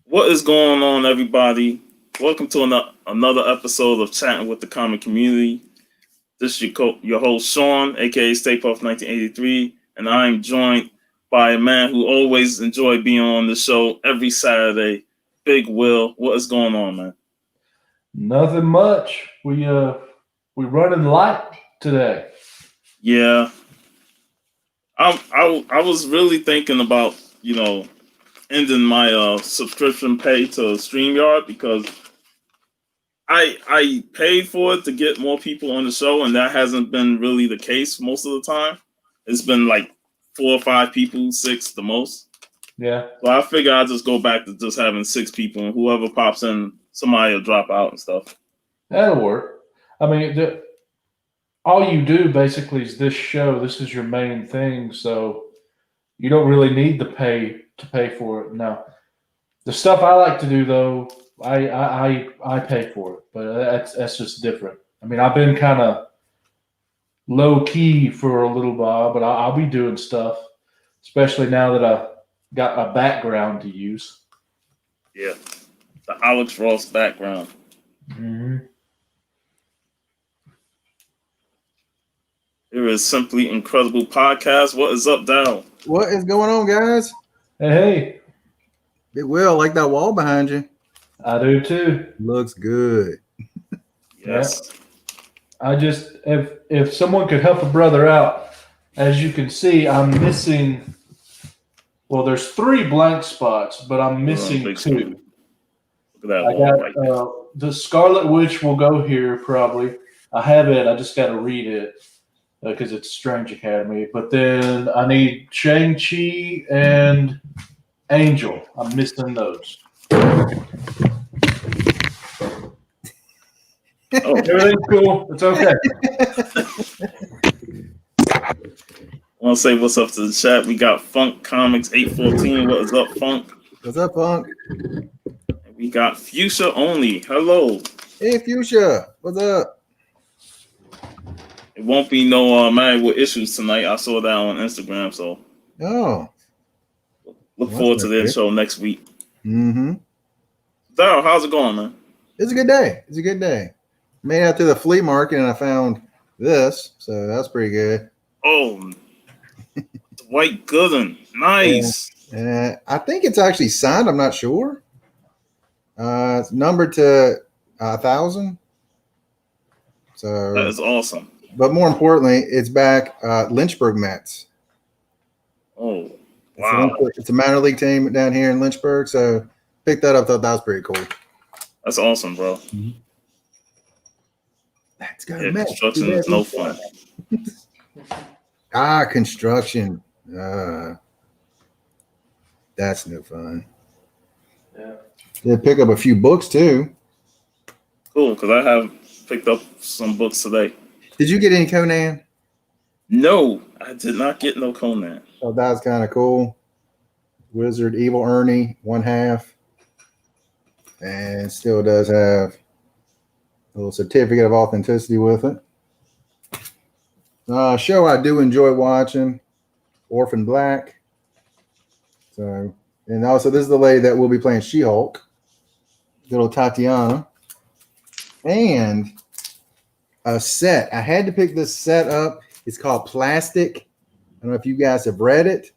What is going on, everybody? Welcome to another episode of Chatting with the Comic Community. This is your host, Sean, aka Stay Puff 1983, and I'm joined by a man who always enjoyed being on the show every Saturday, Big Will. What is going on, man? Nothing much. We running light today. Yeah, I was really thinking about ending my subscription pay to StreamYard because I paid for it to get more people on the show, and that hasn't been really the case most of the time. It's been like 4 or 5 people, 6 the most. Yeah, So I figure I'll just go back to just having 6 people, and whoever pops in, somebody will drop out and stuff. that'll work. I mean, all you do basically is this show. This is your main thing, so you don't really need to pay for it. Now, the stuff I like to do though, I pay for it, but that's just different. I mean, I've been kind of low key for a little while, but I'll be doing stuff, especially now that I got a background to use. Yeah, the Alex Ross background. Mm-hmm. Here is Simply Incredible Podcast. What is up, Dal? What is going on, guys? Hey, Big Will, like that wall behind you. I do too. Looks good. Yes. I just if someone could help a brother out, as you can see, I'm missing. Well, there's 3 blank spots, but I'm missing big 2. screen. Look at that I wall got right there. the Scarlet Witch will go here probably. I have it. I just got to read it because it's Strange Academy. But then I need Shang-Chi and Angel. I'm missing those. Oh, Everything's cool. It's okay. I want to say what's up to the chat. We got Funk Comics 814. What is up, Funk? What's up, Punk? And we got Fuchsia Only. Hello. Hey, Fuchsia. What's up? It won't be no Married with Issues tonight. I saw that on Instagram, so Oh. look forward to their show next week. Mm-hmm. Daryl, how's it going, man? It's a good day. It's a good day. Made out to the flea market and I found this, so that's pretty good. Oh, White Gooden. Nice. I think it's actually signed. I'm not sure. It's numbered to 1,000. So That is awesome. but more importantly, it's back Lynchburg Mets. Oh, wow. It's a minor league team down here in Lynchburg. So picked that up. Thought that was pretty cool. That's awesome, bro. Mm-hmm. That's got Yeah, construction is no fun. Construction. That's no fun. Yeah. Did pick up a few books too. Cool, because I have picked up some books today. Did you get any Conan? No, I did not get no Conan. Oh, that was kind of cool. Wizard Evil Ernie, 1/2. And still does have a little certificate of authenticity with it. Show I do enjoy watching, Orphan Black. So, and also this is the lady that will be playing She-Hulk, little Tatiana. And a set. I had to pick this set up. It's called Plastic. I don't know if you guys have read it.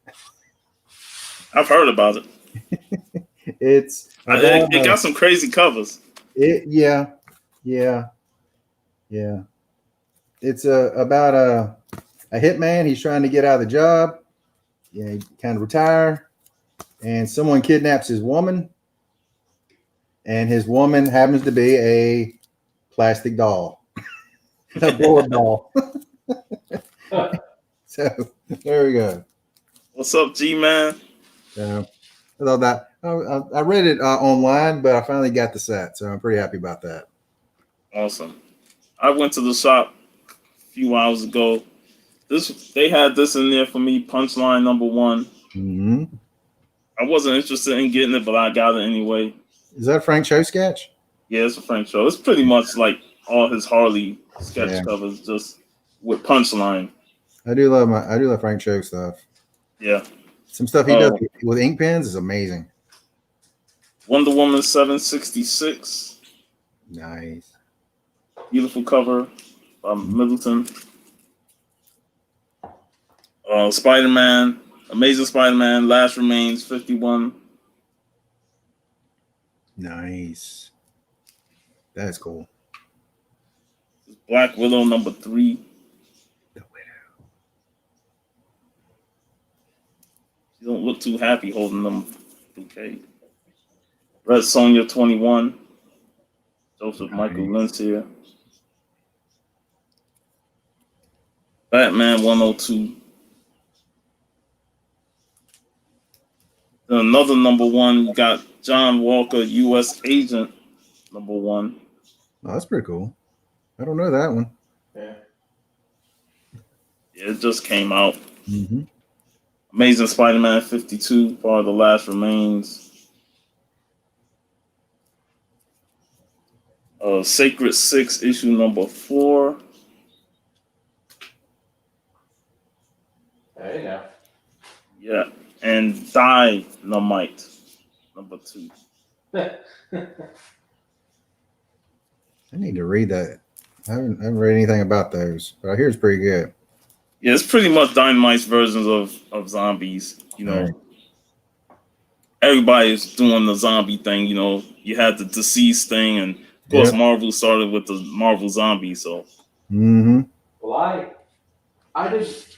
I've heard about it. It got some crazy covers. Yeah. It's about a hitman. He's trying to get out of the job. Yeah, he kind of retire, and someone kidnaps his woman, and his woman happens to be a plastic doll, a blow doll. So there we go. What's up, G-Man? So I thought that I read it online, but I finally got the set, so I'm pretty happy about that. Awesome. I went to the shop a few hours ago. They had this in there for me, Punchline #1. Mm-hmm. I wasn't interested in getting it, but I got it anyway. Is that a Frank Cho sketch? Yeah, it's a Frank Show. It's pretty much like all his Harley sketch covers, just with Punchline. I do love Frank Cho stuff. Yeah. Some stuff he does with ink pens is amazing. Wonder Woman 766. Nice. Beautiful cover by Middleton. Spider-Man, Amazing Spider-Man, Last Remains 51. Nice. That's cool. Black Widow number 3. The Widow. She don't look too happy holding them bouquet. Red Sonja 21. Joseph Michael Lynch here. Batman 102. Then another number 1, you got John Walker, U.S. Agent number 1. Oh, that's pretty cool. I don't know that one. Yeah. Yeah, it just came out. Mm-hmm. Amazing Spider-Man 52, part of The Last Remains. Sacred 6, issue number 4. Hey, now. Yeah, and Dynamite number 2. I need to read that. I haven't read anything about those, but I hear it's pretty good. Yeah, it's pretty much Dynamite's versions of zombies. You know, Right. everybody's doing the zombie thing. You know, you had the deceased thing, and of course, Yep. Marvel started with the Marvel Zombie. So, Mm-hmm. Well, I didn't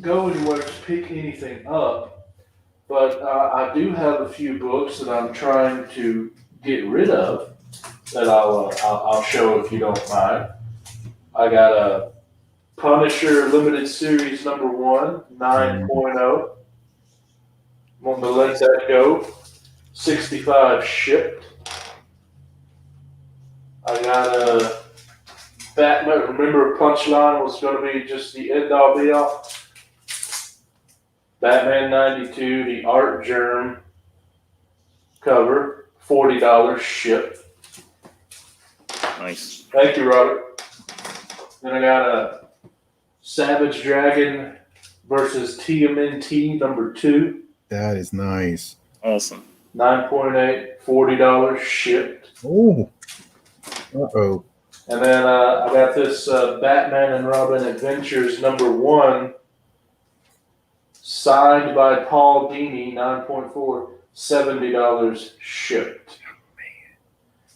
go anywhere to pick anything up, but I do have a few books that I'm trying to get rid of that I'll show if you don't mind. I got a Punisher Limited Series number 1, 9.0. Want to let that go. 65 shipped. I got a Batman. Remember, Punchline was going to be just the end all be all. Batman 92, the Art Germ cover, $40 shipped. nice. Thank you, Robert. Then I got a Savage Dragon versus TMNT number 2, That is nice. Awesome. 9.8, $40 shipped. Oh. Uh-oh. And then I got this Batman and Robin Adventures number 1, signed by Paul Dini, 9.4, $70 shipped.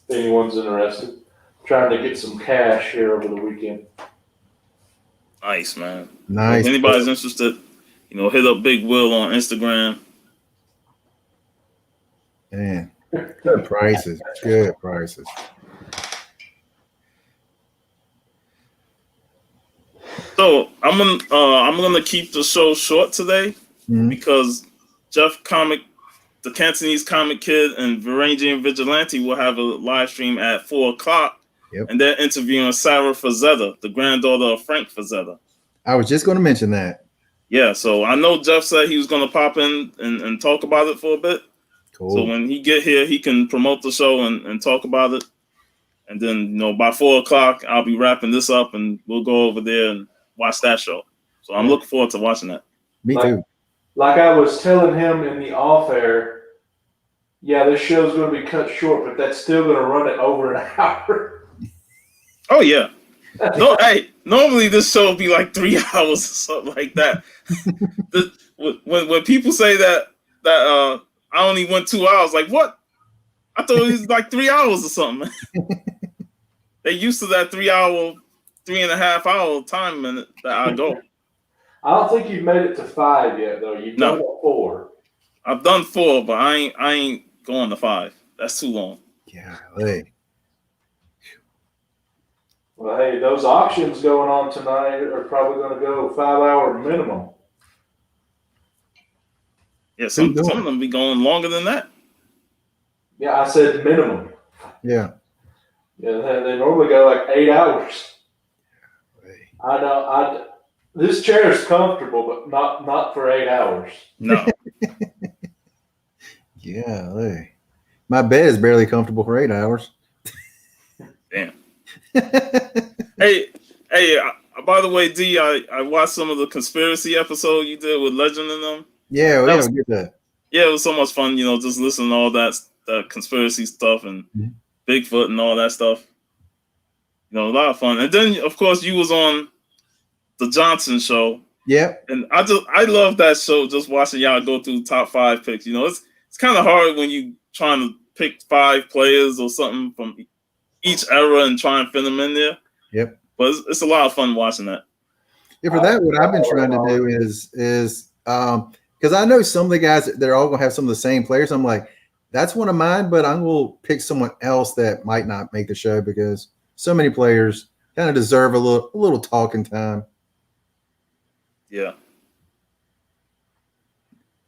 If anyone's interested. Trying to get some cash here over the weekend. Nice, man. Nice. If anybody's interested, you know, hit up Big Will on Instagram. Man. Good prices. Good prices. So I'm gonna keep the show short today Mhm. because the Cantonese Comic Kid and Varangian Vigilante will have a live stream at 4:00. Yep. And they're interviewing Sarah Frazetta, the granddaughter of Frank Frazetta. I was just going to mention that. Yeah, so I know Jeff said he was going to pop in and talk about it for a bit. Cool. So when he get here, he can promote the show and talk about it. And then, you know, by 4:00, I'll be wrapping this up and we'll go over there and watch that show. So I'm looking forward to watching that. Me too. Like I was telling him in the off air, yeah, this show's going to be cut short, but that's still going to run it over an hour. Oh, yeah. No, hey, normally this show will be like 3 hours or something like that. When people say that I only went 2 hours, like, what? I thought it was like 3 hours or something. They used to that 3.5 hour time minute that I go. I don't think you've made it to 5 yet, though. You've done 4. I've done 4, but I ain't going to 5. That's too long. Golly. Well, hey, those auctions going on tonight are probably going to go 5-hour minimum. Yeah, some of them be going longer than that. Yeah, I said minimum. Yeah. Yeah, they normally go like 8 hours. Hey. I know. This chair is comfortable, but not for 8 hours. No. Golly. My bed is barely comfortable for 8 hours. Damn. Hey, by the way, D, I watched some of the conspiracy episode you did with Legend and them. Yeah, That was- get that. Yeah, it was so much fun, you know, just listening to all that the conspiracy stuff and Mhm. Bigfoot and all that stuff. A lot of fun. And then, of course, you was on the Johnson show. Yep. And I love that show, just watching y'all go through top 5 picks. It's kind of hard when you trying to pick 5 players or something from each era and try and fit them in there. Yep. But it's a lot of fun watching that. Yeah, for that, what I've been trying to do is because I know some of the guys, they're all going to have some of the same players. I'm like, that's one of mine, but I'm going to pick someone else that might not make the show because so many players kind of deserve a little talking time. Yeah.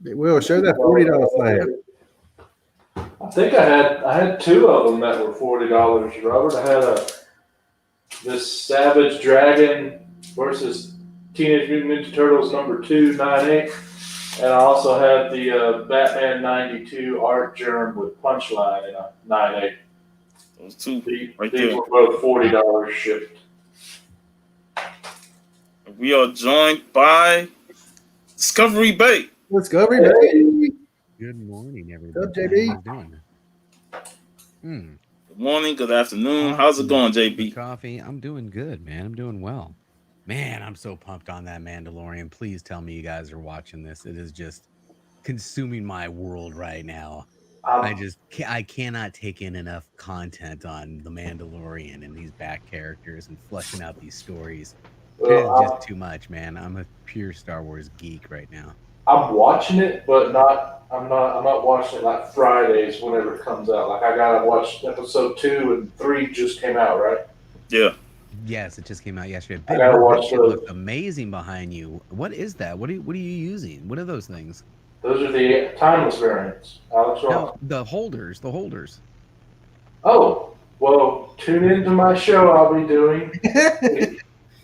Will show that $40 flag. I think I had 2 of them that were $40, Robert. I had this Savage Dragon versus Teenage Mutant Ninja Turtles number 298, and I also had the Batman 92 Art Germ with Punchline in a 9.8. Those 2 These there. were both $40 shipped. We are joined by Discovery Bay. Discovery Bay. Good morning, everybody. What's up, JB? How you doing? Good morning, good afternoon. How's it going, JB? Coffee. I'm doing good, man. I'm doing well. Man, I'm so pumped on that Mandalorian. Please tell me you guys are watching this. It is just consuming my world right now. I cannot take in enough content on the Mandalorian and these back characters and fleshing out these stories. It is just too much, man. I'm a pure Star Wars geek right now. I'm watching it, but I'm not watching it like Fridays whenever it comes out. Like I gotta watch episode 2 and 3 just came out, right? Yeah. Yes, it just came out yesterday. I gotta watch It those. looks amazing behind you. What is that? What are you using? What are those things? Those are the timeless variants. Alex Ross. No, the holders. Oh, well, tune into my show I'll be doing.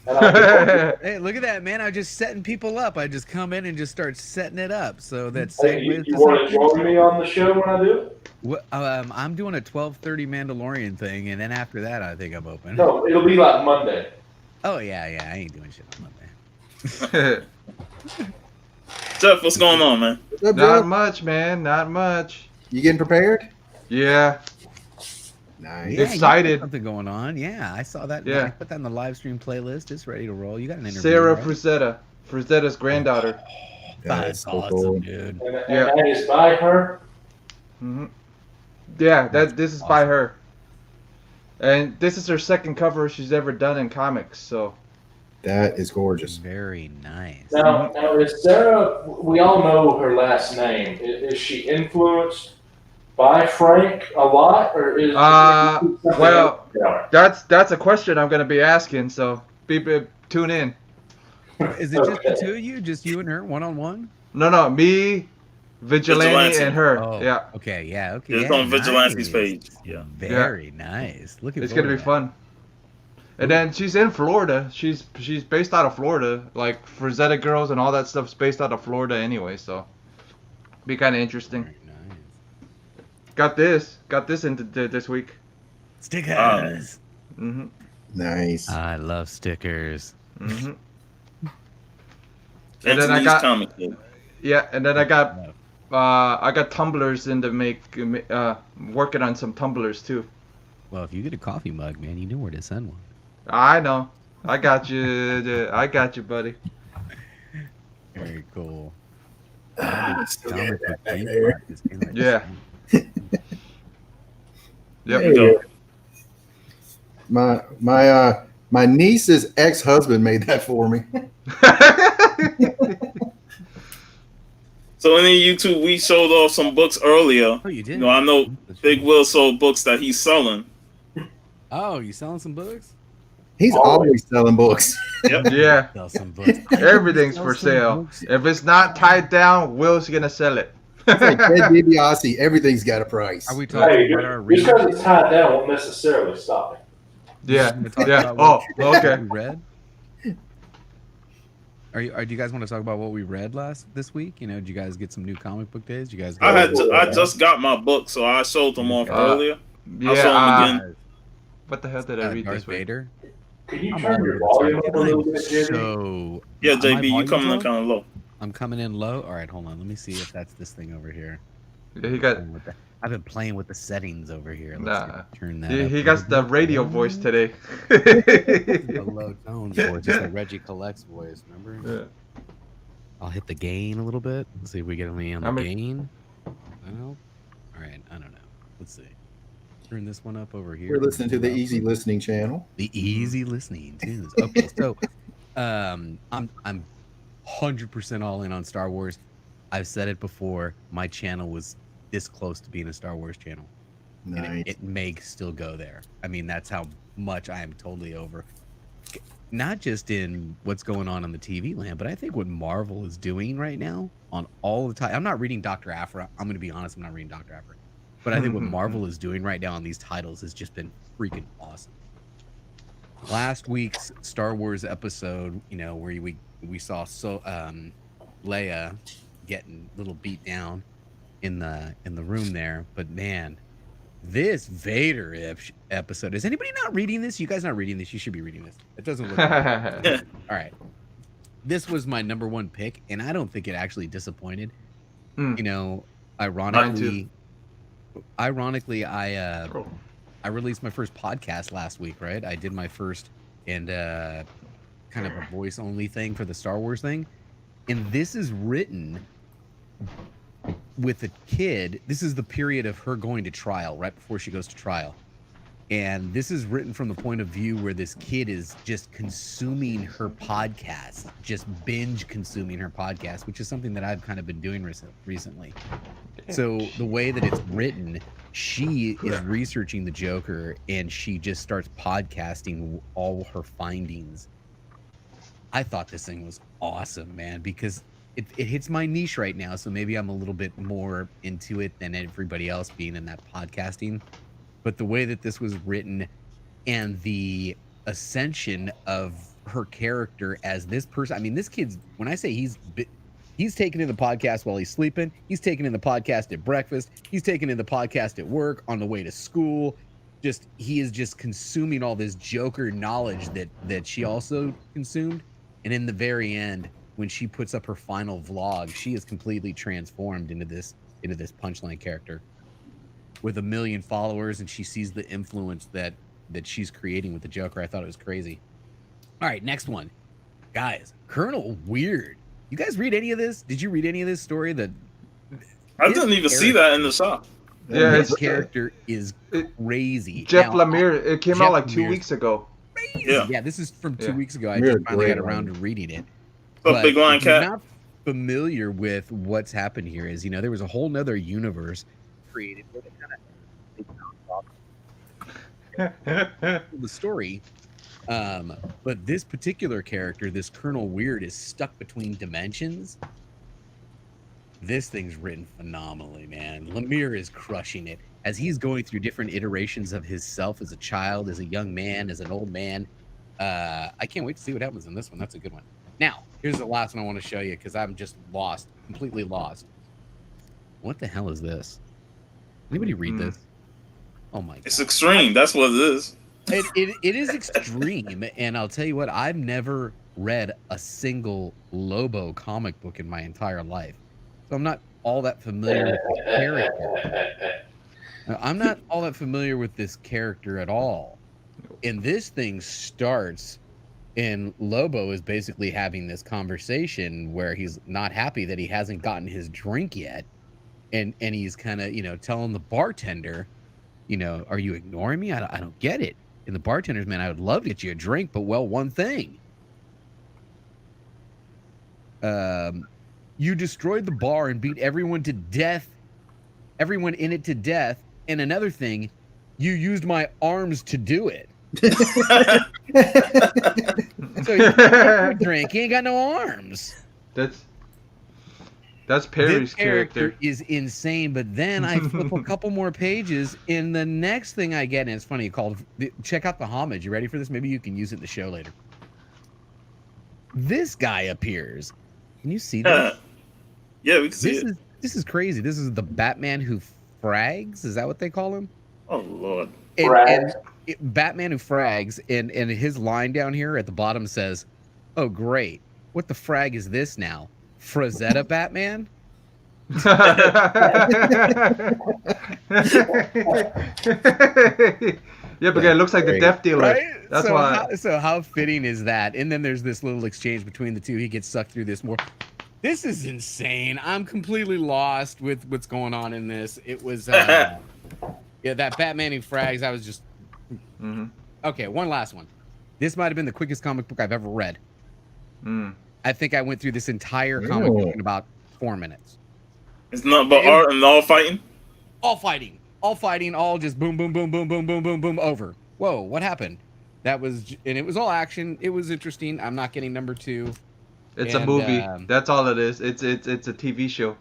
And I'll Hey, look at that, man. I'm just setting people up. I just come in and just start setting it up. So that's hey, you want to join me on the show when I do it? I'm doing a 12:30 Mandalorian thing, and then after that, I think I'm open. No, it'll be like Monday. Oh, yeah. I ain't doing shit on Monday. Jeff, what's going on, man? What's up, Not Jeff? much, man. Not much. You getting prepared? Yeah. Nice. Yeah, Excited. you got something going on. Yeah, I saw that. Yeah. I put that in the live stream playlist. It's ready to roll. You got an interview. Sarah right? Frizetta's granddaughter. That's so awesome, cool. dude. And Yeah. that is by her. Hmm. Yeah, this is by her. And this is her second cover she's ever done in comics, so. That is gorgeous. Very nice. Now is Sarah, we all know her last name. Is she influenced by Frank a lot? Or is well, that's a question I'm going to be asking, so tune in. Is it just the 2 of you? Just you and her, one-on-one? No, me, Vigilante, and her. Oh, yeah. Okay, yeah, okay. It's yeah, on Vigilante's nice. page. Yeah. Very nice. Looking It's going to be fun. And then she's in Florida. She's based out of Florida. Like Frazetta Girls and all that stuff's based out of Florida anyway, so be kind of interesting. Very nice. Got this into this week. Stickers. Mhm. Nice. I love stickers. Mhm. And then I got- comic book. Yeah, and then I got tumblers in the working on some tumblers too. Well, if you get a coffee mug, man, you know where to send one. I know. I got you. I got you, buddy. Very cool. Still got Comic that book back geek there. mark is in there. Yeah. There Yep. you go. My niece's ex-husband made that for me. So in YouTube, we showed off some books earlier. Oh, you did? I know Big Will sold books that he's selling. Oh, you selling some books? He's always selling books. Yep. Yeah. Sell some books. Everything's Sell for some sale. books. If it's not tied down, Will's gonna sell it. It's like Ted DiBiase. Everything's got a price. Are we talking Hey, about our just reading? because it's tied down won't necessarily stop it. Yeah. We're talking Yeah. about Oh, what okay. we read? Do you guys want to talk about what we read this week? You know, did you guys get some new comic book days? Did you guys? I just got my book, so I showed them off earlier. Yeah. I saw him again. What the hell did I read Darth this week? Vader. Can you I'm turn all your over the volume place. up a little bit, I'm JB? So Yeah, my JB, you volume's coming in low? kind of low. I'm coming in low. All right, hold on. Let me see if that's this thing over here. Yeah, he got. I've been playing with the settings over here. Let's Nah. turn that. He up got a the little bit. radio voice today. The low tones voice. It's a Reggie Collects voice. Remember? Yeah. I'll hit the gain a little bit. Let's see if we get any on the gain. No. All right. I don't know. Let's see. Turn this one up over here. We're listening to the Easy Listening channel. The Easy Listening tunes. Okay, so I'm 100% all in on Star Wars. I've said it before. My channel was this close to being a Star Wars channel. Nice. And it may still go there. I mean, that's how much I am totally over. Not just in what's going on the TV land, but I think what Marvel is doing right now on all the time. I'm not reading Dr. Aphra. I'm going to be honest. I'm not reading Dr. Aphra. But I think what Marvel is doing right now on these titles has just been freaking awesome. Last week's Star Wars episode, where we saw Leia getting a little beat down in the room there, but man, this Vader episode. Is anybody not reading this? You guys not reading this? You should be reading this. It doesn't look. All right. This was my number one pick, and I don't think it actually disappointed. Ironically, I released my first podcast last week, right? I did my first and kind of a voice only thing for the Star Wars thing. And this is written with a kid. This is the period of her going to trial, right before she goes to trial. And this is written from the point of view where this kid is just consuming her podcast, just binge consuming her podcast, which is something that I've kind of been doing recently. So the way that it's written, she is researching the Joker and she just starts podcasting all her findings. I thought this thing was awesome, man, because it hits my niche right now. So maybe I'm a little bit more into it than everybody else being in that podcasting. But the way that this was written and the ascension of her character as this person, I mean, this kid's, when I say he's taking in the podcast while he's sleeping, he's taking in the podcast at breakfast, he's taking in the podcast at work, on the way to school. He is just consuming all this Joker knowledge that she also consumed. And in the very end, when she puts up her final vlog, she is completely transformed into this Punchline character with 1 million followers, and she sees the influence that she's creating with the Joker. I thought it was crazy. All right, next one. Guys, Colonel Weird. You guys read any of this? Did you read any of this story? I didn't even see that in the shop. Yeah, this character is crazy. Jeff Lemire. It came out like 2 weeks ago. Crazy. Yeah, this is from 2 weeks ago. I just finally got around to reading it. But Big Lion Cat. If you're not familiar with what's happened here, is there was a whole nother universe created where they kind of the story. But this particular character, this Colonel Weird, is stuck between dimensions. This thing's written phenomenally, man. Lemire is crushing it as he's going through different iterations of his self as a child, as a young man, as an old man. I can't wait to see what happens in this one. That's a good one. Now, here's the last one I want to show you because I'm just lost, completely lost. What the hell is this? Anybody read this? Oh my God. It's extreme. That's what it is. It is extreme, and I'll tell you what, I've never read a single Lobo comic book in my entire life. So I'm not all that familiar with this character. I'm not all that familiar with this character at all. And this thing starts, and Lobo is basically having this conversation where he's not happy that he hasn't gotten his drink yet. And he's kind of, telling the bartender, are you ignoring me? I don't get it. And the bartender's, man, I would love to get you a drink, but one thing. You destroyed the bar and beat everyone to death, everyone in it to death. And another thing, you used my arms to do it. So you can't drink, you ain't got no arms. That's Perry's this character is insane, but then I flip a couple more pages, and the next thing I get, and it's funny, check out the homage. You ready for this? Maybe you can use it in the show later. This guy appears. Can you see that? Yeah, we can see it. This is crazy. This is the Batman who frags. Is that what they call him? Oh Lord. Batman who frags, and his line down here at the bottom says, "Oh great, what the frag is this now? Frazetta Batman?" Yeah, because it looks like the Great. death dealer. Right? That's so why. how fitting is that? And then there's this little exchange between the two. He gets sucked through this more. This is insane. I'm completely lost with what's going on in this. It was yeah, that Batman and Frags. I was just Mm-hmm. okay. One last one. This might have been the quickest comic book I've ever read. Mm. I think I went through this entire comic book Ew. in about 4 minutes. It's not about art and all fighting. All fighting, all just boom, boom, boom, boom, boom, boom, boom, boom, over. Whoa, what happened? That was, and it was all action. It was interesting. I'm not getting number 2. It's a And, movie. That's all it is. It's a TV show.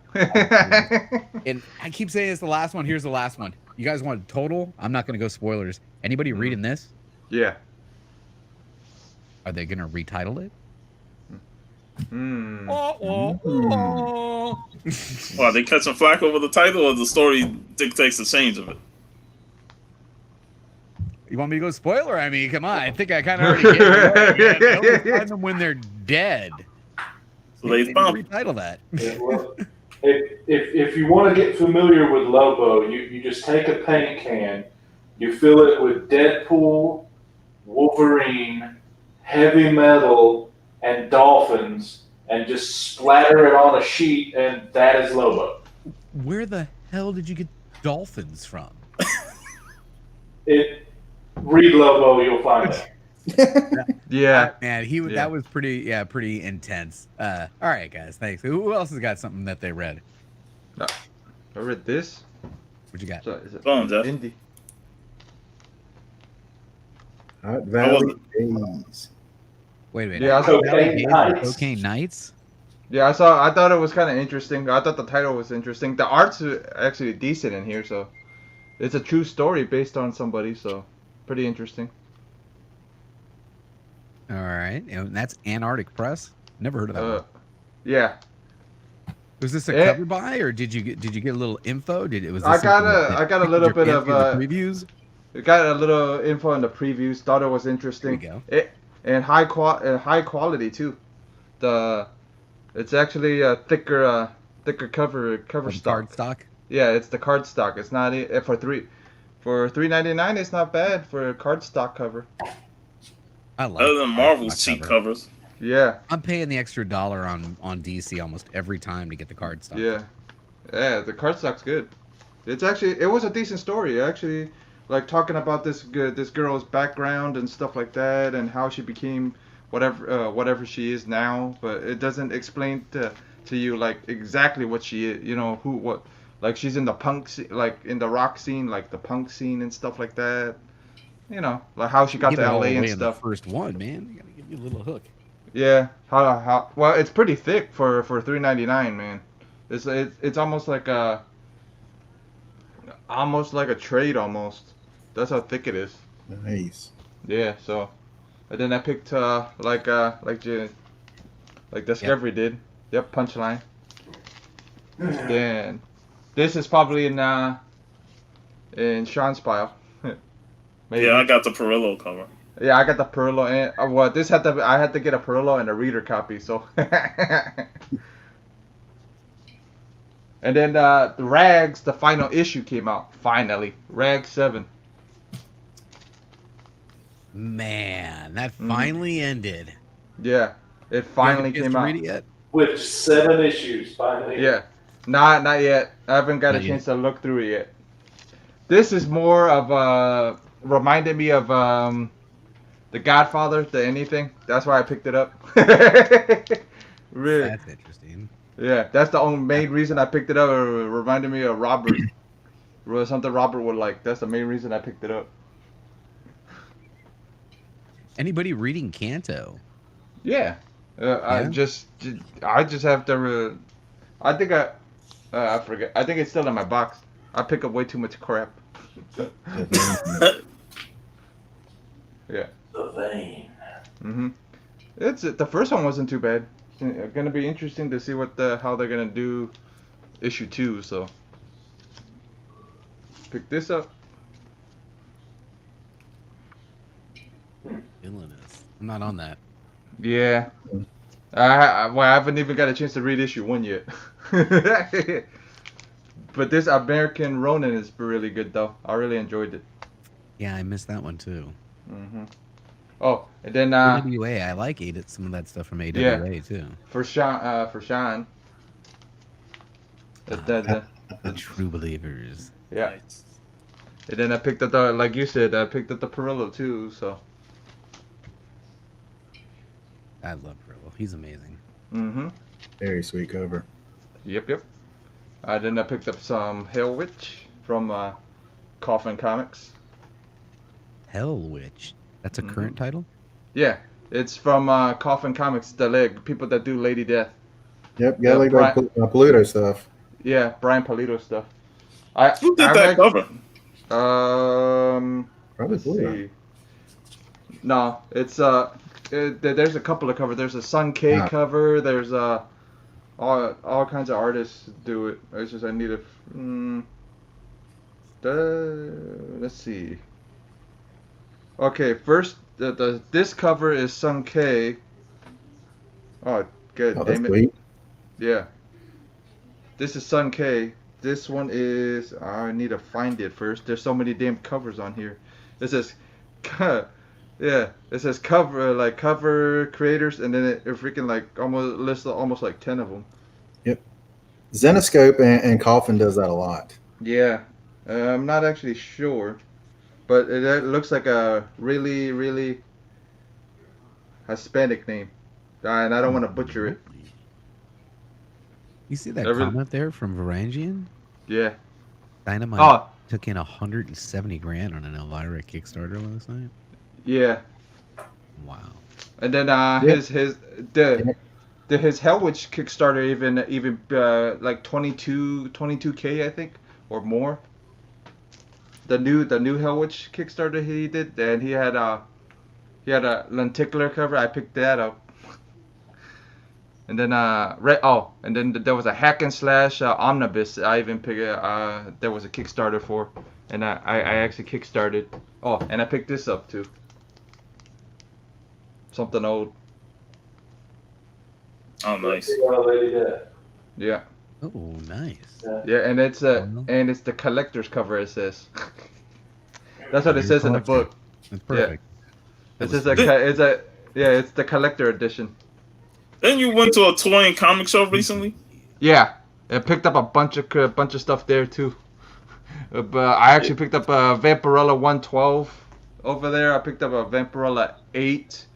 And I keep saying it's the last one. Here's the last one. You guys want total? I'm not going to go spoilers. Anybody reading this? Yeah. Are they going to retitle it? Mm. Are they catching flack over the title, or the story dictates the change of it? You want me to go spoiler? I mean, come on. I think I kind of already get it. They only find them when they're dead. So they found. Retitle that. Yeah, well, if you want to get familiar with Lobo, you just take a paint can, you fill it with Deadpool, Wolverine, heavy metal, and dolphins, and just splatter it on a sheet, and that is Lobo. Where the hell did you get dolphins from? Read Lobo, you'll find it. Yeah. Man, Yeah. that was pretty intense. All right, guys, thanks. Who else has got something that they read? I read this. What you got? So, is it Go on, Jeff. indie? Hot Valley Days. Wait a minute. Yeah, I saw- Cocaine Nights. Yeah, I thought it was kind of interesting. I thought the title was interesting. The art's actually decent in here, so it's a true story based on somebody, so pretty interesting. All right, and that's Antarctic Press. Never heard of that. One. Yeah. Was this a Eh. cover buy, or did you get a little info? I got a little bit of previews. We got a little info in the previews. Thought it was interesting. There you go. And high quality too. It's actually a thicker cover stock. Cardstock. Yeah, it's the card stock. It's not for $3.99. It's not bad for a card stock cover. I like. Other than Marvel's cardstock cheap cover. covers. Yeah, I'm paying the extra $1 on DC almost every time to get the cardstock. yeah. The card stock's good. It was a decent story actually. Like talking about this girl's background and stuff like that, and how she became whatever she is now. But it doesn't explain to you like exactly what she is. You know what. Like she's in the punk, like in the rock scene, like the punk scene and stuff like that. You know, like how she got Give to it all LA away and in stuff. The first one, man. You gotta give you a little hook. Yeah, how well it's pretty thick for $3.99, man. It's almost like a trade almost. That's how thick it is. Nice. Yeah, so and then I picked like Discovery did. Yep, Punchline. Then this is probably in Sean's pile. Maybe. Yeah, I got the Perillo cover. Yeah, I got the Perillo and I had to get a Perillo and a reader copy, so. And then the Rags, the final issue came out finally. Rag 7. Man, that finally ended. Yeah, it finally You haven't came out. read it yet? With 7 issues, finally. Yeah, not yet. I haven't got Not a chance to look through it yet. This is more of reminded me of The Godfather, the anything. That's why I picked it up. Really? That's interesting. Yeah, that's the only main reason I picked it up. It reminded me of Robert. Something Robert would like. That's the main reason I picked it up. Anybody reading Kanto? Yeah. I just have to. I think I forget. I think it's still in my box. I pick up way too much crap. Yeah. The vein. It's the first one wasn't too bad. It's gonna be interesting to see how they're gonna do issue 2. So pick this up. Villainous. I'm not on that. Yeah. I haven't even got a chance to read issue 1 yet. but this American Ronin is really good though. I really enjoyed it. Yeah, I missed that one too. Hmm Oh, and then AWA, I like some of that stuff from AWA too. for Sean. The True Believers. Yeah. Nice. And then I picked up the, like you said, I picked up the Perillo too. So. I love Perillo. He's amazing. Mm-hmm. Very sweet cover. Yep. Then I picked up some Hell Witch from Coffin Comics. Hell Witch. That's a current title? Yeah, it's from Coffin Comics, the people that do Lady Death. Yep, got like Pluto stuff. Yeah, Brian Polito stuff. Who did that cover? Probably Let's Pluto. see. No, it's there's a couple of covers. There's a Sun K cover. There's all kinds of artists do it. It's just I need a. Let's see. Okay, first this cover is Sun K. Oh, good. Oh, that's Damn it. sweet. Yeah. This is Sun K. This one is. I need to find it first. There's so many damn covers on here. It says, yeah. It says cover creators, and then it freaking like almost lists almost like 10 of them. Yep. Zenoscope and Coffin does that a lot. Yeah. I'm not actually sure, but it looks like a really, really Hispanic name, and I don't want to butcher it. You see that comment there from Varangian? Yeah. Dynamite took in 170 grand on an Elvira Kickstarter last night. Yeah. Wow. And then his Hell Witch Kickstarter even like 22K I think or more. The new Hell Witch Kickstarter he did, and he had a lenticular cover. I picked that up. And then and then there was a hack and slash omnibus. I even picked there was a Kickstarter for, and I actually kickstarted. Oh, and I picked this up too. Something old. Oh, nice. Yeah. Oh, nice. Yeah, and it's the collector's cover. It says. That's what it says in the book. That's perfect. Yeah. It's the collector edition. Then you went to a toy and comic show recently? Yeah, I picked up a bunch of stuff there too. But I actually picked up a Vampirella 112 over there. I picked up a Vampirella 8,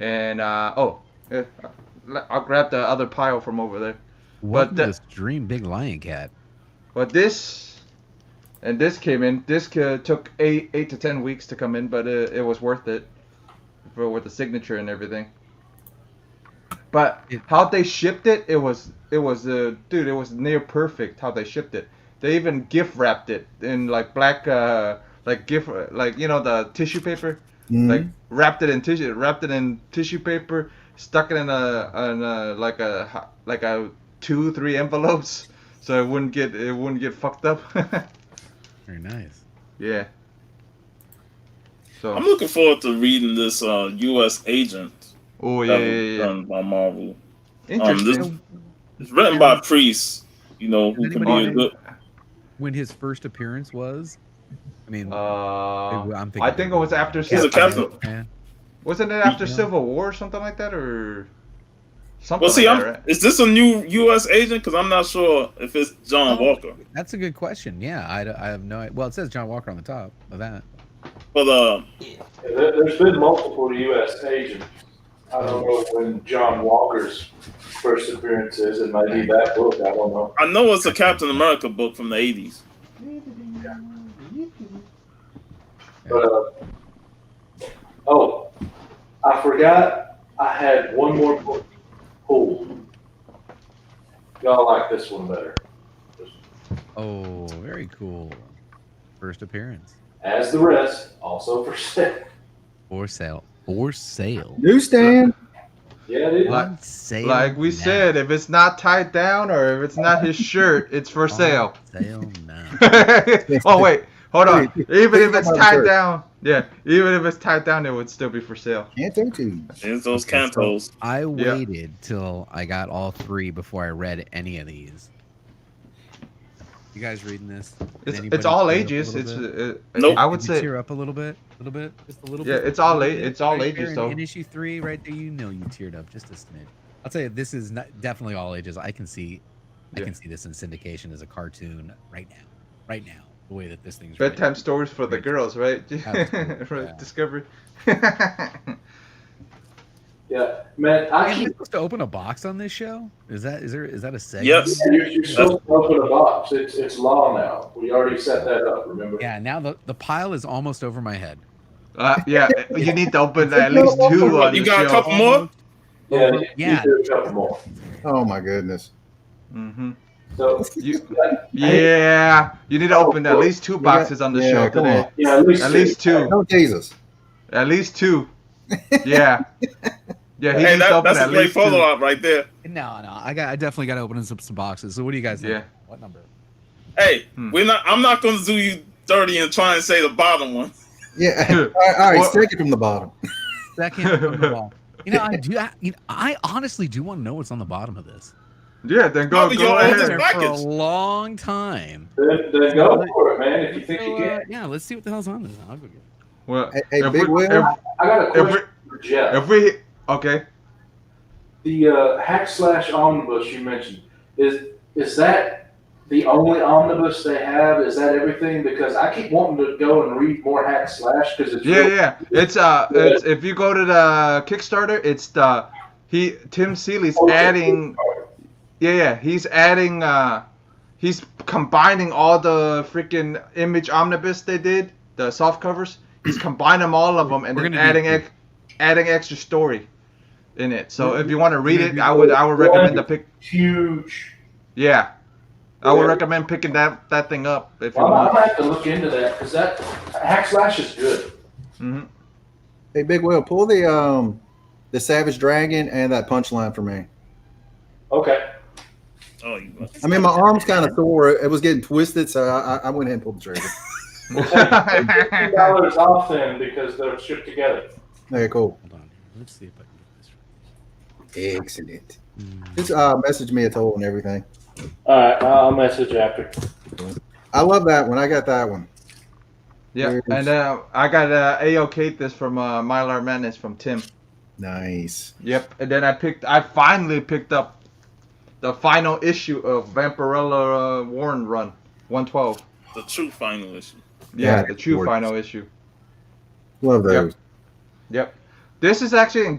and I'll grab the other pile from over there. What this Dream Big Lion Cat? But this came in. This took 8 to 10 weeks to come in, but it was worth it with the signature and everything. But how they shipped it, it was near perfect how they shipped it. They even gift wrapped it in like black the tissue paper, like wrapped it in tissue paper, stuck it in a 2-3 envelopes, so it wouldn't get fucked up. Very nice. Yeah. So I'm looking forward to reading this U.S. Agent. Oh yeah. Done by Marvel. Interesting. It's written by priests, who can be a good. When his first appearance was, I mean, I think it was after. He's a captain. Wasn't it after Civil War or something like that, or something? Well, see, like that, right? Is this a new U.S. agent? Because I'm not sure if it's John Walker. That's a good question. Yeah, I have no idea. Well, it says John Walker on the top of that. But there's been multiple U.S. agents. I don't know when John Walker's first appearance is. It might be that book. I don't know. I know it's a Captain America book from the 80s. But, I forgot I had one more book pulled. Y'all like this one better. Oh, very cool. First appearance. As the rest, also for sale. For sale. For sale. Newsstand. Yeah, it is. On sale. Like we said, if it's not tied down or if it's not his shirt, it's for sale. Sale now. Oh wait, hold on. Even if it's tied down, even if it's tied down, it would still be for sale. Canto tubes. There's those cantos. I waited till I got all 3 before I read any of these. You guys reading this? It's all ages. It's Nope. I would Did you say tear up a little bit, just a little yeah. bit. It's all little bit. it's all Right ages there though. in issue 3, right there, you teared up just a smidge. I'll tell you, this is definitely all ages. I can see this in syndication as a cartoon right now. The way that this thing's written. Bedtime stories for the girls, right? Absolutely, For yeah. Discovery. Yeah, man. I Are we keep supposed to open a box on this show? Is that a segment? Yes. you're supposed to open a box. It's law now. We already set that up. Remember? Yeah. Now the pile is almost over my head. Yeah, you need to open at least 2 on You the got show. a couple more? Yeah, Yeah. you do a couple more. Oh my goodness. Mm-hmm. So Yeah, you need to open at least 2 boxes on the yeah, show come today. on. yeah, at least At least 2. Oh Jesus. At least 2. Yeah. Yeah, he Hey, needs to open that's a at great least photo 2. op right there. No, I definitely got to open some boxes. So what do you guys think? Yeah. What number? Hey, I'm not going to do you dirty and try and say the bottom one. Yeah. All right. Well- Take it from the bottom. Second from the ball. I honestly do want to know what's on the bottom of this. Yeah, then go Probably your ahead. oldest Been there for a package. long time. then go for it, man. If you think you So, can. yeah, let's see what the hell's on this. I'll go get it. Well, Hey, if Big we- Will. I got a if question for Jeff. If we okay, The hack slash omnibus you mentioned, is that the only omnibus they have? Is that everything? Because I keep wanting to go and read more hack slash because it's yeah. It's if you go to the Kickstarter, it's Tim Seeley's adding. Yeah, he's adding. He's combining all the freaking image omnibus they did, the soft covers. He's combining all of them and We're then gonna adding extra story in it. So if you want to read it, I would recommend to pick. huge. Yeah, I would recommend picking that thing up if you Well, I'm want. gonna have to look into that because that hack slash is good. Hmm. Hey, Big Will, pull the Savage Dragon and that punchline for me. Okay. Oh, you I mean, my arm's kind of sore. It was getting twisted, so I went ahead and pulled the trigger. $15 off then because they're shipped together. Okay, cool. Hold on. Let's see if I can get this. Excellent. Just message me a total and everything. All right, I'll message after. I love that one. I got that one. Yeah, and I got AOK this from Mylar Madness from Tim. Nice. Yep, and then I finally picked up the final issue of Vampirella Warren Run 112. The true final issue. Yeah, Yeah, the true gorgeous. final issue. Love those. Yep. This is actually in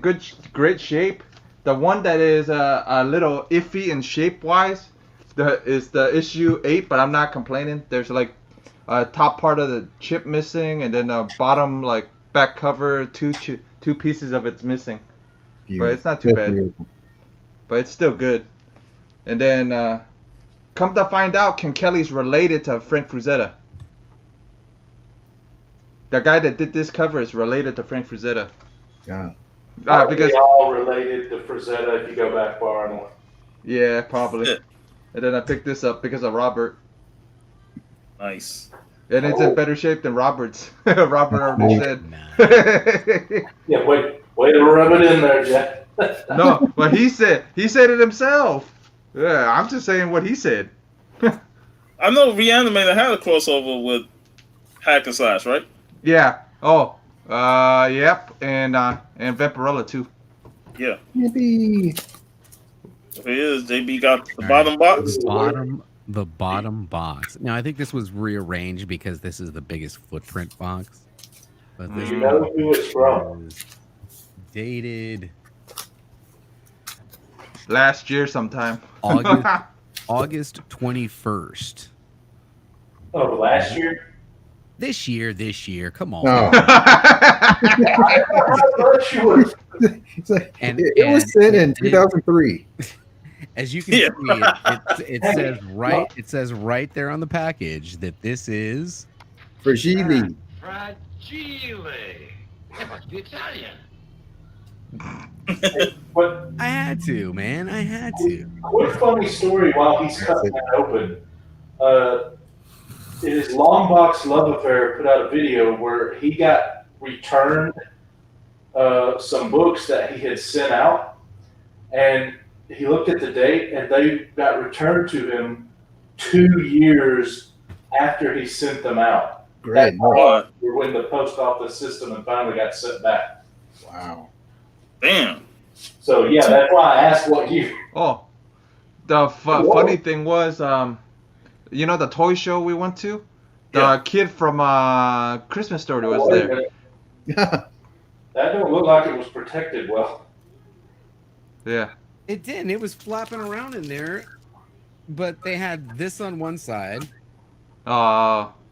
great shape. The one that is a little iffy in shape wise is the issue 8, but I'm not complaining. There's like a top part of the chip missing, and then a bottom like back cover, two pieces of it's missing. But it's not too That's bad. beautiful. But it's still good. And then come to find out, Ken Kelly's related to Frank Frazetta. The guy that did this cover is related to Frank Frazetta. Yeah. Because they all related to Frazetta if you go back far enough. yeah, probably. Yeah. And then I picked this up because of Robert. Nice. And it's in better shape than Robert's. Robert already said. Nah. Yeah, way to rub it in there, Jeff. No, but he said it himself. Yeah, I'm just saying what he said. I know Reanimator had a crossover with Hack and Slash, right? Yeah. Oh. Yep. And Vampirella too. Yeah. Yippee. Here it is. JB got the All bottom box. The bottom box. Now I think this was rearranged because this is the biggest footprint box. But this You know who it's from. is dated Last year sometime. August 21st. Oh, last year? This year. Come on. Oh. I thought you were. It's like, And- it was and sent in it- 2003. As you can Yeah. see, it says right. It says right there on the package that this is. Fragile. Fragile. That must be Italian. But I had to, man. I had to. quick funny story while he's cutting that open. His long box love affair put out a video where he got returned some books that he had sent out, and he looked at the date, and they got returned to him 2 years after he sent them out. Great. What? We're in the post office system and finally got sent back. Wow. Damn. So yeah, that's why I asked what year. Oh, the funny thing was, you know the toy show we went to? The Yeah. kid from Christmas Story was Wait a there. minute. That don't look like it was protected well. Yeah. It didn't. It was flapping around in there, but they had this on one side,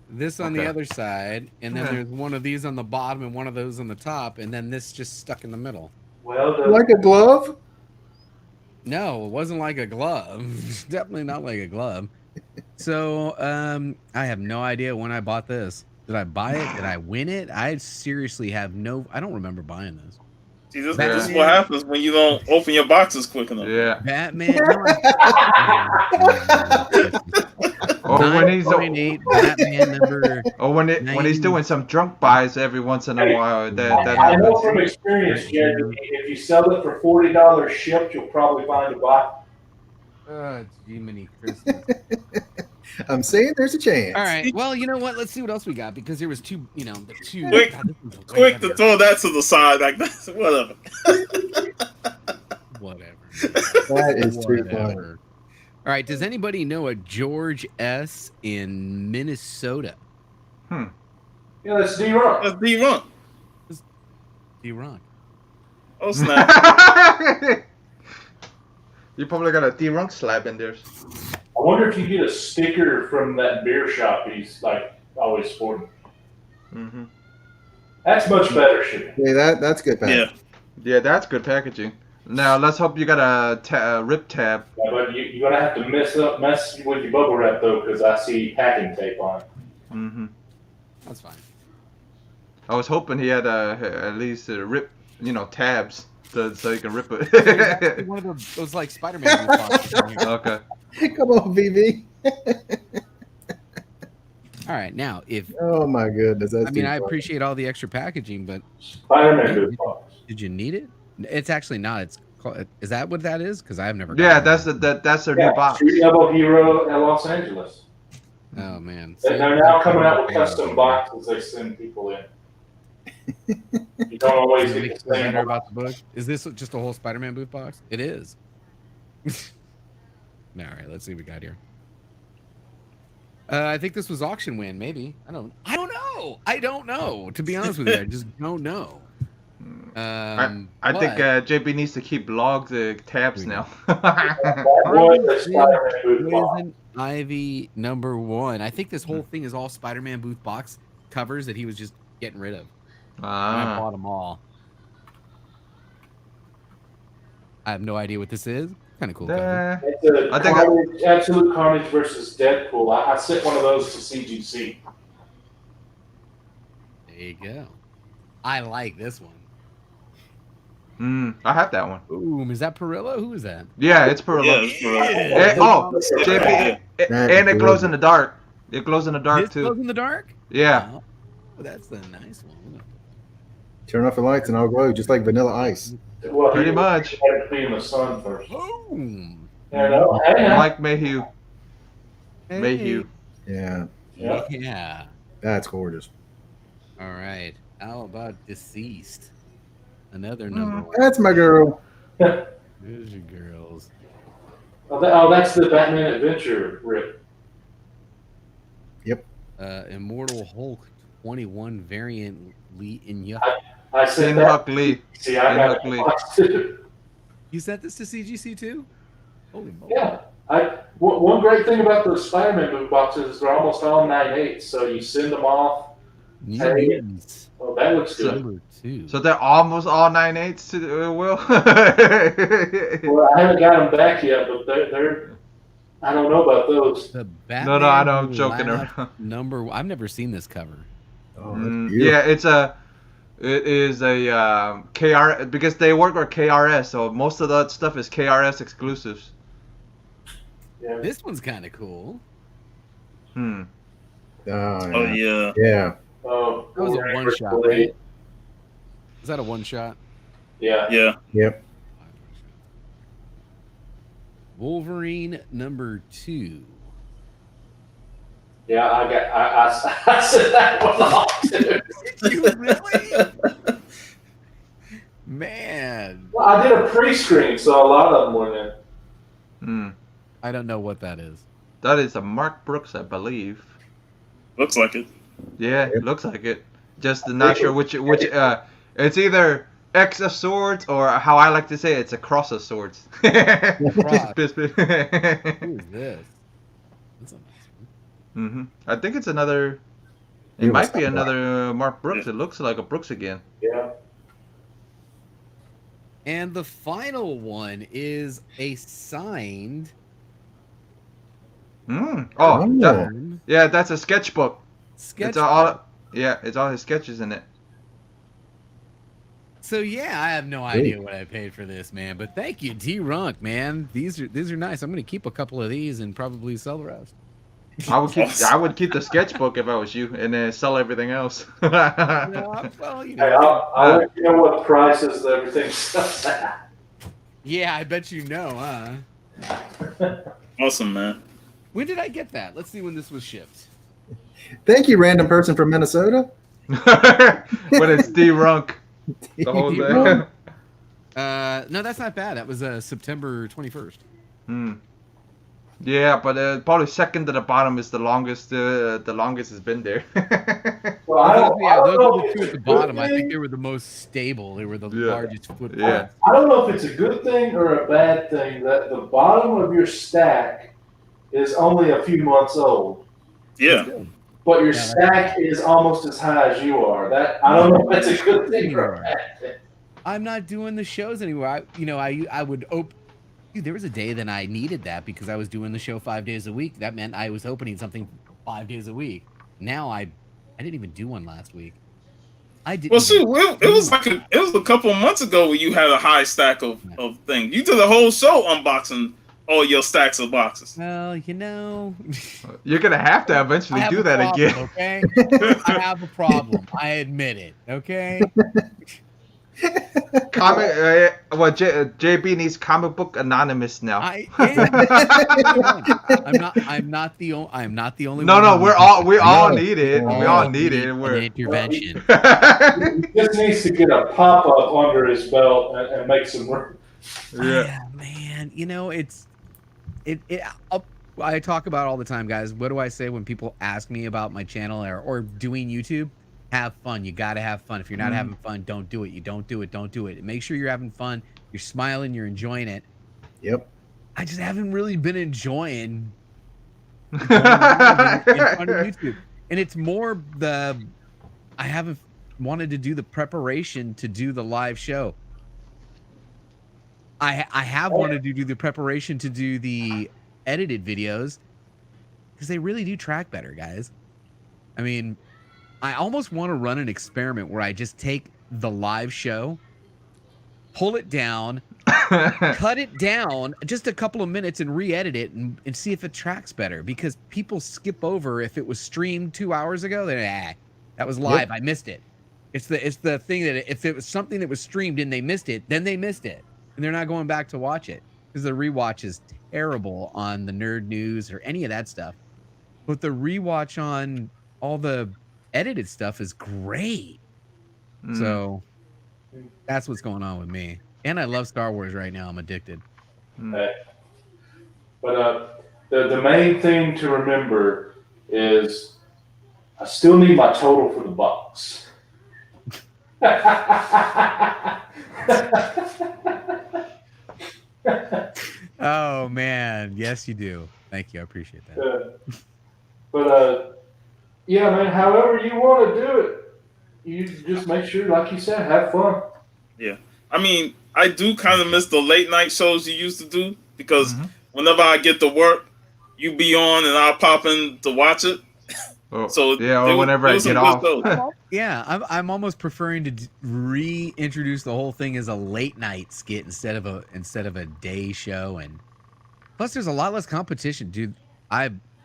this on the Okay. other side, and then Yeah. there's one of these on the bottom and one of those on the top, and then this just stuck in the middle. Well, Like a glove? No, it wasn't like a glove. Definitely not like a glove. So, I have no idea when I bought this. Did I buy it? Did I win it? I seriously have I don't remember buying this. See, this Yeah. is what happens when you don't open your boxes quick enough. Yeah. Batman. Or when he's 9.8 Batman number. or when he's doing some drunk buys every once in a while. That I know happens. from experience, Jerry, if you sell it for $40 shipped, you'll probably find a buy. Jiminy Christmas. I'm saying there's a chance. All right. Well, you know what? Let's see what else we got because there was two. You know, the two. Quick- God, this one's way Quick to better. throw that to the side like that. Whatever. Whatever. That is too funny. Whatever. All right. Does anybody know a George S. in Minnesota? Yeah, that's D-Rock. That's D-Run. D-Rock. Oh, snap. You probably got a D-Runk slab in there. I wonder if you get a sticker from that beer shop he's like always sporting. Mm-hmm. That's much better shipping. Yeah, that's good. Pat. Yeah. Yeah, that's good packaging. Now let's hope you got a rip tab. Yeah, but you're gonna have to mess with your bubble wrap though, because I see packing tape on it. Mm-hmm. That's fine. I was hoping he had at least rip, tabs so you can rip it. One of those like Spider-Man boxes in here. Okay. Come on, VV. All right, now if Oh my goodness. That's I mean too I funny. appreciate all the extra packaging, but Spider-Man boot box. did you need it? It's actually not. It's called, is that what that is? Because I've never. Yeah, gotten that's their Yeah, new box. Street Level Hero in Los Angeles. it. Oh man. They're now coming out with custom boxes they send people in. You don't always Does it get make the you feel same better box. about the book? Is this just a whole Spider-Man booth box? It is. All right, let's see what we got here. I think this was auction win, maybe. I don't know. I don't know. To be honest with you, I just don't know. I think JB needs to keep logs tabs now. That was a Spider-Man boot box. Poison Ivy #1. I think this whole thing is all Spider-Man booth box covers that he was just getting rid of. And I bought them all. I have no idea what this is. Kind of cool cover. It's a I think Absolute Carnage versus Deadpool. I sent one of those to CGC. There you go. I like this one. I have that one. Boom. Is that Perillo? Who is that? Yeah, it's Perillo. Yeah, it's for JB, and it glows in the dark. It glows in the dark This glows too. in the dark? Yeah. Oh, that's a nice one. Turn off the lights and I'll glow just like vanilla ice. Well, Pretty he much. had to be in the sun first. Boom. You know? Hey, Mike Mayhew. Mayhew. Yeah, Yeah. Yeah. that's gorgeous. All right. How about Deceased? Another number one. That's my girl. There's your girls. Oh, that's the Batman Adventure rip. Immortal Hulk 21 variant Lee in Yuck. I sent Sin that. Huck Lee. See, I Sin got Huck Lee. the box too. You sent this to CGC too? Holy moly. Yeah. One great thing about those Spider-Man boot boxes is they're almost all 9/8, so you send them off. New Hey. Mutants Oh, that looks good. number 2. So they're almost all 9/8 to Will. Well, I haven't got them back yet, but they're I don't know about those. The No, Batman I know, I'm joking Lab around. I've never seen this cover. Oh, that's beautiful. Yeah, it is a KR because they work with KRS, so most of that stuff is KRS exclusives. Yeah. This one's kind of cool. Oh, Oh, yeah. yeah. Oh, That was a Wolverine one versus shot, Blade. right? Is that a one shot? Yeah. Yeah. Yep. Wolverine number 2. Yeah, I said that one off too. Did you really? Man, Well, I did a pre-screen, so a lot of them went in. Hmm. I don't know what that is. That is a Mark Brooks, I believe. Looks like it. Yeah, looks like it. Just not sure which. It's either X of Swords or how I like to say it's a Cross of Swords. Cross. Just Who is this? That's a nice one. I think it's another. It You might must be have another Mark Brooks. Yeah. It looks like a Brooks again. Yeah. And the final one is a signed. Oh, Oh. yeah, that's a sketchbook. Sketch. It's all. Yeah, it's all his sketches in it. So yeah, I have no idea what I paid for this, man. But thank you, D-Runk, man. These are nice. I'm gonna keep a couple of these and probably sell the rest. I would keep the sketchbook if I was you, and then sell everything else. No, well, you Hey, know. I'll let you know what prices everything sells at. Yeah, I bet you know, huh? Awesome, man. When did I get that? Let's see when this was shipped. Thank you, random person from Minnesota. When it's D-Runk. The whole D-Runk. thing. No, that's not bad. That was September 21st. Yeah, but probably second to the bottom is the longest. The longest has been there. Well, I don't Those know were if the two it's at a the good bottom. I think thing. they were the most stable. They were the Yeah. largest footprints. Yeah. I don't know if it's a good thing or a bad thing that the bottom of your stack is only a few months old, Yeah. but your Yeah, that's stack is almost as high as you are. That I don't know if that's a good thing or a bad thing. I'm not doing the shows anymore. I would open. Dude, there was a day that I needed that because I was doing the show 5 days a week. That meant I was opening something 5 days a week. Now I didn't even do one last week. I didn't. Well, shoot, it was like it was a couple of months ago where you had a high stack of things. You did a whole show unboxing all your stacks of boxes. Well, you know, You're gonna have to eventually I have do a that problem, again. Okay, I have a problem. I admit it. Okay. Comic. JB needs comic book anonymous now. I'm not the only. I'm not the only. No, one no, who we all No. need it. We Oh, all need it. an We're. intervention. He just needs to get a pop up under his belt and make some room. Yeah. Man, you know, I talk about it all the time, guys. What do I say when people ask me about my channel or doing YouTube? Have fun. You got to have fun. If you're not having fun, don't do it. You don't do it. Don't do it. Make sure you're having fun. You're smiling. You're enjoying it. Yep. I just haven't really been enjoying in front of YouTube. And it's more I haven't wanted to do the preparation to do the live show. I have wanted to do the preparation to do the edited videos because they really do track better, guys. I mean, I almost want to run an experiment where I just take the live show, pull it down, cut it down just a couple of minutes and re-edit it and see if it tracks better, because people skip over if it was streamed 2 hours ago. They're that was live. Yep. I missed it. It's the thing that if it was something that was streamed and they missed it, then they missed it. And they're not going back to watch it because the rewatch is terrible on the Nerd News or any of that stuff. But the rewatch on all the edited stuff is great. So that's what's going on with me. And I love Star Wars right now. I'm addicted. But the main thing to remember is I still need my total for the box. Oh man, yes you do. Thank you, I appreciate that. But yeah, man, however you want to do it, you just make sure, like you said, have fun. Yeah, I mean, I do kind of miss the late night shows you used to do because whenever I get to work, you be on and I'll pop in to watch it. Oh, so yeah, or whenever I get off. Yeah, I'm almost preferring to reintroduce the whole thing as a late night skit instead of a day show. And plus, there's a lot less competition, dude.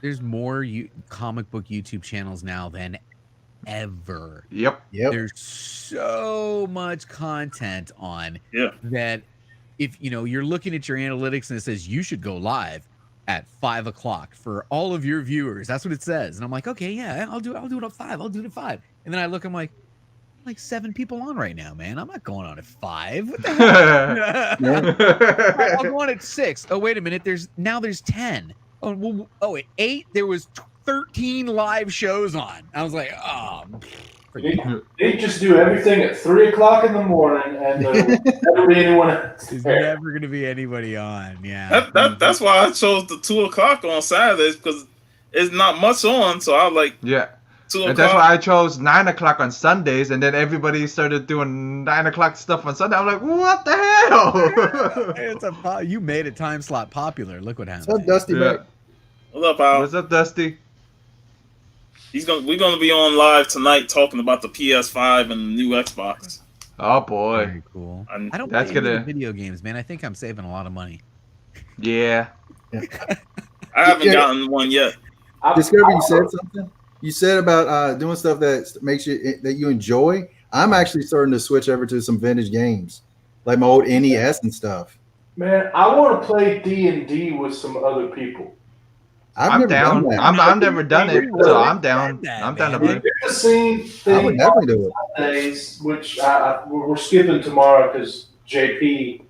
There's more comic book YouTube channels now than ever. Yep. There's so much content on that if you're looking at your analytics and it says you should go live, at 5 o'clock for all of your viewers. That's what it says. And I'm like, okay, yeah, I'll do it at 5. I'll do it at 5. And then I look, I'm like 7 people on right now, man. I'm not going on at 5. What the hell? I'll go on at 6. Oh, wait a minute. There's 10. Oh, well, at 8 there was 13 live shows on. I was like, oh. They just do everything at 3 o'clock in the morning, and there'll never be anyone else. There's there. never going to be anybody on. Yeah. That's why I chose the 2 o'clock on Saturdays, because it's not much on. So I like 2 o'clock. And that's why I chose 9 o'clock on Sundays, and then everybody started doing 9 o'clock stuff on Sunday. I'm like, what the hell? You made a time slot popular. Look what happened. What's up, Dusty? Yeah. What up, Al? What's up, Dusty? We're gonna be on live tonight talking about the PS5 and the new Xbox. Oh boy. Very cool. I'm- I don't That's play any gonna- video games, man. I think I'm saving a lot of money. Yeah. I haven't gotten one yet. Discovery, you said something. You said about doing stuff that makes that you enjoy. I'm actually starting to switch over to some vintage games, like my old NES and stuff. Man, I want to play D&D with some other people. I'm never down. done that. I've never done it, so I'm down. I'm down to play. The scene I thing would definitely do it. Sundays, which we're skipping tomorrow because JP,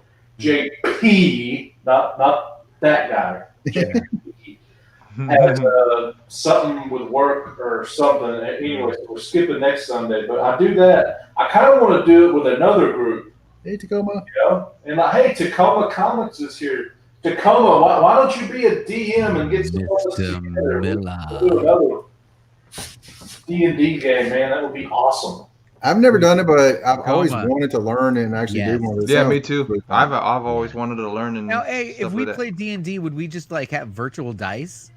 not that guy, JP, has something with work or something. Anyway, so we're skipping next Sunday. But I do that. I kind of want to do it with another group. Hey, Tacoma. You know? And like, hey, Tacoma Comics is here. Tacoma, why don't you be a DM and get some of us together? We'll do another D&D game, man. That would be awesome. I've never done it, but I've always Tacoma. wanted to learn and actually Yes. do one of this. Yeah, Sounds me too. pretty fun. I've always wanted to learn and Now, hey, if stuff we like that. played D&D, would we just like have virtual dice?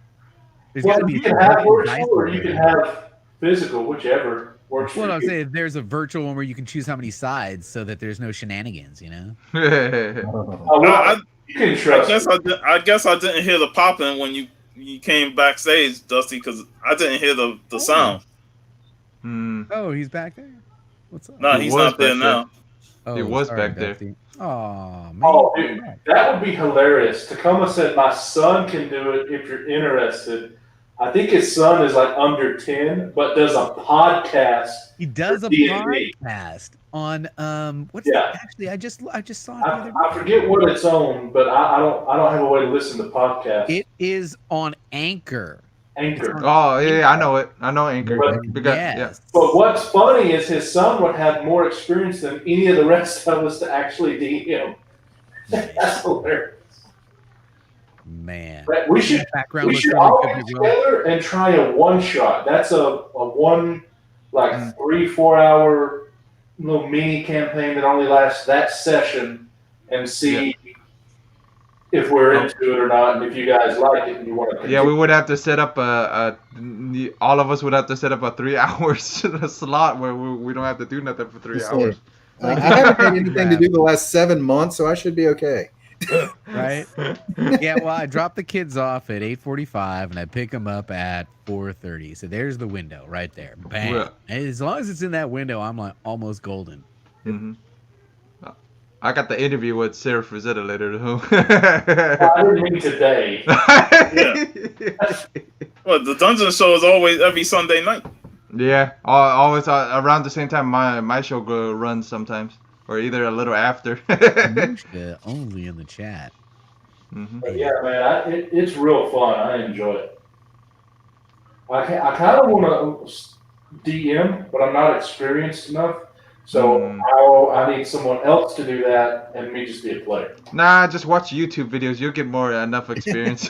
There's Well, got to be you can some have virtual virtual or you can have physical, whichever works Well, for I'm you. saying there's a virtual one where you can choose how many sides so that there's no shenanigans, you know? Oh, well, you can trust me. I guess I didn't hear the popping when you came backstage, Dusty, because I didn't hear the sound. Hmm. Oh, he's back there? What's up? No, He he's was not there back now. Oh, He was sorry, back there. Dusty. Oh, man. Oh, dude, that would be hilarious. Tacoma said my son can do it if you're interested. I think his son is like under 10, but does a podcast. He does a D&D. podcast on what's Yeah. that? Actually, I just saw it the other I day. forget what it's on, but I don't have a way to listen to podcasts. It is on Anchor. Anchor. Oh yeah, I know it. I know Anchor. But- Because, Yes. But what's funny is his son would have more experience than any of the rest of us to actually DM. That's hilarious. Man. But we should Background we looks should really all good. get as well. together and try a one shot. That's a one like 3-4 hour little mini campaign that only lasts that session, and see if we're into it or not, and if you guys like it and you want to. yeah, we would have to set up all of us would have to set up a 3 hours slot where we don't have to do nothing for 3 Just hours. I haven't had anything to do the last 7 months, so I should be okay. Right? Yeah, well, I drop the kids off at 8:45 and I pick them up at 4:30. So there's the window right there. Bam. Yeah. And as long as it's in that window, I'm like almost golden. Hmm. I got the interview with Sarah Frazetta later though. I didn't mean today. Well, the Dungeon Show is always every Sunday night. Yeah, always around the same time my show runs sometimes, or either a little after. Musha only in the chat. Hmm. But yeah, man, it's real fun. I enjoy it. I kind of want to DM, but I'm not experienced enough. So I need someone else to do that, and me just be a player. Nah, just watch YouTube videos. You'll get enough experience.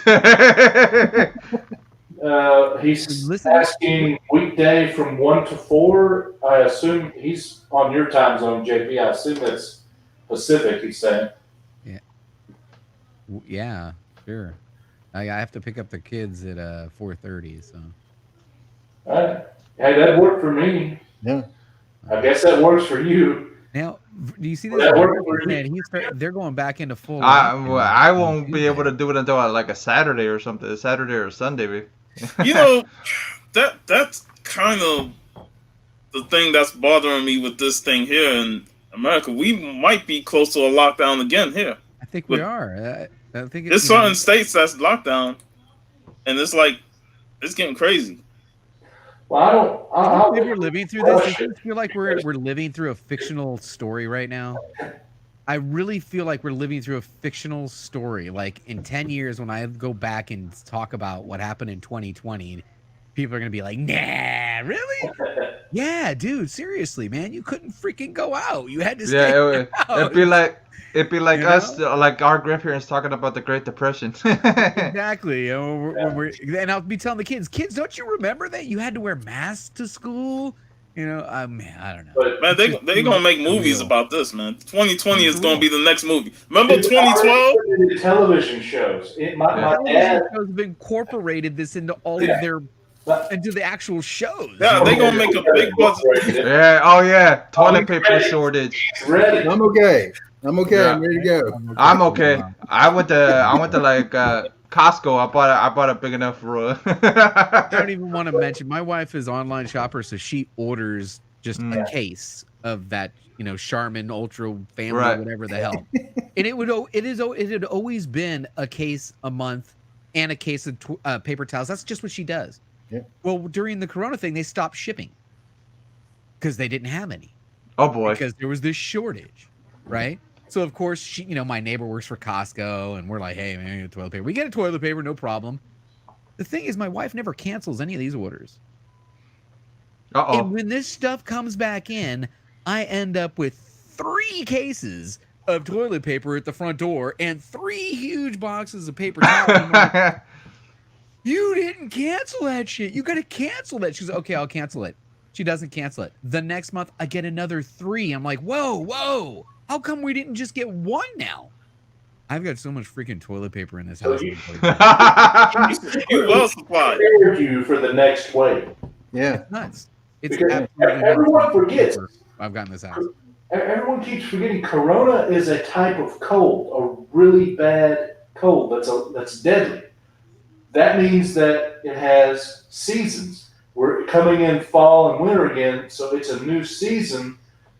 He's Listen. asking weekday from 1 to 4. I assume he's on your time zone, JP. I assume that's Pacific. He's saying. Yeah, sure. I have to pick up the kids at 4:30. So All right. Hey, that worked for me. Yeah. I guess that works for you. now, do you see this? That worked for you. Man, they're going back into full. I won't be able to do it until like a Saturday or something, a Saturday or Sunday. Babe. You know, that's kind of the thing that's bothering me with this thing here in America. We might be close to a lockdown again here. I think we are. I think There's you know, certain states that's locked down, and it's like it's getting crazy. Well, I don't. I I, can't believe we're living through this. Does Russia. it feel like we're living through a fictional story right now? I really feel like we're living through a fictional story. Like in 10 years, when I go back and talk about what happened in 2020, people are gonna be like, "Nah, really? Yeah, dude, seriously, man, you couldn't freaking go out. You had to stay Yeah, out." it'd be like You us, know? like our grandparents talking about the Great Depression. Exactly. You know, and I'll be telling the kids, don't you remember that you had to wear masks to school? You know, man, I don't know. but Man, they gonna make movies Surreal. about this, man. 2020 is gonna Surreal. be the next movie. Remember it's already 2012? put into television shows. My Television dad. shows have incorporated this into all Yeah. of their But into the actual shows. Yeah, they gonna make a big budget. Yeah, oh yeah, toilet paper shortage. ready. I'm okay. I'm okay. Yeah. I'm ready to go. I'm okay. I went to like Costco. I bought a big enough roll. I don't even want to mention my wife is online shopper, so she orders just a case of that, you know, Charmin Ultra family, Right. whatever the hell. And it had always been a case a month and a case of paper towels. That's just what she does. Yeah. Well, during the Corona thing, they stopped shipping because they didn't have any. Oh boy. Because there was this shortage, right? So of course, she, you know, my neighbor works for Costco, and we're like, "Hey, man, we get toilet paper. We get a toilet paper, no problem." The thing is, my wife never cancels any of these orders. Uh And oh. when this stuff comes back in, I end up with 3 cases of toilet paper at the front door and 3 huge boxes of paper towels. I'm like, you didn't cancel that shit. You got to cancel that. She's like, okay, I'll cancel it. She doesn't cancel it. The next month, I get another 3. I'm like, whoa. How come we didn't just get 1 now? I've got so much freaking toilet paper in this So house. you- You well supplied. Prepared you for the next wave. Yeah. Nuts. It's Because absolutely everyone nuts. forgets. I've gotten this house. Everyone keeps forgetting Corona is a type of cold, a really bad cold that's deadly. That means that it has seasons. We're coming in fall and winter again, so it's a new season.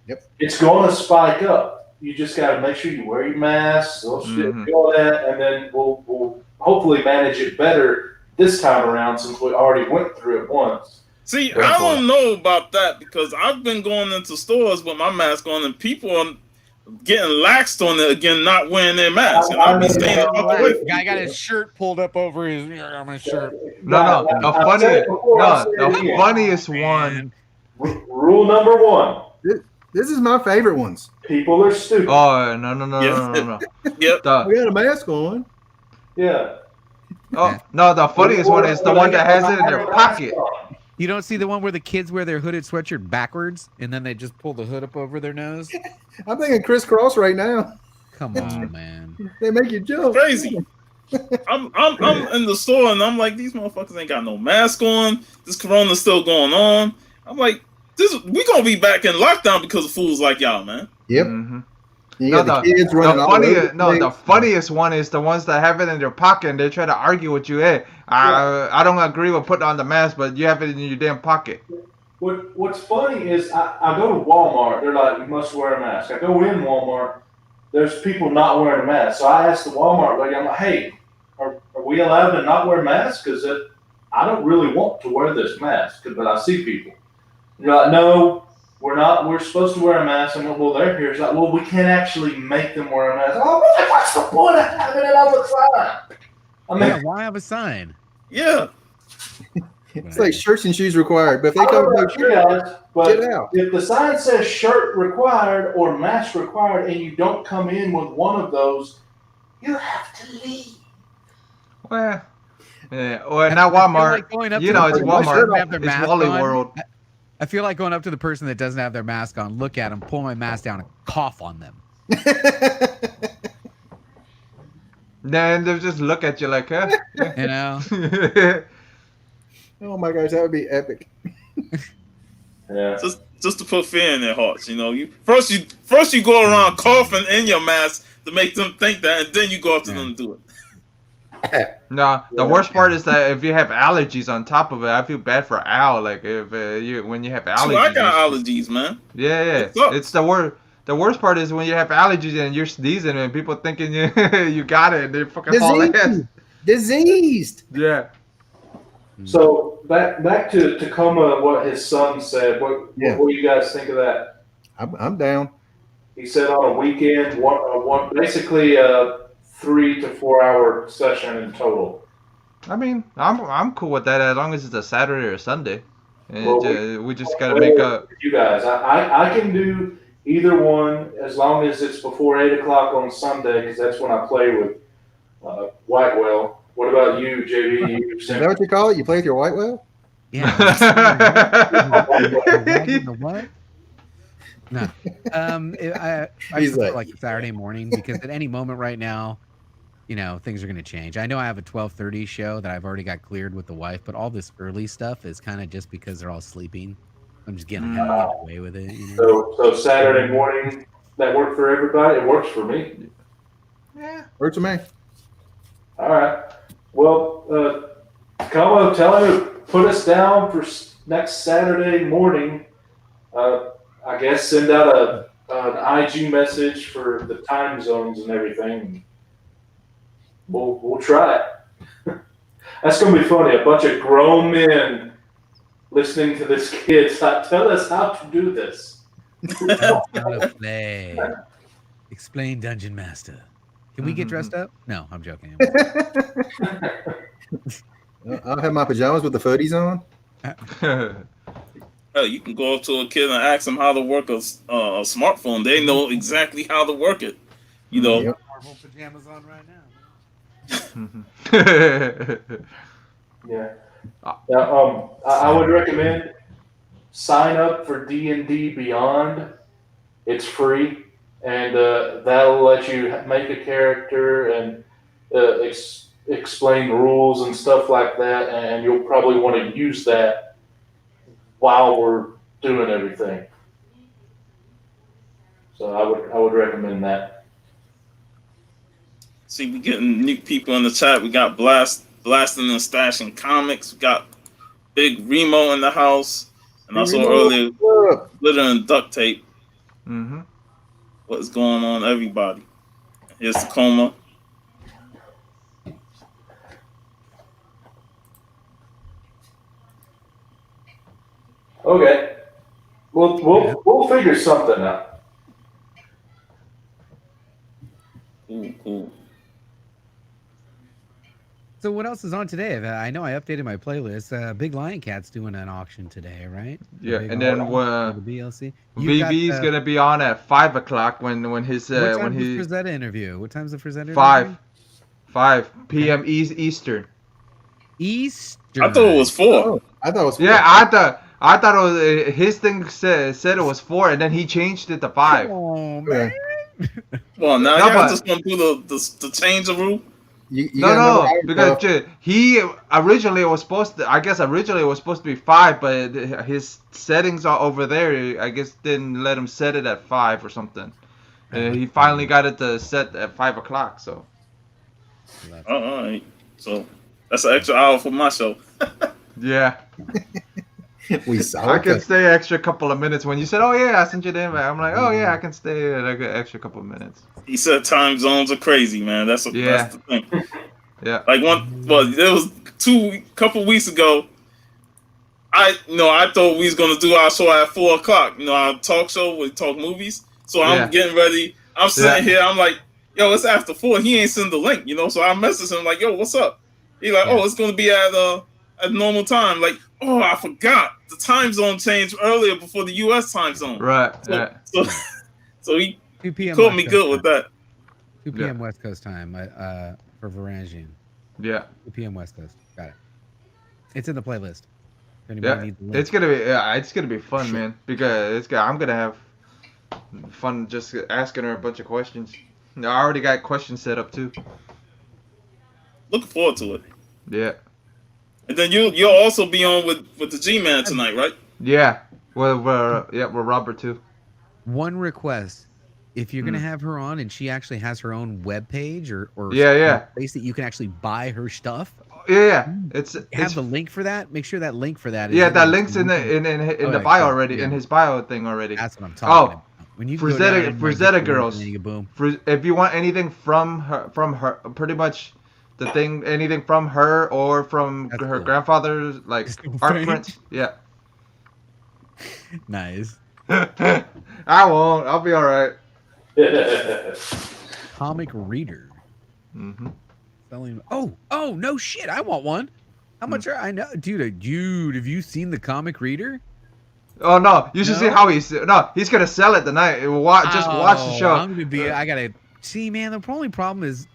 Yep. It's going to spike up. You just got to make sure you wear your mask, all that, and then we'll hopefully manage it better this time around since we already went through it once. See, I don't know about that because I've been going into stores with my mask on, and people are getting laxed on it again, not wearing their mask. And I'll be staying out the way. Guy got his shirt pulled up over his shirt. No, the funniest one. Rule number 1: This is my favorite ones. people are stupid. Oh no. Yep. We got a mask on. Yeah. Oh no, the funniest one is the one that has it in their pocket. You don't see the one where the kids wear their hooded sweatshirt backwards and then they just pull the hood up over their nose? I'm thinking crisscross right now. Come on, man. They make you jump. Crazy. I'm in the store and I'm like, these motherfuckers ain't got no mask on. This Corona's still going on. I'm like, we gonna be back in lockdown because of fools like y'all, man. Yep. Mm-hmm. You got the kids running all over The funniest one is the ones that have it in their pocket and they try to argue with you. Hey, I don't agree with putting on the mask, but you have it in your damn pocket. What's funny is I go to Walmart. They're like, you must wear a mask. I go in Walmart. There's people not wearing a mask. So I asked the Walmart lady, I'm like, hey, are we allowed to not wear masks? Because I don't really want to wear this mask, but I see people. And they're like, no, we're not. We're supposed to wear a mask. I'm like, well, they're here. It's like, well, we can't actually make them wear a mask. Oh, what's the point of having it on the sign? I mean, Yeah, why have a sign? Yeah. It's like shirts and shoes required. But if they I come don't know with no about you shirt, guys, but get out. if the sign says shirt required or mask required and you don't come in with one of those, you have to leave. Well, yeah. Well, not Walmart. You know, it's Walmart. It's Wally World. I feel like going up to the person that doesn't have their mask on, look at them, pull my mask down, and cough on them. Then they'll just look at you like, huh? You know? Oh my gosh, that would be epic. Yeah. Just to put fear in their hearts, you know. You first go around coughing in your mask to make them think that, and then you go up to them and do it. No, the worst part is that if you have allergies on top of it, I feel bad for Al. Like if when you have allergies. I got allergies, man. Yeah. It sucks. It's the worst. the worst part is when you have allergies and you're sneezing and people thinking you got it and they fucking fall ass. Diseased. Yeah. So back to Tacoma, what his son said. What do you guys think of that? I'm down. He said on a weekend, one basically a 3 to 4 hour session in total. I mean, I'm cool with that as long as it's a Saturday or Sunday. And Well, we just gotta make up. You guys, I can do either one as long as it's before 8 o'clock on Sunday because that's when I play with Whitewell. What about you, JV? Is that what you call it? You play with your white whale? Yeah. The what? No. I He's prefer like, like a Saturday morning because at any moment right now, you know, things are going to change. I know I have a 12:30 show that I've already got cleared with the wife, but all this early stuff is kind of just because they're all sleeping. I'm just getting away with it. You know? So Saturday morning, that worked for everybody? It works for me. Yeah. works for me. All right. Well, Como, tell him to put us down for next Saturday morning. I guess send out an IG message for the time zones and everything. We'll try it. That's gonna be funny. A bunch of grown men listening to this kid tell us how to do this. How to play. Explain Dungeon Master. Can we get dressed up? No, I'm joking. I'll have my pajamas with the footies on. You can go up to a kid and ask them how to work a smartphone. They know exactly how to work it. You know. Yep. Marvel pajamas on right now. Yeah. I would recommend sign up for D&D Beyond. It's free, and that'll let you make a character and explain rules and stuff like that. And you'll probably want to use that while we're doing everything. So I would recommend that. See, we getting new people in the chat. We got blasting and stashing comics. We got Big Remo in the house, and I saw earlier glitter and duct tape. Mm-hmm. What's going on, everybody? Here's Tacoma. Okay, we'll figure something out. Cool. So what else is on today? I know I updated my playlist. Big Lion Cat's doing an auction today, right? Yeah, and then the BLC. VV's gonna be on at 5 o'clock when his what when time's he the Frazetta interview? What time's the Frazetta 5 p.m. Eastern. Eastern. I thought it was 4. Oh, I thought it was 4. Yeah, I thought it was his thing said it was 4, and then he changed it to 5. Oh man. Well, now No, y'all but- just want to do the change of rule. You No, because he originally was supposed to be 5, but his settings are over there. I guess didn't let him set it at 5 or something. And he finally got it to set at 5 o'clock. So. All right. So that's an extra hour for my show. Yeah. we saw I it. can stay an extra couple of minutes. When you said, "Oh yeah, I sent you the invite," I'm like, "Oh yeah, I can stay an extra couple of minutes." He said time zones are crazy, man. That's the thing. Yeah. Like there was couple weeks ago. I thought we was gonna do our show at 4 o'clock. Our talk show where we talk movies. So I'm getting ready. I'm sitting here. I'm like, yo, it's after 4. He ain't send the link, So I messaged him like, yo, what's up? He's like, oh, it's gonna be at normal time. Like, oh, I forgot the time zone changed earlier before the U.S. time zone. Right. So he 2 p.m. caught me good with that. 2 p.m. West Coast time for Varangian. Yeah. 2 p.m. West Coast. Got it. It's in the playlist. Yeah. It's gonna be fun, man. Because I'm gonna have fun just asking her a bunch of questions. I already got questions set up too. Looking forward to it. Yeah. And then you'll also be on with the G-Man tonight, right? Yeah. Well, we're Robert too. One request: if you're gonna have her on, and she actually has her own web page or place that you can actually buy her stuff. Yeah. It's the link for that. Make sure that link for that. That link's in the bio already, in his bio thing already. That's what I'm talking about. When you go down Frazetta girls. boom. If you want anything from her, pretty much the thing, anything from her or from That's her cool. grandfather's like Still art framed? prints. Yeah. Nice. I won't. I'll be all right. Comic reader. Mm-hmm. Selling. Oh, no shit. I want one. How much are I know, dude? Have you seen the comic reader? Oh no! You should see how he's gonna sell it tonight. Just watch the show. I'm gonna be. I gotta see, man. The only problem is,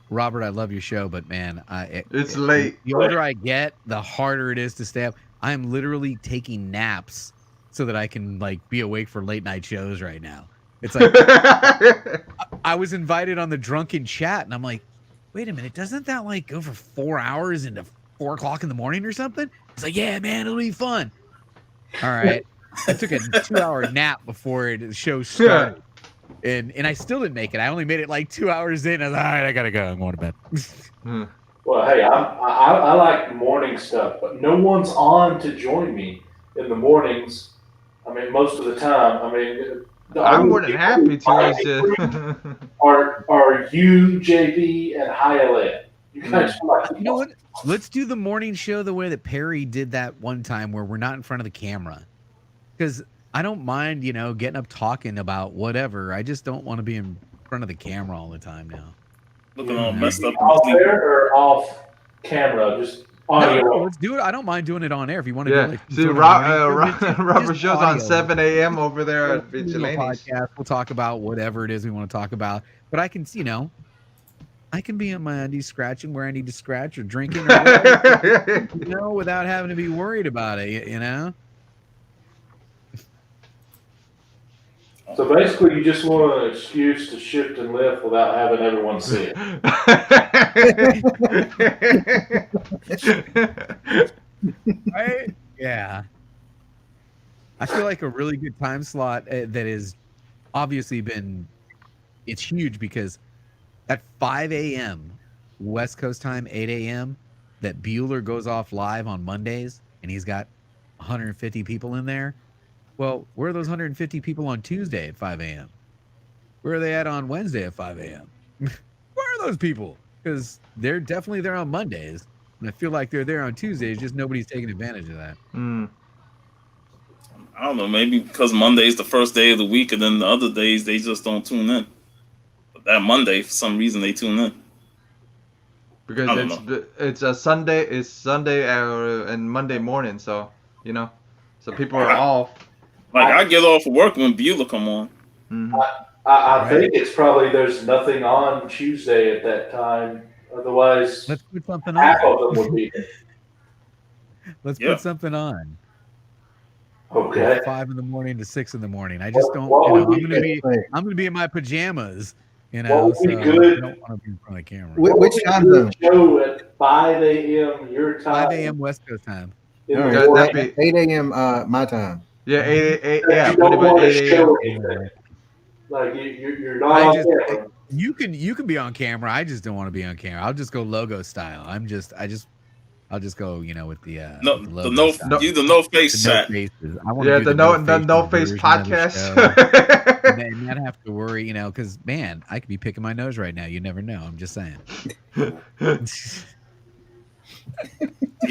Robert, I love your show, but man, It's late. The older I get, the harder it is to stay up. I'm literally taking naps so that I can like be awake for late night shows right now. It's like I was invited on the drunken chat, and I'm like, wait a minute, doesn't that like go for 4 hours into 4 o'clock in the morning or something? It's like, yeah, man, it'll be fun. All right. I took a 2-hour nap before the show started. And I still didn't make it. I only made it like 2 hours in. I was like, all right, I gotta go. I'm going to bed. Well, hey, I like morning stuff, but no one's on to join me in the mornings. I mean, most of the time. I mean, I'm more than happy to. Are you, JB, and Hyalet? You guys You know what? Let's do the morning show the way that Perry did that one time where we're not in front of the camera. Because I don't mind, getting up talking about whatever. I just don't want to be in front of the camera all the time now. Looking all messed up. Off air or off camera? Just audio. No, let's do it. I don't mind doing it on air if you want to do it. Like, See, Robert show's on 7 a.m. over there at Vigilantes. Podcast. We'll talk about whatever it is we want to talk about. But I can, I can be on my undies scratching where I need to scratch or drinking or whatever, without having to be worried about it, So basically, you just want an excuse to shift and lift without having everyone see it. Right? Yeah. I feel like a really good time slot that is obviously it's huge because at 5 a.m. West Coast time, 8 a.m., that Bueller goes off live on Mondays and he's got 150 people in there. Well, where are those 150 people on Tuesday at 5 a.m.? Where are they at on Wednesday at 5 a.m.? Where are those people? Because they're definitely there on Mondays. And I feel like they're there on Tuesdays, just nobody's taking advantage of that. I don't know, maybe because Monday is the first day of the week, and then the other days they just don't tune in. But that Monday, for some reason, they tune in. Because it's Sunday and Monday morning, so so people are off. Like I get off of work when Bueller come on. Mm-hmm. I think it's probably there's nothing on Tuesday at that time. Otherwise, let's put something half on. of them would be there. Let's put something on. Okay. 5 in the morning to 6 in the morning. I just don't. I'm gonna be in my pajamas. What would be so good? I don't want to be in front of the camera. Which time zone? Show at 5 a.m. your time. 5 a.m. West Coast time. All right, that'd be 8 a.m. My time. Yeah, 8 You don't want to show anything. Like you're not on camera. You can be on camera. I just don't want to be on camera. I'll just go logo style. I'll just go, with the no face chat. Faces. The no face podcast. And not have to worry, because man, I could be picking my nose right now. You never know. I'm just saying. Yeah,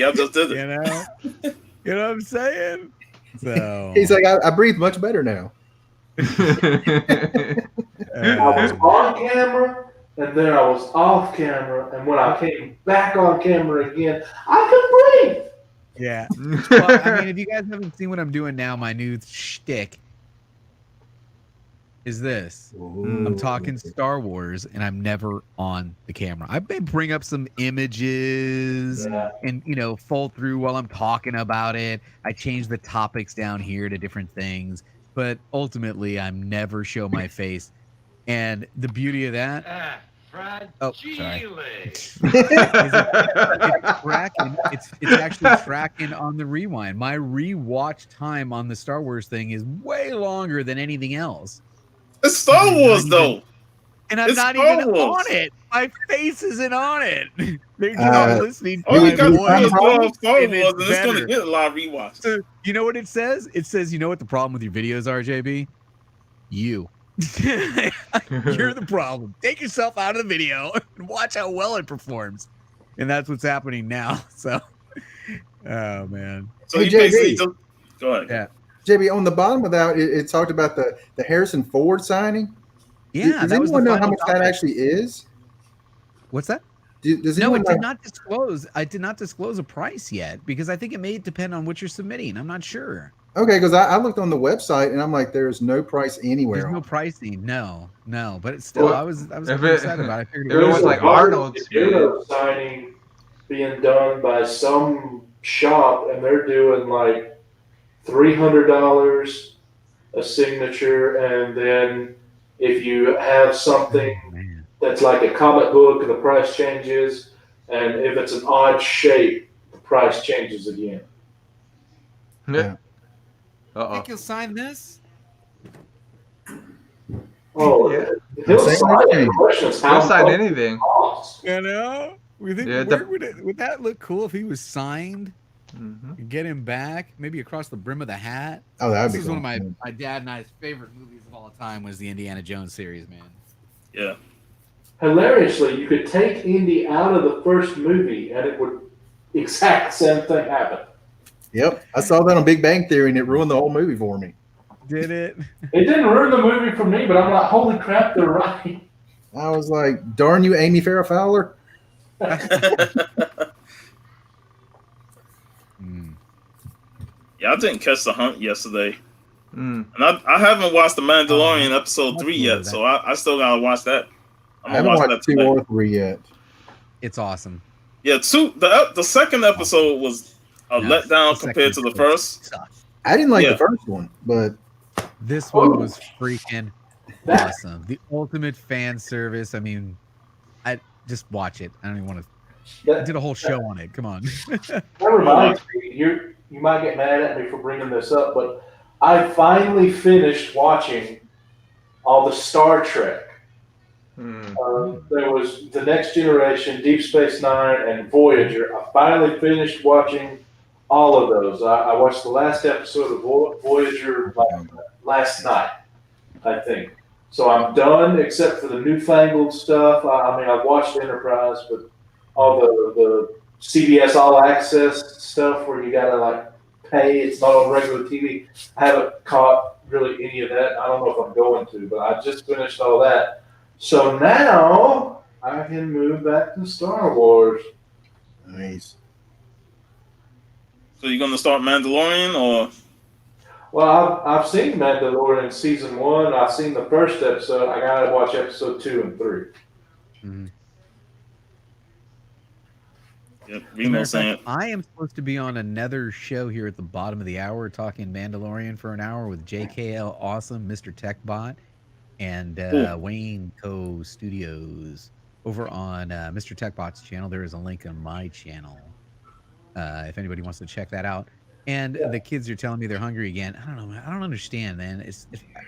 I just did it. You know what I'm saying? So he's like, I breathe much better now. I was on camera and then I was off camera, and when I came back on camera again, I could breathe. Yeah. Well, I mean, if you guys haven't seen what I'm doing now, my new shtick is this. Ooh. I'm talking Star Wars, and I'm never on the camera. I may bring up some images and, fold through while I'm talking about it. I change the topics down here to different things, but ultimately, I'm never show my face. And the beauty of that. Fried sorry. it's tracking. It's actually tracking on the rewind. My rewatch time on the Star Wars thing is way longer than anything else. It's Star Wars, though. And I'm not even on it. My face isn't on it. They're just listening to you got voice. Star Wars, and it's better. going to get a lot of rewatches. So, you know what it says? It says, you know what the problem with your videos are, JB? You. You're the problem. Take yourself out of the video and watch how well it performs. And that's what's happening now. So, oh man. So Hey, he JB. basically just go ahead. Yeah. JB, on the bottom of that, it talked about the Harrison Ford signing. Yeah. Does That was the anyone know how final much that topic. actually is? What's that? Does No, anyone it did know? not disclose. I did not disclose a price yet because I think it may depend on what you're submitting. I'm not sure. Okay, because I looked on the website and I'm like, there's no price anywhere. There's no on it. pricing. No, but it's still, Well, I was if pretty it- excited about it. I figured if it was There's like a bunch of Arnold's video signing being done by some shop, and they're doing like $300 a signature, and then if you have something Oh, man. that's like a comic book, the price changes, and if it's an odd shape, the price changes again. Yeah. Uh-oh. You'll sign this? Oh, Yeah. he'll Same sign it. thing. The question is He'll how sign much it anything. costs. You know, we think Yeah, where would that look cool if he was signed? Mhm. And get him back, maybe across the brim of the hat. Oh, that would This be is cool. one of my dad and I's favorite movies of all time was the Indiana Jones series, man. Yeah. Hilariously, you could take Indy out of the first movie, and it would exact same thing happen. Yep, I saw that on Big Bang Theory, and it ruined the whole movie for me. Did it? It didn't ruin the movie for me, but I'm like, holy crap, they're right. I was like, darn you, Amy Farrah Fowler. Yeah, I didn't catch the hunt yesterday. Mm. And I haven't watched The Mandalorian episode much 3 more yet, of so I still gotta watch that. I I'm haven't gonna watch watched that 2 today. or 3 yet. It's awesome. Yeah, the second episode was a No, letdown the compared to second the first. sucked. I didn't like Yeah. the first one, but This one was freaking That, awesome. The ultimate fan service. I mean, I just watch it. I don't even want to. I that, did a whole show on it. Come on. that reminds me, you might get mad at me for bringing this up, but I finally finished watching all the Star Trek. Mm. There was The Next Generation, Deep Space Nine, and Voyager. I finally finished watching all of those. I watched the last episode of Voyager last night, I think. So I'm done, except for the newfangled stuff. I mean, I've watched Enterprise, but all the CBS All Access stuff where you gotta like pay, it's not on regular TV. I haven't caught really any of that. I don't know if I'm going to, but I just finished all that. So now I can move back to Star Wars. nice. So you're gonna start Mandalorian or Well, I've seen Mandalorian season 1. I've seen the first episode. I gotta watch episode 2 and 3. Mhm. yeah, As a Remo matter of saying fact, I am supposed to be on another show here at the bottom of the hour talking Mandalorian for an hour with JKL Awesome, Mr. TechBot, and Cool. Wayne Co Studios over on Mr. TechBot's channel. There is a link on my channel if anybody wants to check that out. And Yeah. the kids are telling me they're hungry again. I don't know, man. I don't understand, man.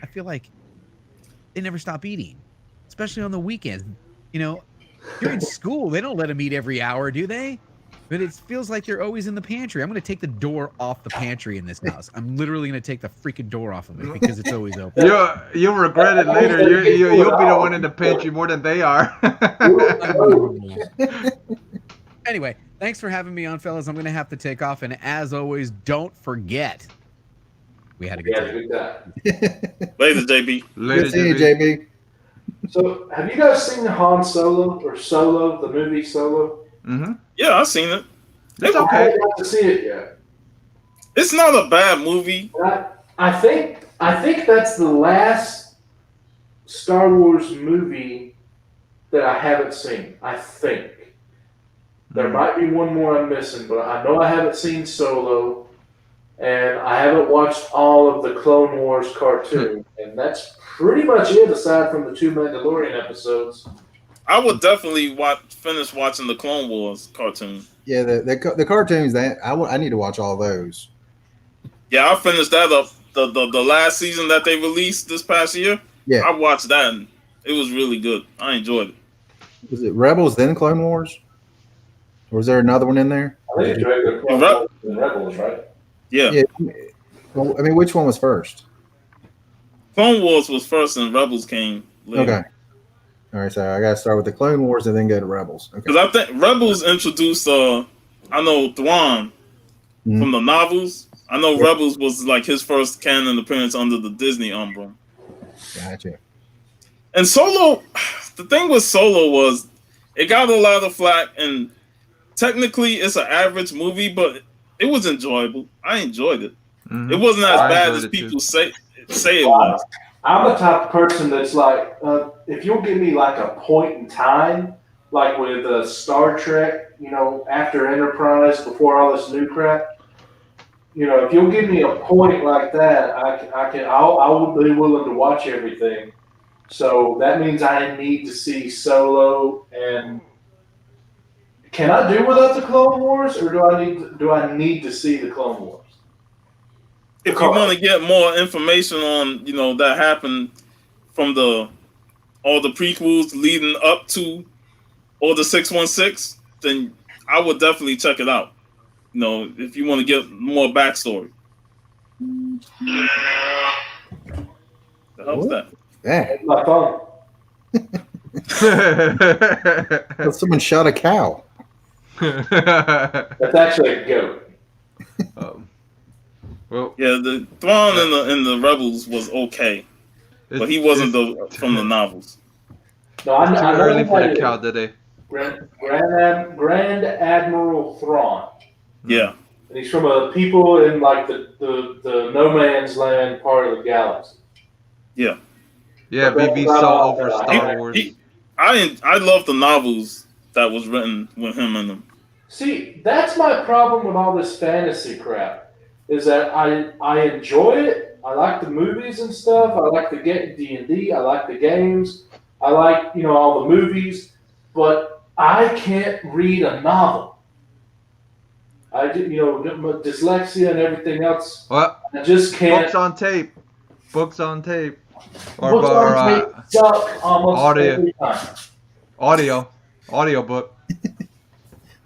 I feel like they never stop eating, especially on the weekends. You know, during school, they don't let them eat every hour, do they? But it feels like they're always in the pantry. I'm going to take the door off the pantry in this house. I'm literally going to take the freaking door off of it because it's always open. You'll regret it later. You'll be the one in the pantry more than they are. Unbelievable. Anyway, thanks for having me on, fellas. I'm going to have to take off. And as always, don't forget, we had a good Yeah, time. good time. later, JB. Later, Good seeing you, JB. JB. So, have you guys seen Han Solo or Solo, the movie Solo? Mm-hmm. Yeah, I've seen it. It's I okay. haven't got to see it yet. It's not a bad movie. I think that's the last Star Wars movie that I haven't seen. I think there might be one more I'm missing, but I know I haven't seen Solo, and I haven't watched all of the Clone Wars cartoon, and that's pretty much it. Aside from the 2 Mandalorian episodes. I would definitely finish watching the Clone Wars cartoon. Yeah, the cartoons that I need to watch all those. Yeah, I finished that up. The last season that they released this past year. Yeah. I watched that and it was really good. I enjoyed it. Was it Rebels then Clone Wars? Or was there another one in there? I think it's regular Clone Wars and Rebels, right? Yeah. Yeah. Well, I mean, which one was first? Clone Wars was first, and Rebels came later. Okay. All right, so I got to start with the Clone Wars and then go to Rebels. Okay. Because I think Rebels introduced, I know Thrawn from the novels. I know Rebels was like his first canon appearance under the Disney umbrella. Gotcha. And Solo, the thing with Solo was it got a lot of flack, and technically it's an average movie, but it was enjoyable. I enjoyed it. Mhm. It wasn't as I bad enjoyed as it people too. say it was. I'm the type of person that's like, if you'll give me like a point in time, like with Star Trek, you know, after Enterprise, before all this new crap, you know, if you'll give me a point like that, I would be willing to watch everything. So that means I need to see Solo. And can I do without the Clone Wars, or do I need to see the Clone Wars? If you want to get more information on, you know, that happened from all the prequels leading up to Order 616, then I would definitely check it out. You know, if you want to get more backstory. The hell's that? Yeah. My phone. Someone shot a cow. That's actually a goat. Well, Yeah, the Thrawn in the Rebels was okay, but he wasn't from the novels. No, It's too I know early for that the is. cow today. Grand Admiral Thrawn. Yeah. And he's from a people in like the no man's land part of the galaxy. Yeah. Yeah, But VV that's saw not- over Star Wars. I love the novels that was written with him in them. See, that's my problem with all this fantasy crap. Is that I enjoy it. I like the movies and stuff. I like the D&D. I like the games. I like, you know, all the movies. But I can't read a novel. I do, you know, dyslexia and everything else. What? I just can't. Books on tape. Books on tape. Books on tape suck almost every time. Audio book.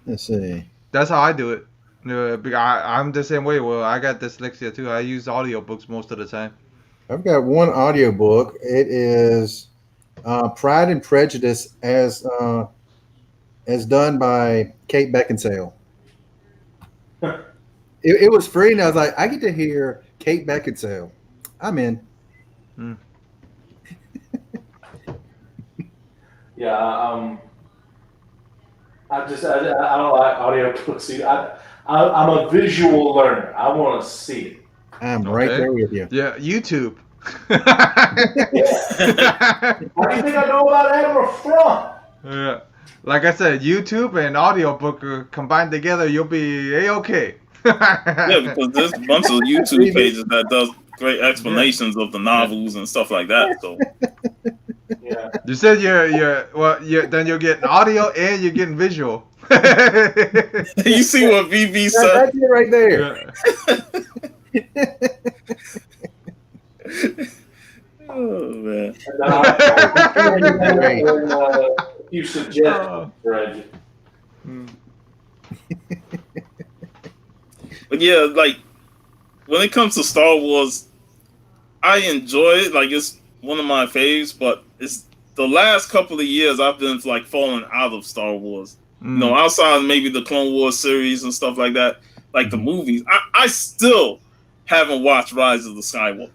Let's see. That's how I do it. I'm the same way. Well, I got dyslexia too. I use audiobooks most of the time. I've got one audiobook. It is Pride and Prejudice as done by Kate Beckinsale. It was free, and I was like, I get to hear Kate Beckinsale. I'm in. Yeah, I don't like audiobooks either. I'm a visual learner. I want to see it. I'm right there with you. Yeah, YouTube. How do you think I know about Admiral Thrawn? Yeah. Like I said, YouTube and audiobook combined together, you'll be A-okay. Yeah, because there's a bunch of YouTube pages that does great explanations of the novels and stuff like that. So Yeah. You said then you're getting audio and you're getting visual. you see what VV said? That's it right there. Oh man. And you suggest, Reggie. But yeah, like when it comes to Star Wars, I enjoy it. Like it's one of my faves, but it's the last couple of years I've been like falling out of Star Wars. You know, outside of maybe the Clone Wars series and stuff like that, like the movies. I still haven't watched Rise of the Skywalker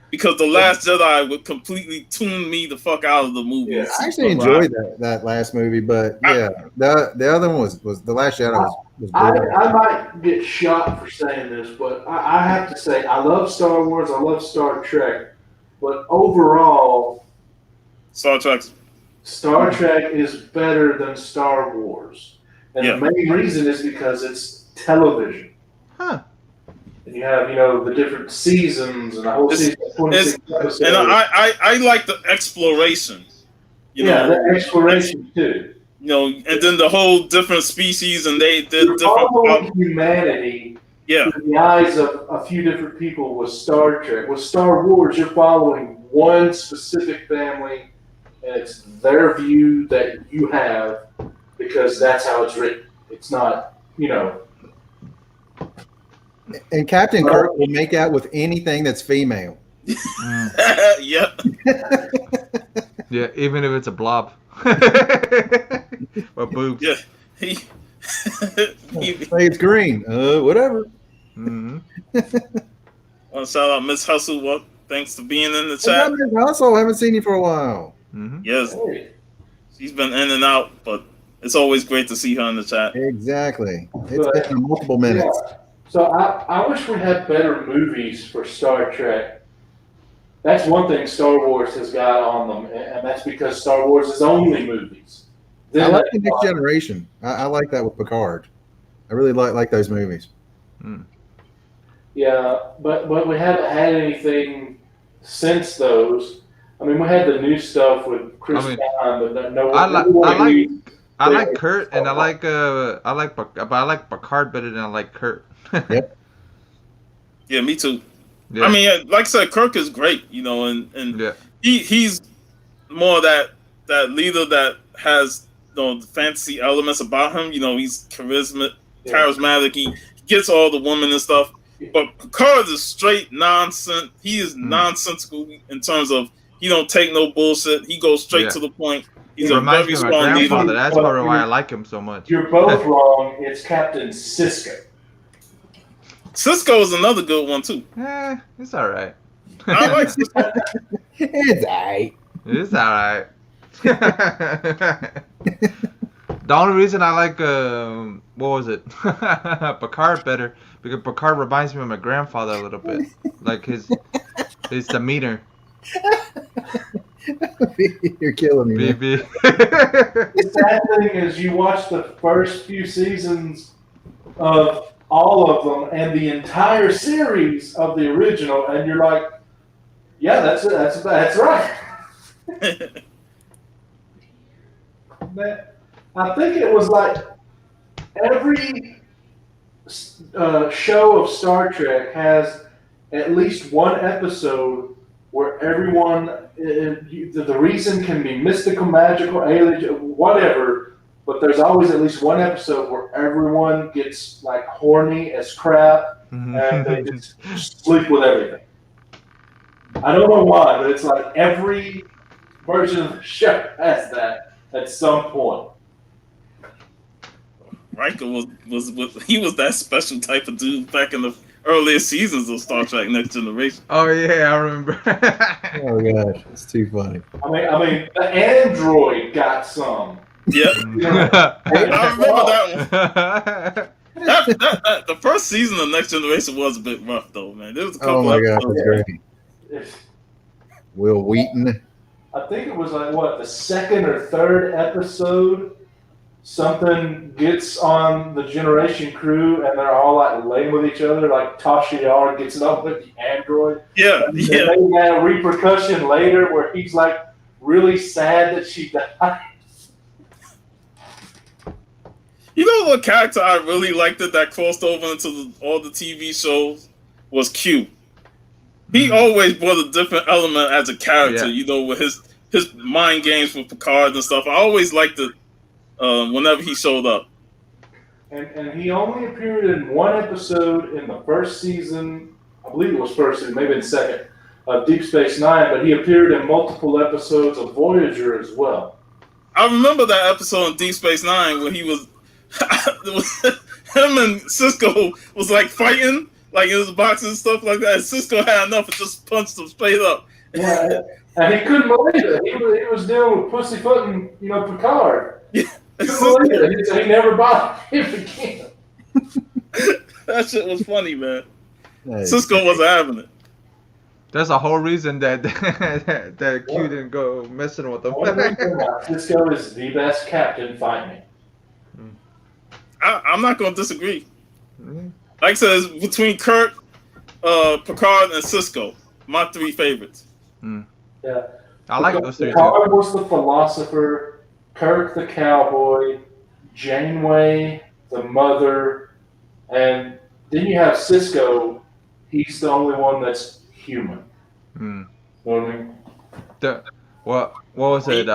because the Last Jedi would completely tune me the fuck out of the movies. Yeah, I actually enjoyed that last movie, but yeah, the other one was the Last Jedi was boring. I might get shot for saying this, but I have to say I love Star Wars. I love Star Trek, but overall, Star Trek is better than Star Wars, and the main reason is because it's television. Huh. And you have, you know, the different seasons and the whole season of 26 episodes. And I like the exploration. You know, the exploration too. You know, and then the whole different species and they're different. Following humanity Yeah. through the eyes of a few different people with Star Trek. With Star Wars, you're following one specific family, and it's their view that you have because that's how it's written. It's not, you know. And Captain Kirk will make out with anything that's female. Yeah. Yeah, even if it's a blob. Or boobs. Yeah. He, Hey, it's green. Whatever. Mm-hmm. want to shout out Miss Hustle. Well, thanks for being in the What's up, chat. Miss Russell? Haven't seen you for a while. Mm-hmm. Yes, Hey. she's been in and out, but it's always great to see her in the chat. Exactly. It's But- been multiple minutes. Yeah. So I wish we had better movies for Star Trek. That's one thing Star Wars has got on them, and that's because Star Wars is only movies. I Then like the Next Generation. I like that with Picard. I really like those movies. yeah, but we haven't had anything since those. I mean, we had the new stuff with Chris Pine, but no. I like Kurt, and I like Picard better than I like Kurt. Yep. Yeah, me too. Yeah. I mean, like I said, Kirk is great, and yeah. he's more that leader that has the fantasy elements about him. He's charismatic. He gets all the women and stuff. But Picard is straight nonsense. He is nonsensical in terms of he don't take no bullshit. He goes straight to the point. He's He a reminds very me of my strong grandfather. leader. That's probably why I like him so much. You're both wrong. It's Captain Sisko. Cisco is another good one too. It's all right. I like Cisco. It's alright. It's all right. The only reason I like what was it, Picard better, because Picard reminds me of my grandfather a little bit, like his demeanor. You're killing me. Man. BB. The sad thing is, you watch the first few seasons of all of them and the entire series of the original, and you're like, yeah, that's right. I think it was like every show of Star Trek has at least one episode where everyone, the reason can be mystical, magical, alien, whatever, but there's always at least one episode where everyone gets like horny as crap and they just sleep with everything. I don't know why, but it's like every version of the show has that at some point. Riker was he was that special type of dude back in the earlier seasons of Star Trek Next Generation. Oh yeah, I remember. Oh gosh, it's too funny. I mean, the android got some. Yeah, I remember that one. that The first season of Next Generation was a bit rough though, man. There was a couple. Oh my gosh, episodes. that's great. Will Wheaton. I think it was like the second or third episode. Something gets on the Generation crew, and they're all like laying with each other. Like Tasha Yar gets it up with the android. Yeah. They had a repercussion later where he's like really sad that she died. You know what character I really liked that crossed over into all the TV shows was Q. He always brought a different element as a character, with his mind games with Picard and stuff. I always liked it whenever he showed up. And he only appeared in one episode in the first season, I believe it was first season, maybe in second, of Deep Space Nine, but he appeared in multiple episodes of Voyager as well. I remember that episode in Deep Space Nine where he was, him and Cisco was like fighting, like in his boxes and stuff like that. And Cisco had enough and just punched him straight up. Yeah, and he couldn't believe it. He was dealing with pussyfooting, Picard. Yeah. He couldn't believe it. He never bothered him again. That shit was funny, man. Nice. Cisco wasn't having it. There's a whole reason that Q didn't go messing with him. Cisco is the best captain. Fight me. I'm not going to disagree. Like I said, it's between Kirk, Picard, and Cisco. My three favorites. Yeah. I like those three too. Picard was the philosopher, Kirk the cowboy, Janeway the mother, and then you have Cisco. He's the only one that's human. You know what I mean? What was it?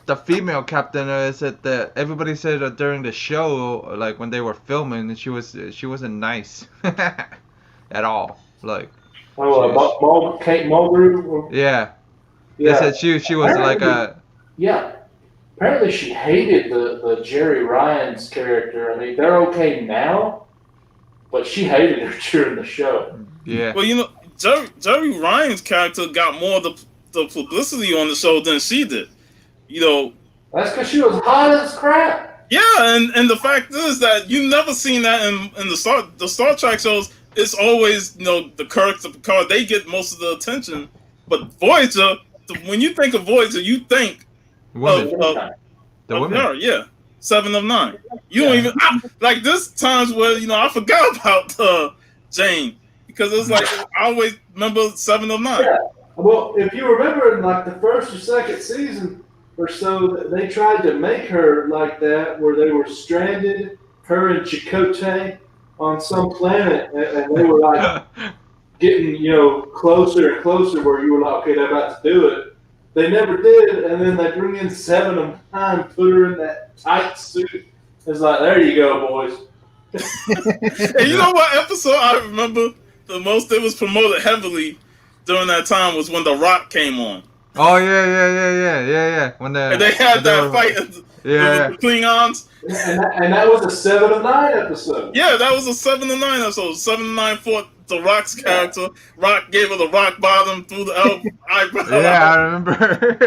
The female captain said that everybody said that during the show, like when they were filming, she wasn't nice at all. Like Kate Mulgrew. Yeah. They Yeah. said she was like a. Yeah. Apparently, she hated the Jerry Ryan's character. I mean, they're okay now, but she hated her during the show. Yeah. Well, Jerry Ryan's character got more of the publicity on the show than she did. That's because she was hot as crap. Yeah, and the fact is that you never seen that in the Star Trek shows. It's always the Kirk, the Picard, they get most of the attention. But Voyager, when you think of Voyager, you think Women. of The women. her, yeah, 7 of 9. You don't even like this times where I forgot about Jane because it's like I always remember 7 of 9. Yeah. Well, if you remember in like the first or second season or so, they tried to make her like that, where they were stranded, her and Chakotay, on some planet, and they were like getting closer and closer, where you were like, okay, they're about to do it. They never did, and then they bring in 7 of 9, put her in that tight suit. It's like, there you go, boys. And you know what episode I remember the most? It was promoted heavily during that time was when The Rock came on. Oh yeah. When and they had that fight with the Klingons. And that was a 7 of 9 episode. Yeah, that was a 7 of 9 episode. 7 of 9 fought The Rock's character. Rock gave her the rock bottom through the eyebrow. Yeah, I remember.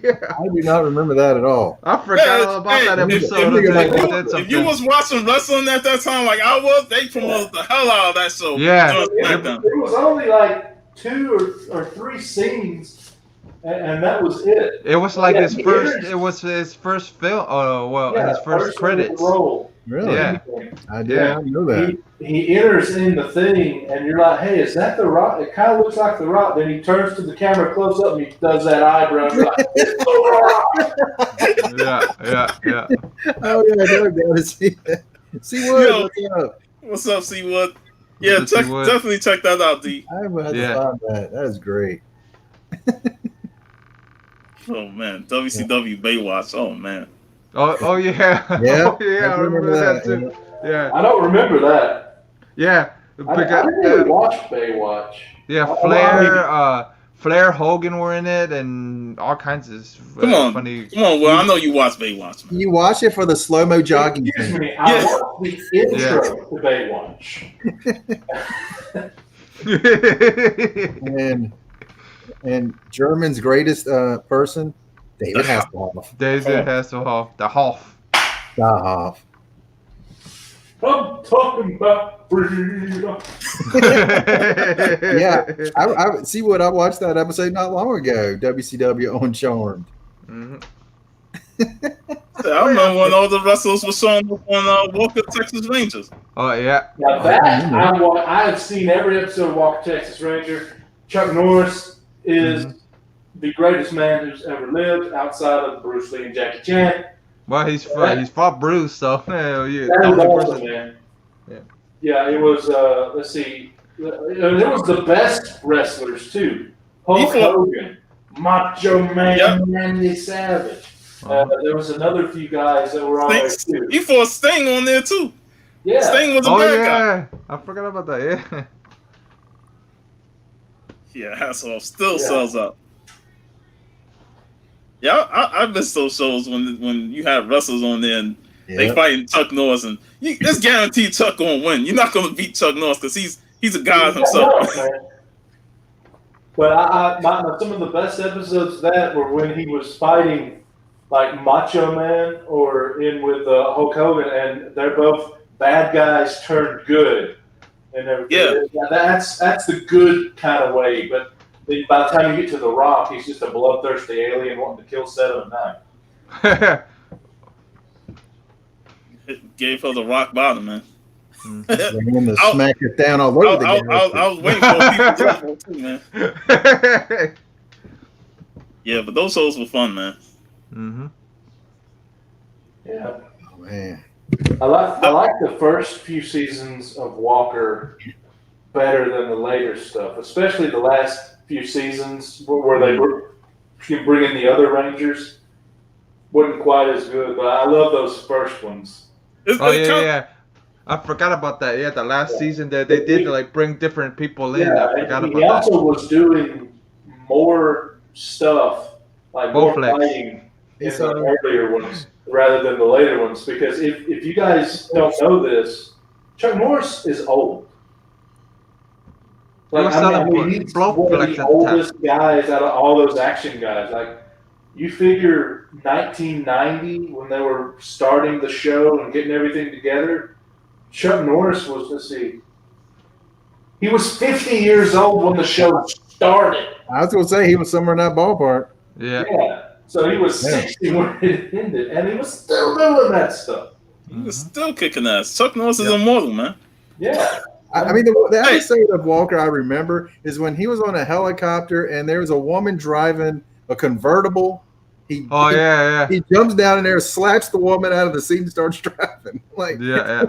Yeah. I do not remember that at all. I forgot all about that episode. If you was watching wrestling at that time, like I was, they promoted the hell out of that show. Yeah. It was only like 2 or 3 scenes. And that was it. It was like his first. It was his first film. His first credits. Role. Really? Yeah. I didn't know that. He enters in the thing, and you're like, "Hey, is that The Rock?" It kind of looks like The Rock. Then he turns to the camera close up, and he does that eyebrow. Like, it's The Rock. Yeah. Oh yeah, I never got to see that. Seawood, what's up? What's up, Seawood? Yeah, definitely check that out, D. I'm gonna have to find that. That is great. Oh man, WCW Baywatch. Oh man. Oh yeah. Yeah. Oh, yeah. I remember that too. Yeah. I don't remember that. Yeah. I didn't really watch Baywatch. Yeah, Flair, Hogan were in it, and all kinds of funny. Come on, well, I know you watch Baywatch. Man. You watch it for the slow-mo jogging. Excuse me, I watched the intro to Baywatch. And German's greatest person, David Hasselhoff. David Hasselhoff. The Hoff. I'm talking about freedom. Yeah, I see what I watched that episode not long ago. WCW on Charmed. Mm-hmm. I remember when all the wrestlers were showing up on Walker Texas Rangers. Oh yeah. Now that I have seen every episode of Walker Texas Ranger. Chuck Norris is the greatest man who's ever lived outside of Bruce Lee and Jackie Chan. Well, he's fought Bruce, so yeah. That was awesome, man. Yeah, it was. Let's see, it was the best wrestlers too. Hulk Hogan, Macho Man, Randy Savage. There was another few guys that were on there too. He fought Sting on there too. Yeah, Sting was a bad guy. I forgot about that. Yeah. Yeah, Hasselhoff still sells out. Yeah, I miss those shows when you have wrestlers on there and they fighting Chuck Norris, and it's guaranteed Chuck gonna win. You're not gonna beat Chuck Norris because he's a god himself. But some of the best episodes of that were when he was fighting like Macho Man or in with Hulk Hogan, and they're both bad guys turned good. And that's the good kind of way. But then by the time you get to The Rock, he's just a bloodthirsty alien wanting to kill 7 of 9. Gave her the rock bottom, man. To smack it down all over the game. I was waiting for people to too, man. Yeah, but those shows were fun, man. Mm-hmm. Yeah. Oh man. I like the first few seasons of Walker better than the later stuff, especially the last few seasons where they were bringing the other Rangers. Wasn't quite as good, but I love those first ones. Yeah. I forgot about that. Yeah, the last season that they did like bring different people in. Yeah, I forgot and about he also was doing more stuff, like more Bowflex. fighting in He's, uh, the earlier ones rather than the later ones. Because if you guys don't know this, Chuck Norris is old. He was selling He's one of Bowflex the at the time. oldest guys out of all those action guys. Like, you figure 1990 when they were starting the show and getting everything together, Chuck Norris was, let's see, he was 50 years old when the show started. I was going to say he was somewhere in that ballpark. Yeah. Yeah. So he was Yeah. 60 when it ended, and he was still doing that stuff. He was still kicking ass. Chuck Norris is Yep. immortal, man. Yeah. I mean, the episode of Walker I remember is when he was on a helicopter and there was a woman driving a convertible. Oh yeah, He jumps down in there, slaps the woman out of the seat, and starts driving. Like, yeah.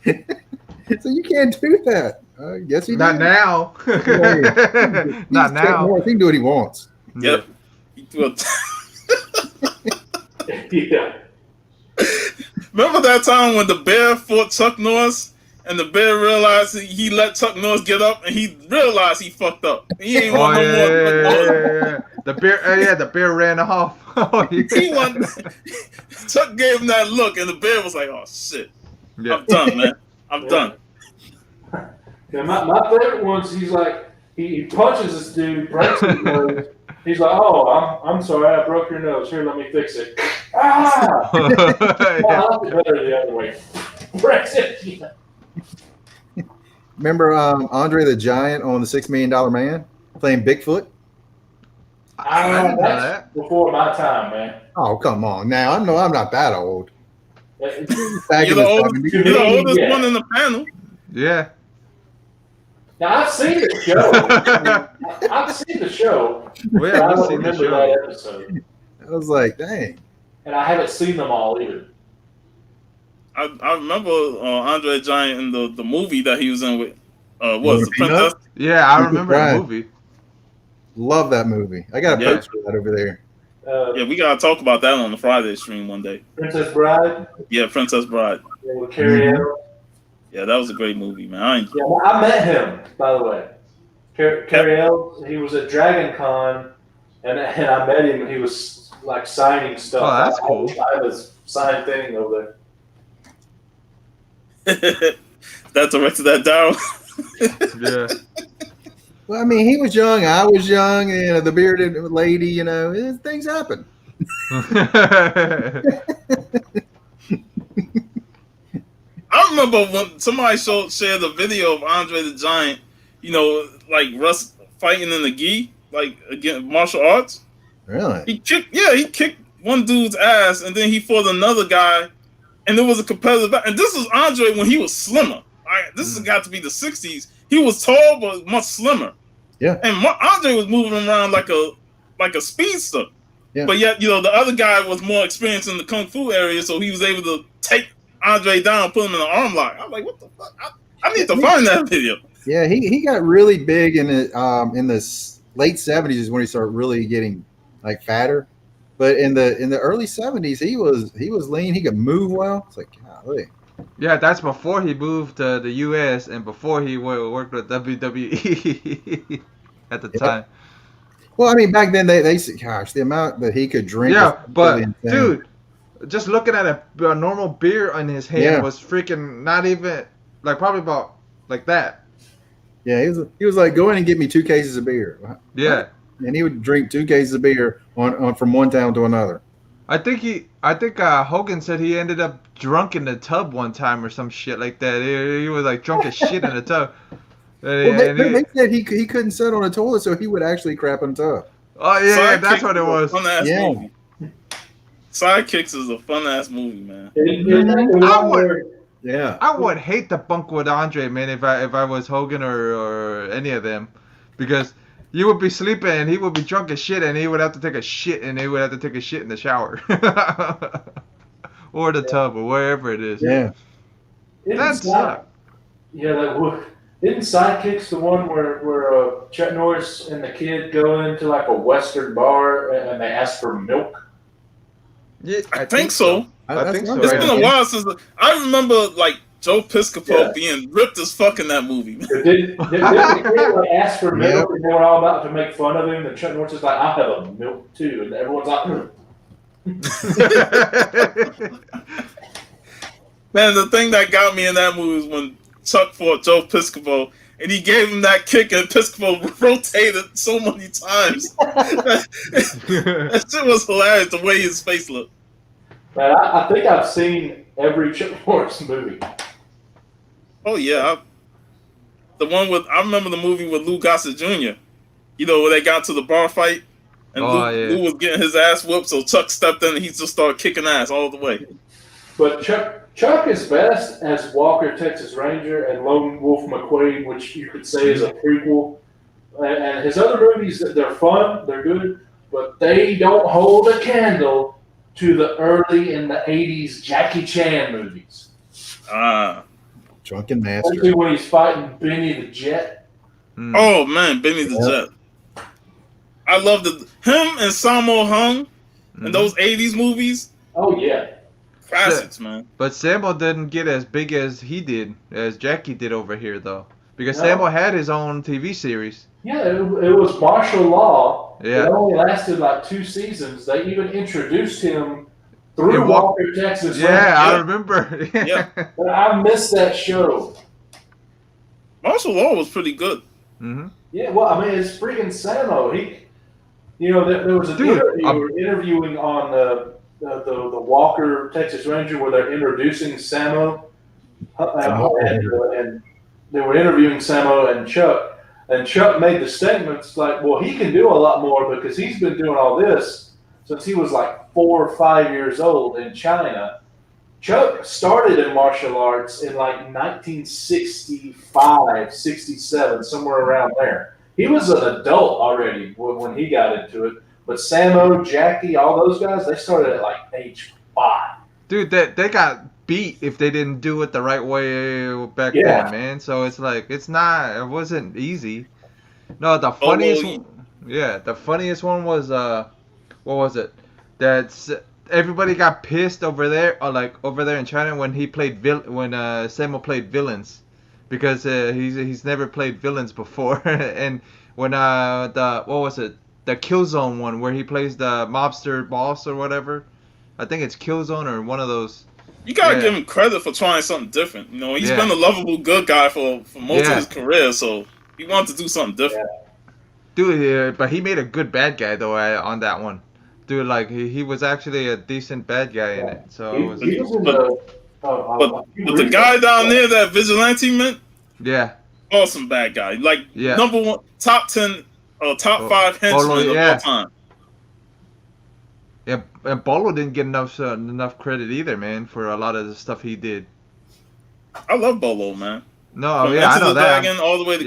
so you can't do that. Yes, he Not did. now. He's Not Chuck now. Norris. He can do what he wants. Yep. He threw a Yeah. Remember that time when the bear fought Chuck Norris and the bear realized he let Chuck Norris get up and he realized he fucked up. He ain't Oh want no more. yeah. The bear. The bear ran off. Oh, yeah. He want, Chuck gave him that look and the bear was like, "Oh shit, Yeah. I'm done, man. I'm done." Yeah, my favorite one's he's like he punches this dude, breaks his nose. He's like, "Oh, I'm sorry, I broke your nose. Here, let me fix it." Ah! I like it better the other way. Breaks it. Remember Andre the Giant on the $6 Million Man playing Bigfoot? I didn't know That's that. before my time, man. Oh, come on. Now, I know I'm not that old. Back You're in the oldest, 70s. you're the oldest Yeah. one in the panel. Yeah. Now I've seen the show. I've seen the show. Well, But I yeah, we've don't seen the remember show. that episode, I was like, dang. and I haven't seen them all either. I remember Andre the Giant in the movie that he was in with what was the Peanut? Princess? Yeah, I You remember could try. the movie. Love that movie. I got a Yeah. poster of that over there. Yeah, we gotta talk about that on the Friday stream one day. Princess Bride Yeah, Princess Bride. with Carrie Ann. Yeah, that was a great movie, man. Yeah, well, I met him, by the way. Carrie L, he was at Dragon Con, and I met him, and he was like signing stuff. Oh, that's cool. I have a signed thing over That directed that down. Yeah. Well, I mean, he was young. I was young. And the bearded lady, things happen. I remember when somebody shared a video of Andre the Giant, like Russ fighting in the gi, like against martial arts. Really? He kicked one dude's ass, and then he fought another guy, and it was a competitive battle. And this was Andre when he was slimmer. This has got to be the '60s. He was tall but much slimmer. Yeah. And Andre was moving around like a speedster. Yeah. But yet, the other guy was more experienced in the kung fu area, so he was able to take Andre down, put him in an arm lock. I'm like, what the fuck? I need to find that video. Yeah, he got really big in the late 70s is when he started really getting like fatter. But in the early 70s, he was lean. He could move well. It's like, golly. Yeah, that's before he moved to the U.S. and before he worked with WWE at the time. Well, I mean, back then they said, gosh, the amount that he could drink. Yeah, was but really insane. dude, just looking at a normal beer in his hand Yeah. was freaking not even like probably about like that. Yeah, he was like, go in and get me 2 cases of beer. Yeah, And he would drink 2 cases of beer on from one town to another. I think Hogan said he ended up drunk in the tub one time or some shit like that. He was like drunk as shit in the tub. Well, they said he couldn't sit on a toilet, so he would actually crap in a tub. Oh yeah, Sidekicks that's what it is a was. Fun-ass Yeah. movie. Sidekicks is a fun-ass movie, man. Yeah. I would hate to bunk with Andre, man, if I was Hogan or any of them, because you would be sleeping and he would be drunk as shit and he would have to take a shit and he would have to take a shit in the shower or the tub or wherever it is. Yeah. That sucked. Yeah, isn't Sidekicks the one where Chuck Norris and the kid go into like a Western bar and they ask for milk? Yeah, I think so. I think so. It's Right. been a while since I remember like Joe Piscopo being ripped as fuck in that movie. Did the kid like ask for milk and they were all about to make fun of him? And Chuck Norris is like, "I'll have a milk too," and everyone's like, Man, the thing that got me in that movie was when Chuck fought Joe Piscopo, and he gave him that kick, and Piscopo rotated so many times. That shit was hilarious, the way his face looked. Man, I think I've seen every Chuck Norris movie. Oh, yeah. I remember the movie with Lou Gossett Jr., you know, where they got to the bar fight, and Lou was getting his ass whooped, so Chuck stepped in, and he just started kicking ass all the way. But Chuck is best as Walker, Texas Ranger, and Lone Wolf McQuade, which you could say is a prequel. And his other movies, they're fun, they're good, but they don't hold a candle to the early in the 80s Jackie Chan movies. Drunken Master. Especially when he's fighting Benny the Jet. Oh, man, Benny the Jet. I loved him and Sammo Hung in those 80s movies. Oh, yeah. Classics, man. But Sammo didn't get as big as he did, as Jackie did over here, though. Because Sammo had his own TV series. Yeah, it was martial law. Yeah. It only lasted like 2 seasons. They even introduced him through Walker, Texas. Yeah, I remember. Yeah. But I missed that show. Martial law was pretty good. Mm-hmm. Yeah, well, I mean, it's freaking Sammo. There was a interviewing on the Walker, Texas Ranger where they're introducing Sammo. And they were interviewing Sammo and Chuck. And Chuck made the statements like, well, he can do a lot more because he's been doing all this since he was like 4 or 5 years old in China. Chuck started in martial arts in like 1965, 67, somewhere around there. He was an adult already when he got into it. But Sammo, Jackie, all those guys, they started at like age 5. Dude, they got beat if they didn't do it the right way back then, man. So it's like it wasn't easy. No, the funniest the funniest one was what was it? That's everybody got pissed over there in China when he played Sammo played villains because he's never played villains before and when the Killzone one where he plays the mobster boss or whatever. I think it's Killzone or one of those. You gotta give him credit for trying something different. You know, he's been a lovable good guy for most of his career, so he wanted to do something different. Dude, but he made a good bad guy though on that one. Dude, like he was actually a decent bad guy in it. So but the guy down there that Vigilante meant, awesome bad guy. Like number 1, top 10, top 5 henchmen of all time. Yeah, and Bolo didn't get enough credit either, man, for a lot of the stuff he did. I love Bolo, man. No, I know that. Dragon, all the way to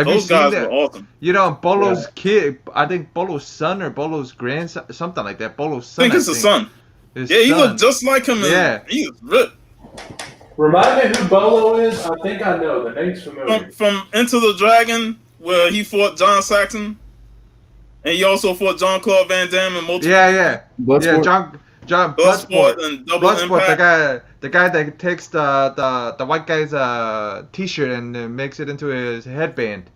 those guys were awesome. You know, Bolo's kid, I think Bolo's son or Bolo's grandson, something like that. Bolo's son. I think it's the son. He looked just like him. He was ripped. Remind me who Bolo is. I think I know. The name's familiar. From Enter the Dragon, where he fought John Saxon, and he also fought Jean-Claude Van Damme and multiple. Bloodsport. John Bloodsport and Double Impact. The guy that takes the white guy's T-shirt and makes it into his headband.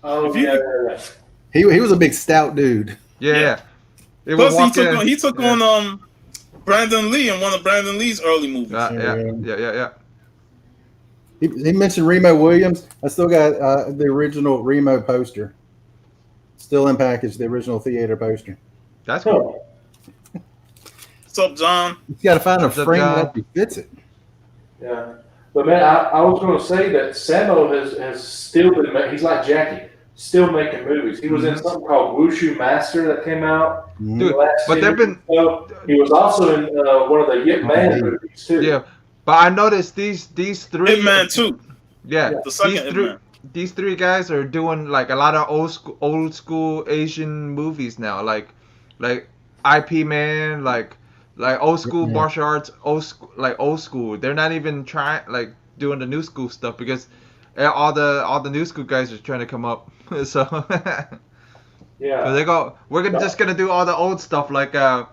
Oh He was a big stout dude. Yeah. Plus he took on Brandon Lee in one of Brandon Lee's early movies. Yeah. He mentioned Remo Williams. I still got the original Remo poster. Still in package, the original theater poster. That's cool. What's up, John? You got to find a frame that actually fits it. Yeah. But, man, I was going to say that Sammo has still been – he's like Jackie, still making movies. He was in something called Wushu Master that came out. Dude, but they've been – he was also in one of the Yip Man movies, too. Yeah, but I noticed these 3 – Hitman 2. Yeah, the second Hitman. These 3 guys are doing, like, a lot of old school Asian movies now. Like IP Man, like old school martial arts, old school. They're not even trying doing the new school stuff because all the new school guys are trying to come up. So Yeah. So they go, just gonna do all the old stuff like the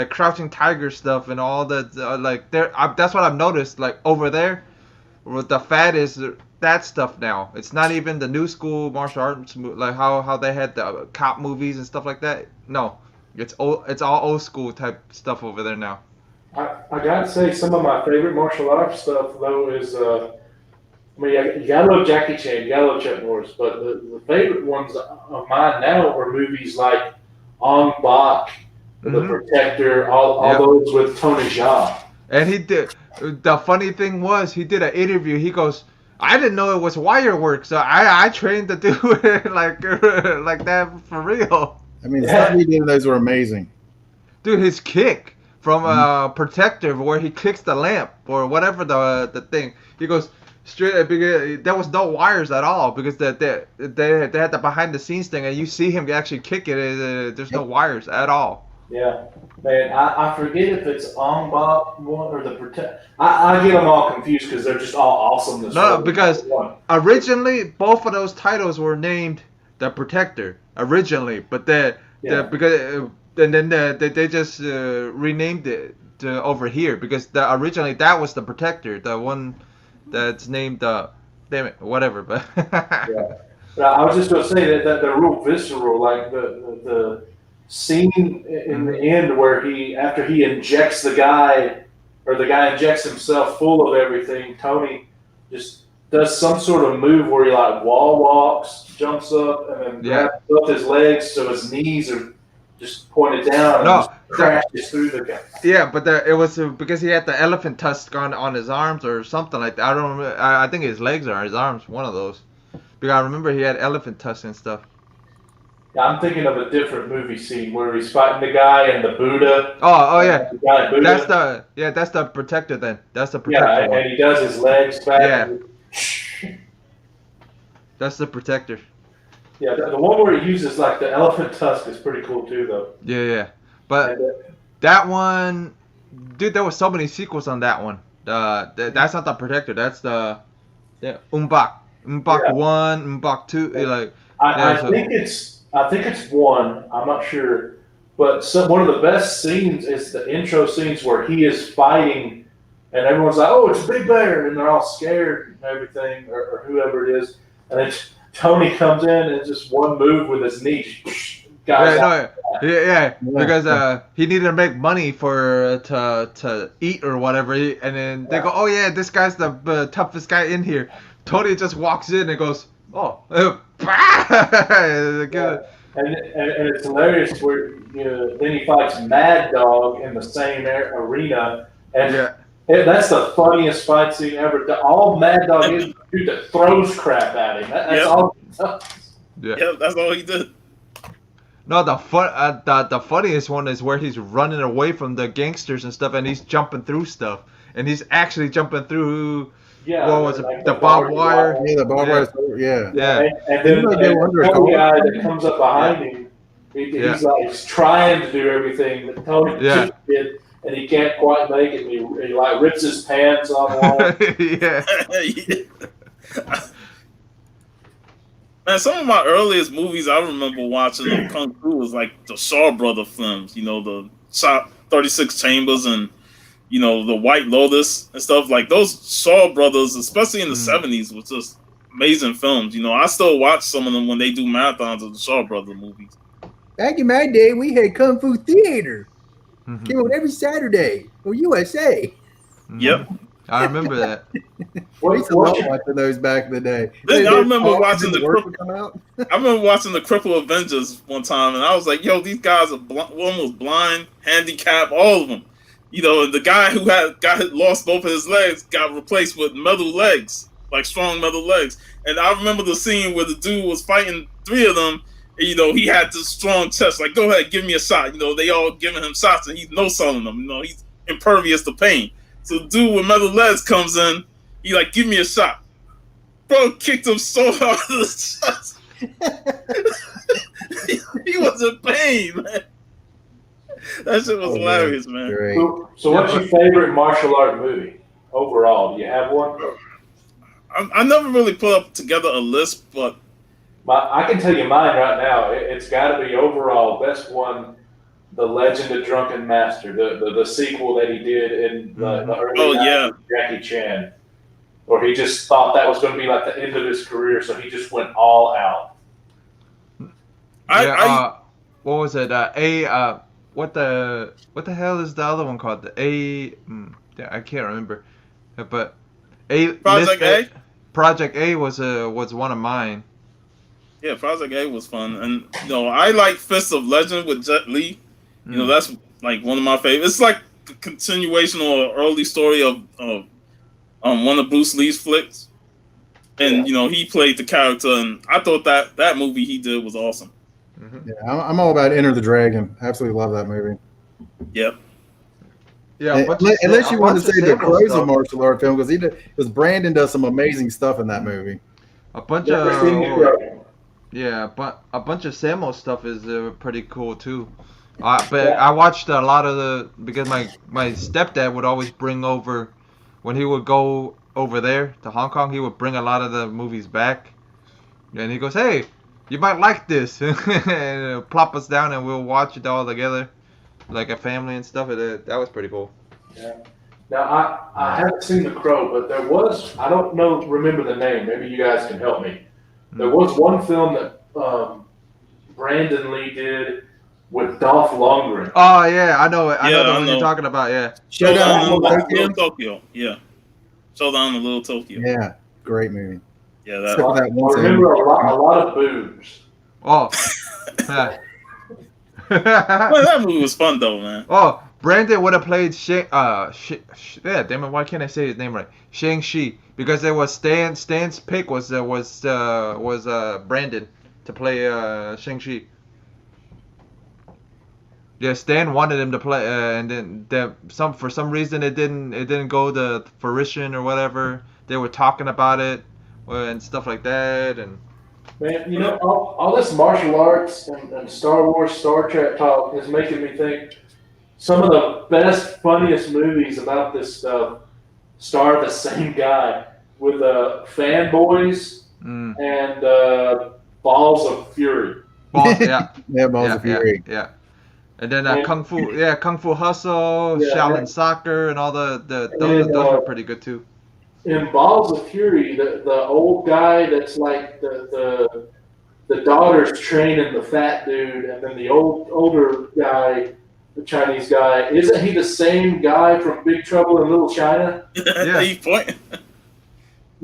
Crouching Tiger stuff and all the like. That's what I've noticed. Like over there, with the fad is that stuff now. It's not even the new school martial arts like how they had the cop movies and stuff like that. No, it's all old school type stuff over there now. I gotta say, some of my favorite martial arts stuff though is I mean, you gotta love Jackie Chan, you gotta love Chuck Norris, but the favorite ones of mine now are movies like Ong Bak, The Protector, all those with Tony Jaa. And he did. The funny thing was, he did an interview. He goes, "I didn't know it was wire work, so I trained to do it like that for real." I mean, the stuff he did in those were amazing. Dude, his kick from Protector, where he kicks the lamp or whatever the thing. He goes straight because there was no wires at all because they had the behind the scenes thing, and you see him actually kick it. There's no wires at all. Yeah, man, I forget if it's Ong Bak one or the Protect. I get them all confused because they're just all awesome. No, because originally both of those titles were named the Protector originally, but because and then they just renamed it to over here because originally that was the Protector, the one that's named damn it, whatever. But yeah, but I was just gonna say that they're real visceral, like the scene in the end where after he injects the guy, or the guy injects himself full of everything, Tony just does some sort of move where he like wall walks, jumps up, and then grabs both his legs so his knees are just pointed down and just crashes through the guy. Yeah, but it was because he had the elephant tusk on his arms or something like that. I don't remember. I think his legs or his arms, one of those. Because I remember he had elephant tusks and stuff. Yeah, I'm thinking of a different movie scene where he's fighting the guy and the Buddha. Oh yeah. The guy Buddha. That's the Protector then. That's the Protector. Yeah, and he does his legs back. Yeah. That's the Protector. Yeah, the one where he uses like the elephant tusk is pretty cool too, though. Yeah. But that one, dude, there was so many sequels on that one. That's not the Protector. That's the Umbak 1, Umbak 2. Like I think it's 1. I'm not sure, but one of the best scenes is the intro scenes where he is fighting, and everyone's like, "Oh, it's a big bear," and they're all scared and everything, or whoever it is, and then Tony comes in and just one move with his knee. Because he needed to make money to eat or whatever, and then they go, "Oh yeah, this guy's the toughest guy in here." Tony just walks in and goes, "Oh." And it's hilarious where then he fights Mad Dog in the same arena, and that's the funniest fight scene ever. All Mad Dog is dude that throws crap at him. That's all he does. Yeah, that's all he did. No, the funniest one is where he's running away from the gangsters and stuff, and he's jumping through stuff, and he's actually jumping through. Yeah, what was it? The barbed wire. Yeah, the barbed wire. Yeah. And then the guy that comes up behind him, he's like trying to do everything that Tony just did, and he can't quite make it. He like rips his pants off. Man, some of my earliest movies I remember watching of Kung Fu was like the Shaw Brother films. The 36 Chambers and the White Lotus and stuff. Like those Shaw Brothers, especially in the 70s, was just amazing films. I still watch some of them when they do marathons of the Shaw Brother movies. Back in my day, we had Kung Fu Theater. Came on every Saturday on USA. Yep. I remember that. We used to love watching those back in the day. I remember watching the Cripple Avengers one time, and I was like, "Yo, these guys are one was blind, handicapped, all of them." And the guy who lost both of his legs got replaced with metal legs, like strong metal legs. And I remember the scene where the dude was fighting 3 of them. And, he had this strong chest, like, "Go ahead, give me a shot." They all giving him shots, and he's no selling them. He's impervious to pain. So the dude with metal legs comes in. He like, "Give me a shot." Bro kicked him so hard in the chest. he was in pain, man. That shit was hilarious, man. Great. So what's your favorite martial art movie overall? Do you have one? I never really put up together a list, but I can tell you mine right now. It's got to be overall best one. The Legend of Drunken Master, the sequel that he did in the early 90s with Jackie Chan, where he just thought that was going to be like the end of his career, so he just went all out. What was it? What the hell is the other one called? I can't remember. But Project A. Project A was one of mine. Yeah, Project A was fun, and I like Fist of Legend with Jet Li. That's like one of my favorites. It's like a continuation or early story of one of Bruce Lee's flicks, and he played the character, and I thought that movie he did was awesome. Yeah, I'm all about Enter the Dragon. Absolutely love that movie. Yep. Yeah, unless you want to say the Crow's a martial art film, because Brandon does some amazing stuff in that movie. A bunch of Sammo stuff is pretty cool too. But I watched a lot of because my stepdad would always bring over, when he would go over there to Hong Kong, he would bring a lot of the movies back, and he goes, "Hey, you might like this," and plop us down and we'll watch it all together, like a family and stuff. That was pretty cool. Yeah. Now I haven't seen The Crow, but there was, I don't remember the name. Maybe you guys can help me. There was one film that Brandon Lee did with Dolph Lundgren. Oh yeah, I know it. I know the one you're talking about. Yeah. Showdown in Little Tokyo. Yeah. Showdown in Little Tokyo. Yeah, great movie. Yeah, I remember a lot of boobs. Oh. That movie was fun though, man. Oh, Brandon would have played damn it, why can't I say his name right? Shang-Chi, because there was Stan's pick was Brandon to play Shang-Chi. Yeah, Stan wanted him to play, and then for some reason it didn't go to fruition or whatever. They were talking about it and stuff like that, and man, all this martial arts and Star Wars, Star Trek talk is making me think some of the best, funniest movies about this stuff star the same guy with Fanboys and Balls of Fury. Balls of Fury. Yeah. And then Kung Fu Hustle, Shaolin Soccer, and all those were pretty good too. In Balls of Fury, the old guy that's like the daughter's training the fat dude, and then the older guy, the Chinese guy, isn't he the same guy from Big Trouble in Little China? Yeah, he's pointing.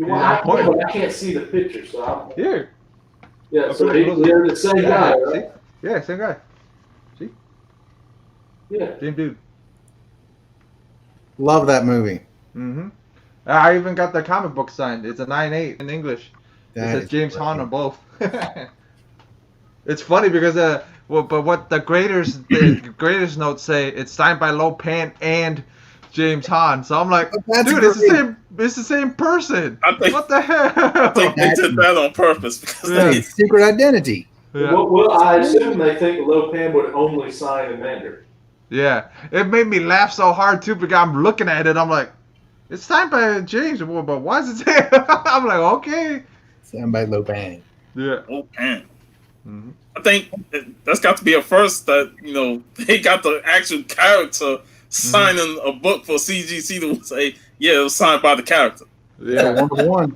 I can't see the picture, so I'm here. Yeah, so they're the same guy, right? Yeah, same guy. See? Yeah. Same dude. Love that movie. Mm-hmm. I even got the comic book signed. It's a 9/8 in English. It says James Hahn on both. It's funny because but what the graders notes say, it's signed by Lo Pan and James Hahn. So I'm like, dude, it's the same person. What the hell? I think they did that on purpose because secret identity. Yeah. Well, I assume they think Lo Pan would only sign in Mandarin. Yeah, it made me laugh so hard too because I'm looking at it. I'm like, it's signed by James, but why is it saying? I'm like, okay. Signed by Lo Pan. Yeah. Lo Pan. Mm-hmm. I think that's got to be a first that they got the actual character signing a book for CGC to say, yeah, it was signed by the character. Yeah, 1-1.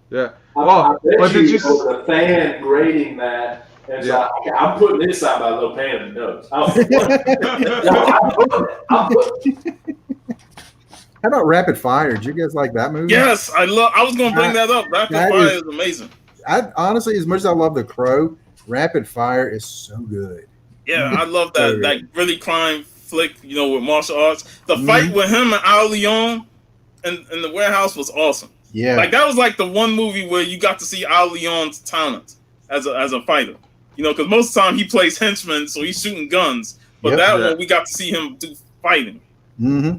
Yeah. I bet did you the fan grading that? And it's like, okay, I'm putting this signed by Lo Pan in the notes. How about Rapid Fire? Did you guys like that movie? Yes, I was going to bring that up. Rapid Fire is amazing. I honestly, as much as I love The Crow, Rapid Fire is so good. Yeah, I love that really crime flick, with martial arts. The fight with him and Al Leon in the warehouse was awesome. Yeah, like that was like the one movie where you got to see Al Leon's talent as a fighter. Because most of the time he plays henchman, so he's shooting guns. But one we got to see him do fighting. Mm-hmm.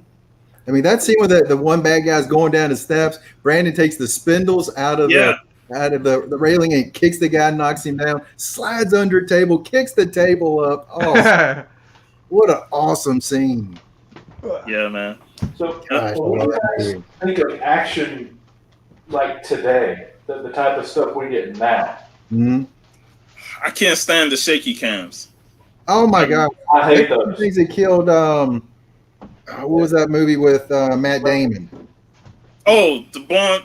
I mean, that scene where the one bad guy's going down the steps, Brandon takes the spindles out of the railing and kicks the guy, knocks him down, slides under a table, kicks the table up. Oh, what an awesome scene. Yeah, man. So when you guys think of action like today, the type of stuff we get now, I can't stand the shaky cams. Oh my god! I hate those. Things that killed. What was that movie with Matt Damon? Oh, the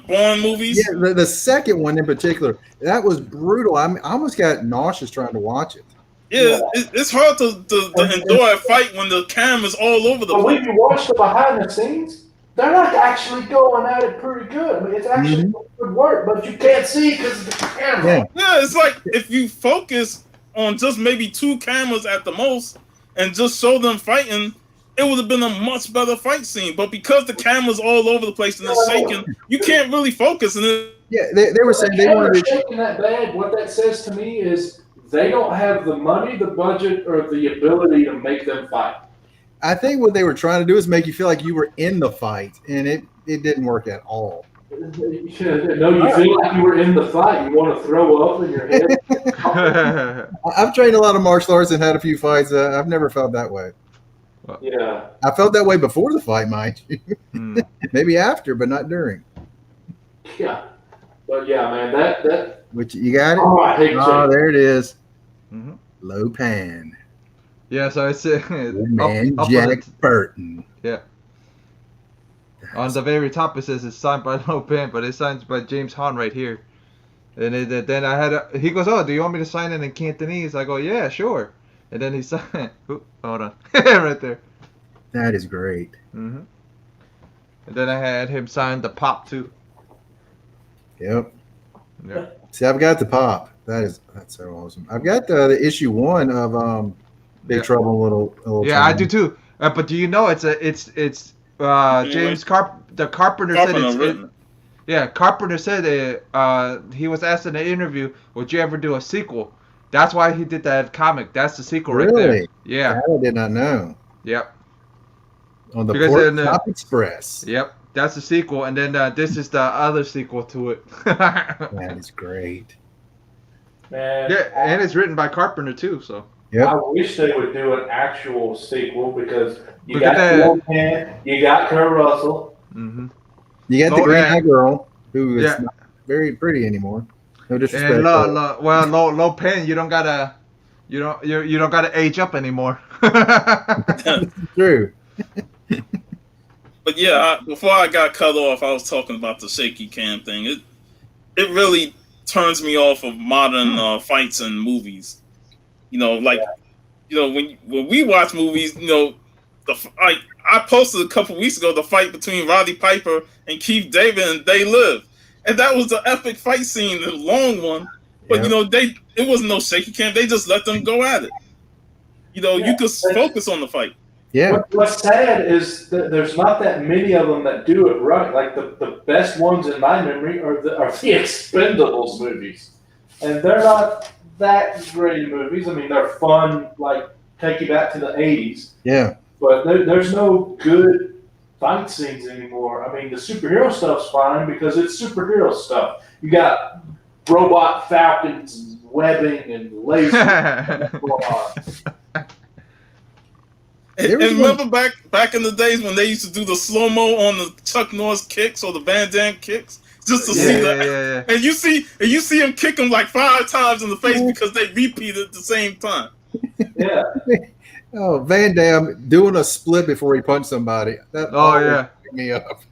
Bourne movies. Yeah, the second one in particular. That was brutal. I almost got nauseous trying to watch it. Yeah, it's hard to endure a fight when the camera's all over the But place. when you watch the behind the scenes, they're not actually going at it pretty good. I mean, it's actually good work, but you can't see because of the camera. Yeah. Yeah, it's like if you focus on just maybe 2 cameras at the most and just show them fighting, it would have been a much better fight scene. But because the camera's all over the place and it's shaking, you can't really focus. And Yeah, they were saying they wanted to. shaking that bad. What that says to me is they don't have the money, the budget, or the ability to make them fight. I think what they were trying to do is make you feel like you were in the fight, and it didn't work at all. No, you feel like you were in the fight. You want to throw up in your head. I've trained a lot of martial arts and had a few fights. I've never felt that way. Yeah. I felt that way before the fight, mind you. Maybe after, but not during. Yeah. But yeah, man, that. Which you got it? Oh, I hate Oh, there it is. Mhm. Low pan. Yeah, so it's Man, up Jack on, Burton. on the very top it says it's signed by Lo Pan, but it's signed by James Hahn right here. And then I had he goes, "Oh, do you want me to sign it in Cantonese?" I go, "Yeah, sure." And then he signed. Hold on, right there. That is great. And then I had him sign the pop too. Yep. Yeah. See, I've got the pop. That's so awesome. I've got the issue 1 of Big Trouble in Little Yeah, I China. do too. But do you know it's James the Carpenter said it's written. yeah, Carpenter said he was asked in an interview, would you ever do a sequel? That's why he did that comic. That's the sequel right there. Really? Yeah. That I did not know. Yep. On the Because Pork in the- Chop Express. Yep. That's the sequel, and then this is the other sequel to it. That is great. Man, Yeah, and it's written by Carpenter too. So. Yep. I wish they would do an actual sequel because you Look at got that. Lo Pan, you got Kurt Russell. Mm-hmm. You got the Oh, green yeah. eye girl who is Yeah. not very pretty anymore. No disrespect. And Lo Pan, you don't gotta age up anymore. True. But yeah, before I got cut off, I was talking about the shaky cam thing. It really turns me off of modern fights and movies. You know, like when we watch movies, I posted a couple weeks ago the fight between Roddy Piper and Keith David and They Live, and that was the epic fight scene, the long one. But Yep. it wasn't no shaky cam. They just let them go at it. You could focus on the fight. Yeah. What's sad is that there's not that many of them that do it right. Like the best ones in my memory are the Expendables movies, and they're not that great movies. I mean, they're fun, like take you back to the '80s. Yeah. But there's no good fight scenes anymore. I mean, the superhero stuff's fine because it's superhero stuff. You got robot falcons, and webbing, and lasers going on. And There was remember back in the days when they used to do the slow mo on the Chuck Norris kicks or the Van Damme kicks, just to see that. Yeah. And you see him kick him like 5 times in the face because they repeated at the same time. Yeah. Oh, Van Damme doing a split before he punched somebody. That always picked me up.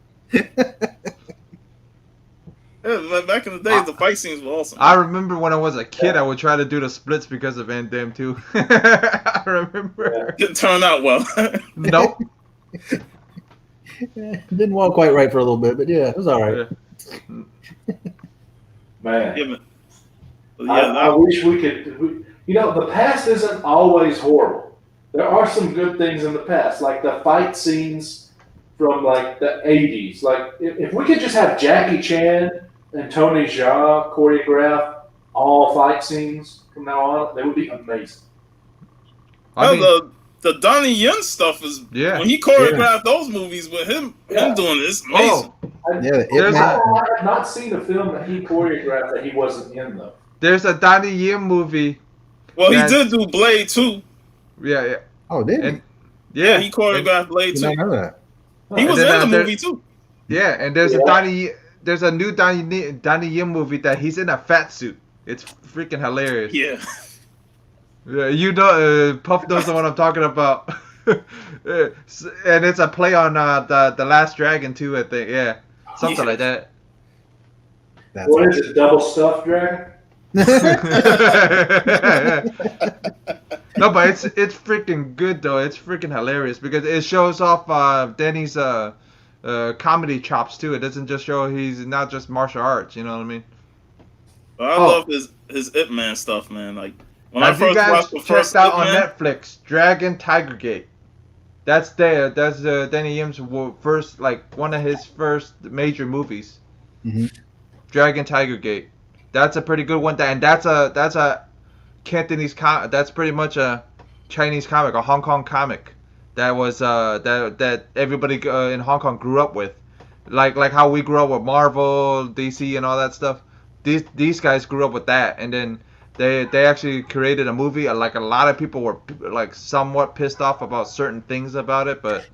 Yeah, back in the days, the fight scenes were awesome. I remember when I was a kid, I would try to do the splits because of Van Damme too. I remember. It turned out well. Nope. Didn't walk quite right for a little bit, but yeah, it was all right. Man. Yeah, I wish we could. The past isn't always horrible. There are some good things in the past, like the fight scenes from like the '80s. Like if we could just have Jackie Chan and Tony Jaa choreograph all fight scenes from now on, they would be amazing. I mean, the Donnie Yen stuff is when he choreographed those movies with him doing it, it's amazing. I have not seen a film that he choreographed that he wasn't in though. There's a Donnie Yen movie. Well, he did do Blade too. Yeah. Oh, did he? Yeah, he choreographed Blade too. I know that. He was in the movie too. Yeah, and there's a new Donnie Yen movie that he's in a fat suit. It's freaking hilarious. Yeah. Yeah, you know, Puff knows the one I'm talking about. And it's a play on the Last Dragon too, I think. Yeah, something like that. That's What is it? Double stuffed dragon? No, but it's freaking good though. It's freaking hilarious because it shows off Danny's comedy chops too. It doesn't just show he's not just martial arts. You know what I mean? But I Oh. love his Ip Man stuff, man. Like when I Have you first guys watched the first checked out Ip on Man, Netflix Dragon Tiger Gate? That's Danny Yim's first, like one of his first major movies. Mhm. Dragon Tiger Gate. That's a pretty good one. And that's a Cantonese that's pretty much a Chinese comic, a Hong Kong comic that was that everybody in Hong Kong grew up with, like how we grew up with Marvel, DC, and all that stuff. These guys grew up with that, and then they actually created a movie. Like a lot of people were like somewhat pissed off about certain things about it, but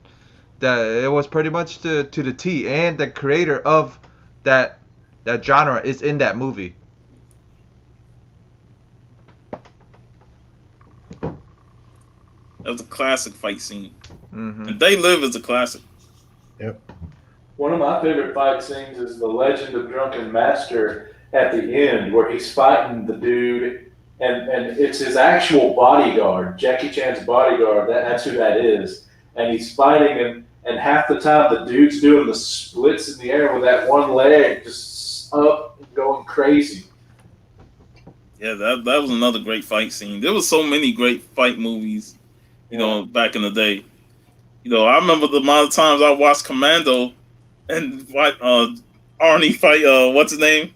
it was pretty much to the T. And the creator of that genre is in that movie. that was a classic fight scene. Mm-hmm. And They Live is a classic. One of my favorite fight scenes is the Legend of Drunken Master at the end, where he's fighting the dude, and it's his actual bodyguard, Jackie Chan's bodyguard. That's who that is, and he's fighting him. And half the time, the dude's doing the splits in the air with that one leg just up and going crazy. Yeah, that was another great fight scene. There was so many great fight movies, you know, back in the day. You know, I remember the amount of times I watched Commando and Arnie fight what's his name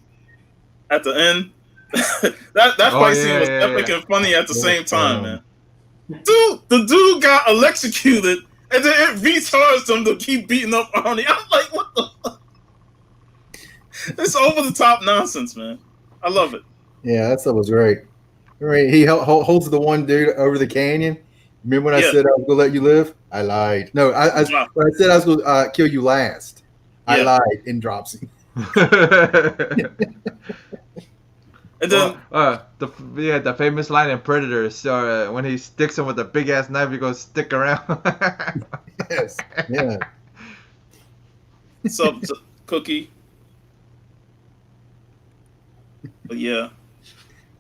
at the end. that fight scene was epic and funny at the same time, man. Dude, the dude got electrocuted and then it recharged him to keep beating up Arnie. I'm like, what the fuck? It's over the top nonsense, man. I love it. Yeah, that stuff was great. Remember, he holds the one dude over the canyon. Remember when I said I was gonna let you live? I lied. No, when I said I was gonna kill you last, I lied and drops him. And then the famous line in Predator is when he sticks him with a big ass knife, he goes, "Stick around." Yes. Yeah. What's up, Cookie? But yeah.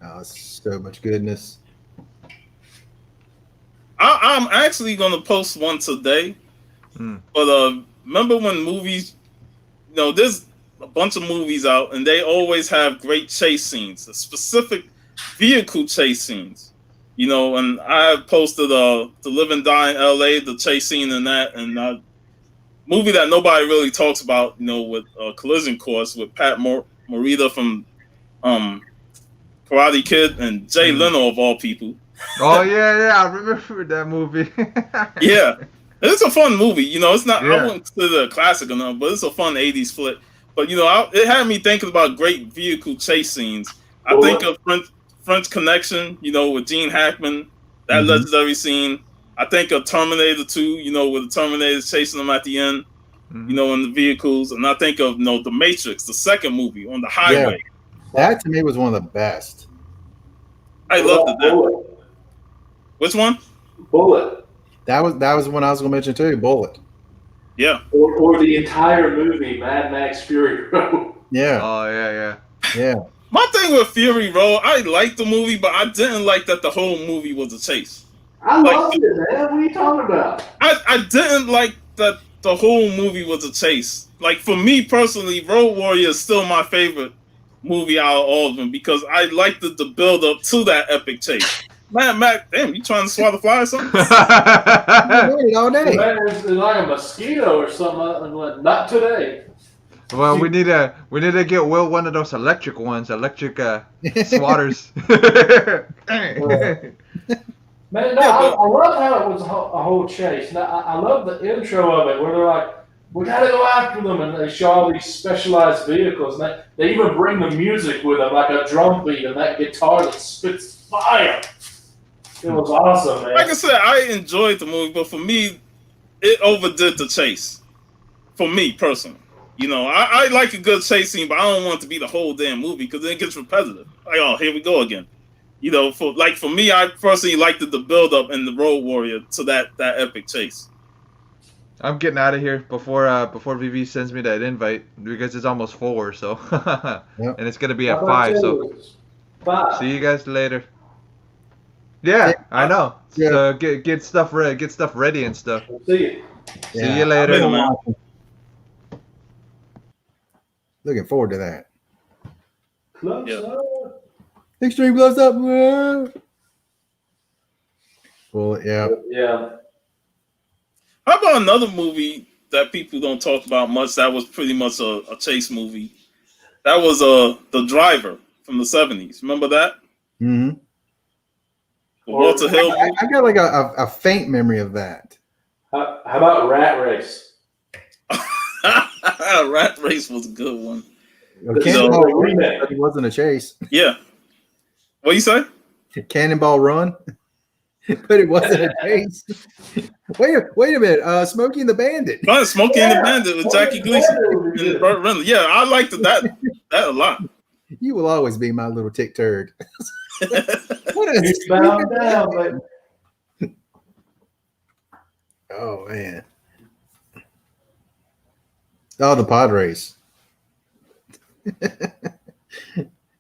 Oh, so much goodness. I'm actually gonna post one today. But remember when movies, you know, there's a bunch of movies out and they always have great chase scenes, specific vehicle chase scenes. You know, and I posted To Live and Die in LA, the chase scene in that, and movie that nobody really talks about, you know, with Collision Course with Pat Morita from Karate Kid and Jay Leno of all people. Oh yeah, I remember that movie. Yeah, it's a fun movie. You know, it's not. I wouldn't consider it a classic or nothing, but it's a fun '80s flick. But you know, it had me thinking about great vehicle chase scenes. I think of French Connection. You know, with Gene Hackman, that legendary scene. I think of Terminator 2. You know, with the Terminators chasing them at the end. You know, in the vehicles, and I think of The Matrix, the second movie on the highway. Yeah. That to me was one of the best. I loved it. Which one? Bullet. That was one I was going to mention too. Bullet. Yeah. Or the entire movie, Mad Max Fury Road. Yeah. Oh yeah. Yeah. My thing with Fury Road, I liked the movie, but I didn't like that the whole movie was a chase. I loved it, man. What are you talking about? I didn't like that the whole movie was a chase. Like, for me personally, Road Warrior is still my favorite movie out of all of them because I liked the build up to that epic chase. Man, Mac, damn, you trying to swat a fly or something? All day. Man, it's like a mosquito or something. Not today. Well, we need to get Will one of those electric ones, swatters. Man, no, I love how it was a whole chase. Now, I love the intro of it where they're like, we got to go after them, and they show all these specialized vehicles. And they even bring the music with them, like a drum beat and that guitar that spits fire. It was awesome, man. Like I said, I enjoyed the movie, but for me, it overdid the chase. For me, personally. You know, I like a good chase scene, but I don't want it to be the whole damn movie because then it gets repetitive. Like, oh, here we go again. you know, for me, I personally liked the build up in the Road Warrior to that epic chase. I'm getting out of here before VV sends me that invite because it's almost 4. So, Yep. and it's gonna be How at about 5. you? So, 5. see you guys later. Yeah, I know. Yeah. So get stuff ready and stuff. We'll see you. See you later. Later, man. Looking forward to that. Close Yeah. up. Extreme close up. Well, yeah. Yeah. How about another movie that people don't talk about much? That was pretty much a chase movie. That was The Driver from the 70s. Remember that? Mm-hmm. The Walter Hill movie? I got like a faint memory of that. How about Rat Race? Rat Race was a good one. Cannonball a Run, remake. but it wasn't a chase. Yeah. What you say? Cannonball Run, but it wasn't a chase. Wait a minute. Smokey and the Bandit. Fun, Smokey and the Bandit with Jackie Gleason Yeah. and Burt Reynolds. Yeah, I liked that a lot. You will always be my little tick turd. What a He's bound down, but Oh man. Oh, the pod race.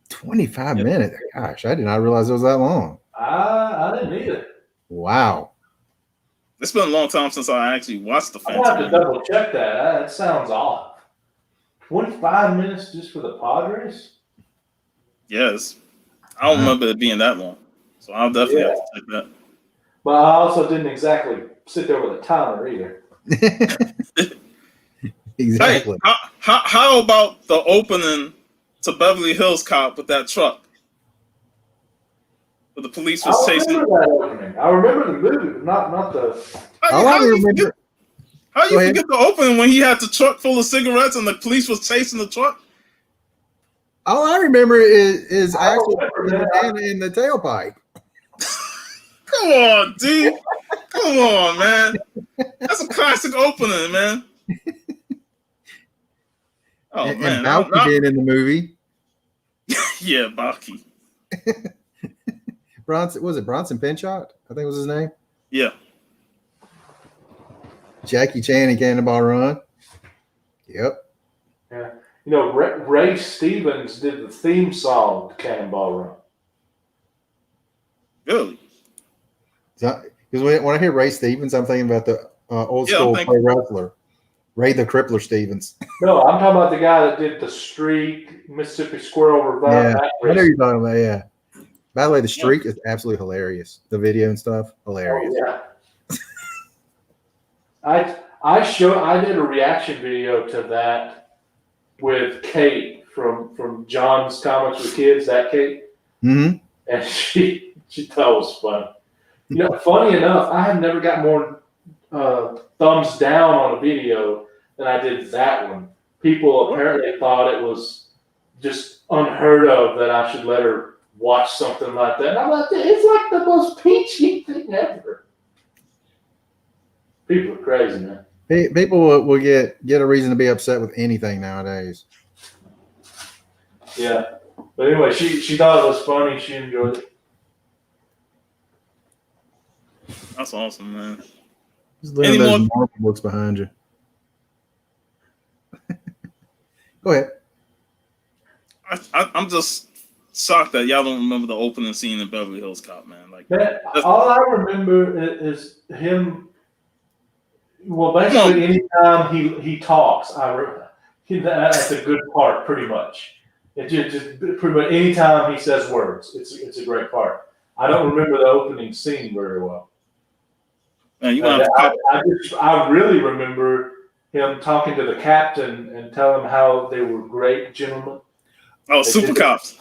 25 minutes. Gosh, I did not realize it was that long. I didn't either. Wow. It's been a long time since I actually watched the I'm gonna have to Phantom. double check that. That sounds odd. 25 minutes just for the pod race? Yes. I don't remember it being that long. So I'll definitely have to check that. But I also didn't exactly sit there with a timer either. Exactly. Hey, how about the opening to Beverly Hills Cop with that truck? Where the police was I chasing. remember that opening. I remember the movie, but not the. All I remember. How you Go ahead. forget the opening when he had the truck full of cigarettes and the police was chasing the truck? All I remember is I actually remember the that. banana in the tailpipe. Come on, dude. Come on, man. That's a classic opening, man. Oh, and man. Balky being in the movie. Yeah, Balky. Bronson Pinchot? I think was his name. Yeah. Jackie Chan and Cannonball Run. Yep. Yeah. You know, Ray Stevens did the theme song to Cannonball Run. Really? Because when I hear Ray Stevens, I'm thinking about the old Yeah, school I'm pro wrestler, Ray the Crippler Stevens. No, I'm talking about the guy that did the Streak, Mississippi Squirrel Revival. Yeah, I know you're talking about. Yeah. By the way, the streak is absolutely hilarious. The video and stuff, hilarious. Oh, yeah. I did a reaction video to that with Kate from John's Comics with Kids. That Kate, Mm-hmm. and she thought it was fun. You know, funny enough, I have never got more thumbs down on a video than I did that one. People apparently thought it was just unheard of that I should let her watch something like that. And I'm like, it's like the most peachy thing ever. People are crazy, man. People will get a reason to be upset with anything nowadays. Yeah. But anyway, she thought it was funny. She enjoyed it. That's awesome, man. Just look at Any those more- Marvel books behind you. Go ahead. I'm just shocked that y'all don't remember the opening scene in Beverly Hills Cop, man. Like, Man, all I remember is him. Well, basically, anytime he talks, that's a good part, pretty much. It just pretty much anytime he says words, it's a great part. I don't remember the opening scene very well. man, you gonna have to I really remember him talking to the captain and telling him how they were great gentlemen. Oh, Super Cops.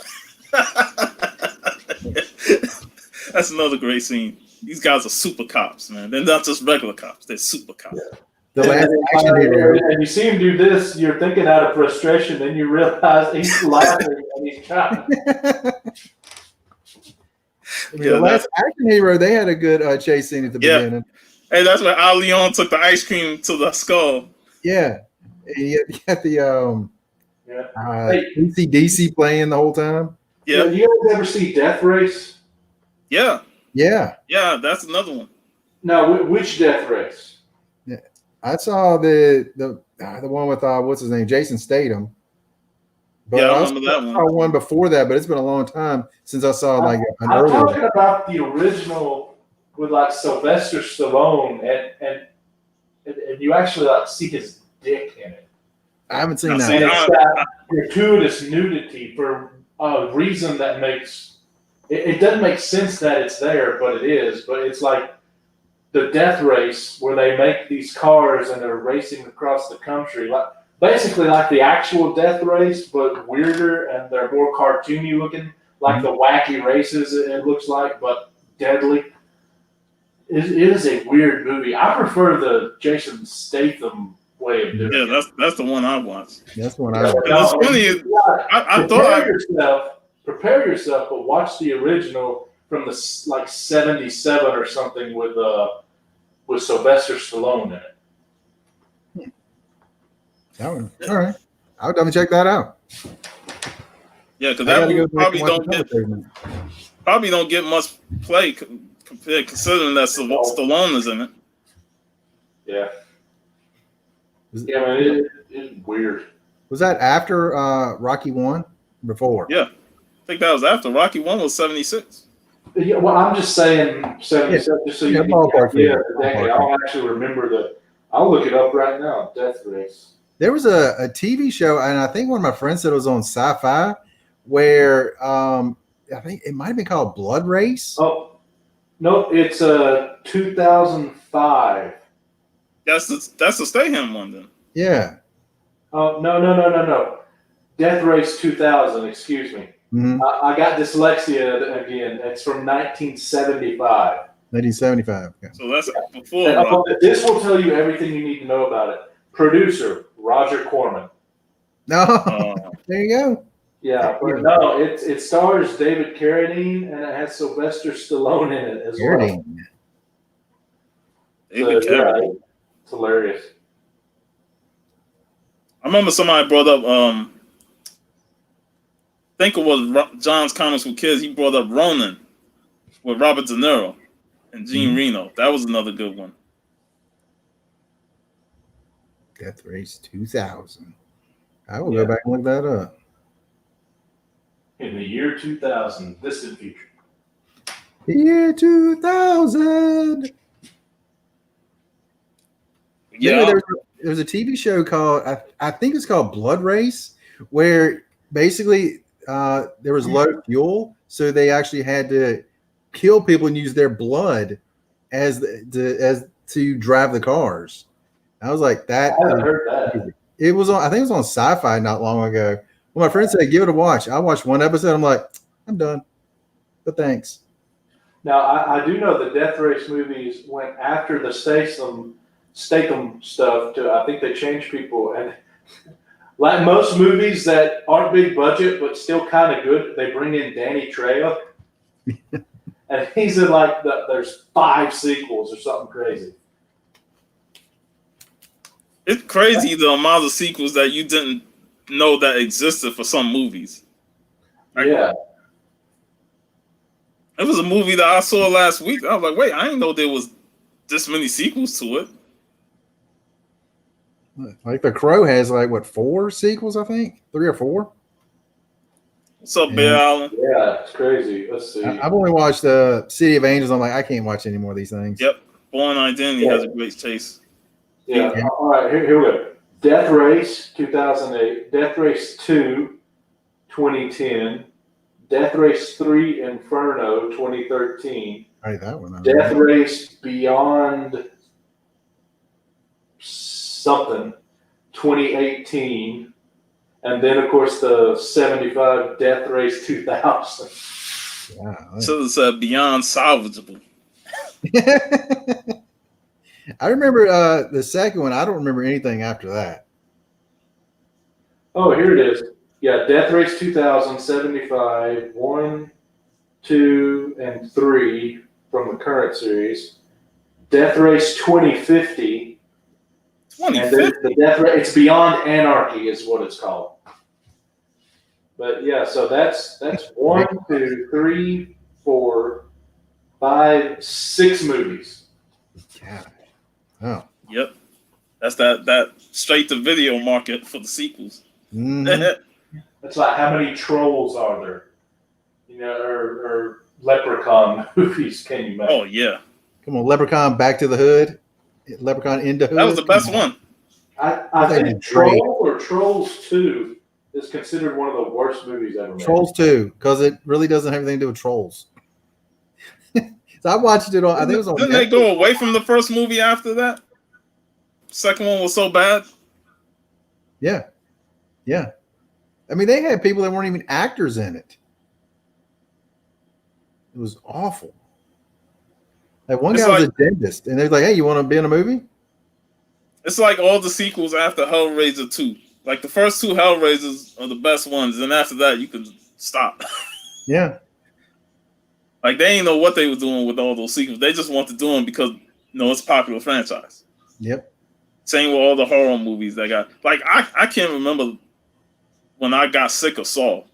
That's another great scene. These guys are super cops, man. They're not just regular cops. They're super cops. Yeah. The last action hero. And you see him do this, you're thinking out of frustration, then you realize he's laughing and he's trying. Yeah, The last action hero, they had a good chase scene at the beginning. Hey, that's where Al Leon took the ice cream to the skull. Yeah. And you got the Yeah. DC playing the whole time. Yeah. You guys ever see Death Race? Yeah, Yeah, that's another one. Now, which Death Race? I saw the one with what's his name, Jason Statham. But Yeah, I also remember that one. saw one before that, but it's been a long time since I saw like an I'm earlier. talking about the original with like Sylvester Stallone, and you actually like see his dick in it. I haven't seen Now, that. see, And it's got gratuitous nudity for a reason that makes it doesn't make sense that it's there, but it is. But it's like the Death Race where they make these cars and they're racing across the country, like basically like the actual Death Race, but weirder and they're more cartoony looking, like the wacky races. It looks like, but deadly. It is a weird movie. I prefer the Jason Statham way of doing it. Yeah, that's the one I watched. That's one I Yeah, watched. And it's funny. I thought prepare yourself, but watch the original from the like '77 or something with Sylvester Stallone in it. That one. All right. I'll definitely check that out. Yeah, because I that gotta movie go back and watch the probably don't get much play considering that Stallone is in it. Yeah. Yeah, man, it's weird. Was that after Rocky 1? Before? Yeah, I think that was after Rocky 1 was 76. Yeah, well, I'm just saying 77, just so you can ballpark yeah, figure. the decade. I don't actually remember I'll look it up right now. Death Race. There was a TV show, and I think one of my friends said it was on Sci-Fi, where I think it might have been called Blood Race. Oh, no, it's 2005. That's the Stayham one then. Yeah. Oh, no. Death Race 2000, excuse me. Mm-hmm. I got dyslexia again. It's from 1975. 1975. Yeah. So that's before. This will tell you everything you need to know about it. Producer, Roger Corman. No, there you go. Yeah, but no, it stars David Carradine and it has Sylvester Stallone in it as well. David Carradine. Yeah, it's hilarious. I remember somebody brought up, I think it was John's Comments with Kids. He brought up Ronin with Robert De Niro and Jean Reno. That was another good one. Death Race 2000. I will go back and look that up. In the year 2000, distant future. The year 2000. Yeah. There's a TV show called, I think it's called Blood Race, where basically there was low fuel, so they actually had to kill people and use their blood as to drive the cars. I was like, that. I haven't heard that. It was on. I think it was on Sci-Fi not long ago. Well, my friend said, "Give it a watch." I watched one episode. I'm like, I'm done. But thanks. Now I do know the Death Race movies went after the Statham stuff. I think they changed people, and like most movies that aren't big budget but still kind of good, they bring in Danny Trejo, and he's in like there's 5 sequels or something crazy. It's crazy the amount of sequels that you didn't know that existed for some movies. Right? Yeah. It was a movie that I saw last week. I was like, wait, I didn't know there was this many sequels to it. Like The Crow has like what 4 sequels? I think 3 or 4. What's up, Bear Allen? Yeah, it's crazy. Let's see. I've only watched City of Angels. I'm like, I can't watch any more of these things. Yep. Born Identity has a great chase. Yeah. All right. Here we go. Death Race 2008. Death Race 2 2010. Death Race 3 Inferno 2013. All right, that one. Death Race Beyond something 2018. And then, of course, the 75 Death Race 2000. Yeah, So it's Beyond Salvageable. I remember the second one. I don't remember anything after that. Oh, here it is. Yeah, Death Race 2000, 75, 1, 2, and 3 from the current series. Death Race 2050. 2050? And then the Death Race, it's Beyond Anarchy is what it's called. But yeah, so that's 1, 2, 3, 4, 6 movies. God. Oh. Yep. That's that straight to video market for the sequels. Mhm. That's like how many trolls are there? Or Leprechaun movies can you make? Oh yeah, Come on, Leprechaun Back to the Hood. Leprechaun into Hood. that was the best one. I They think did great. Trolls 2 is considered one of the worst movies ever made. Trolls 2, because it really doesn't have anything to do with trolls. So I watched it on. I think it was on Didn't Netflix. they go away from the first movie after that? Second one was so bad. Yeah. I mean, they had people that weren't even actors in it. It was awful. Like one It's guy was like- a dentist, and they're like, "Hey, you want to be in a movie?" It's like all the sequels after Hellraiser 2. Like the first 2 Hellraisers are the best ones, and after that you can stop. Yeah. Like they ain't know what they were doing with all those sequels. They just want to do them because it's a popular franchise. Yep. Same with all the horror movies that got. Like I can't remember when I got sick of Saw.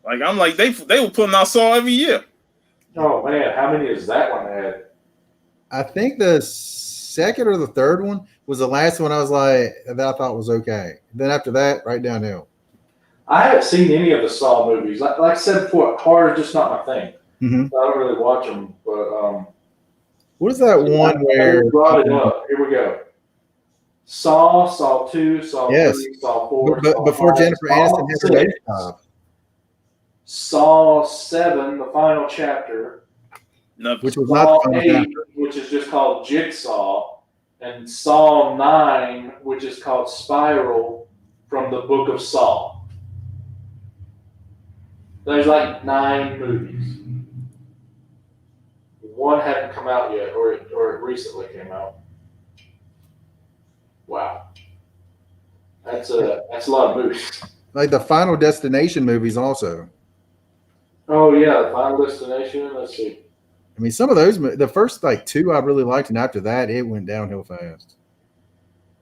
Like I'm like they were putting out Saw every year. Oh man, how many has that one had? I think the second or the third one was the last one I was like that I thought was okay. Then after that, right downhill. I haven't seen any of the Saw movies. Like I said before, horror is just not my thing. Mm-hmm. I don't really watch them. But What is that one where? you brought it up. Here we go. Saw 2, Saw Yes. 3, Saw 4. But Saw before 5, Jennifer Saw Aniston had her 6, day job. Saw 7, the final chapter. Never. Which was not Saw the 8, final which is just called Jigsaw, and Saw 9, which is called Spiral from the Book of Saw. There's like 9 movies. One hadn't come out yet, or it recently came out. Wow, that's a lot of movies. like the Final Destination movies also. Oh yeah, the Final Destination. Let's see. I mean, some of those, the first like 2 I really liked, and after that, it went downhill fast.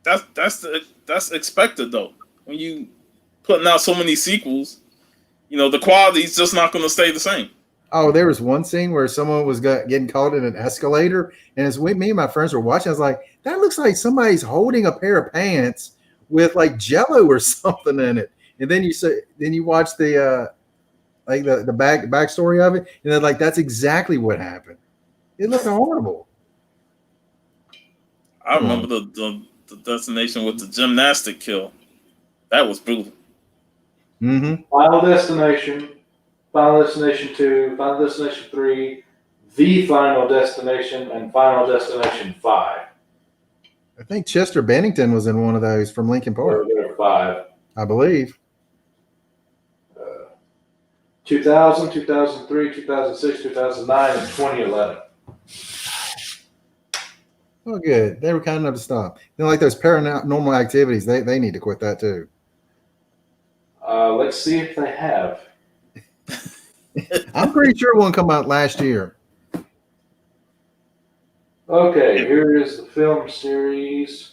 That's expected though. When you putting out so many sequels, the quality's just not going to stay the same. Oh, there was one scene where someone was getting caught in an escalator, and as me and my friends were watching, I was like, "That looks like somebody's holding a pair of pants with like Jello or something in it." And then you watch the the backstory of it, and then like that's exactly what happened. It looked horrible. I remember the destination with the gymnastic kill. That was brutal. Mm-hmm. Final Destination, Final Destination 2, Final Destination 3, The Final Destination, and Final Destination 5. I think Chester Bennington was in one of those from Lincoln Park, There are 5. I believe. 2000, 2003, 2006, 2009, and 2011. Oh, good. They were kind enough to stop. Like those paranormal activities, they need to quit that too. Let's see if they have. I'm pretty sure one come out last year. Okay, here is the film series.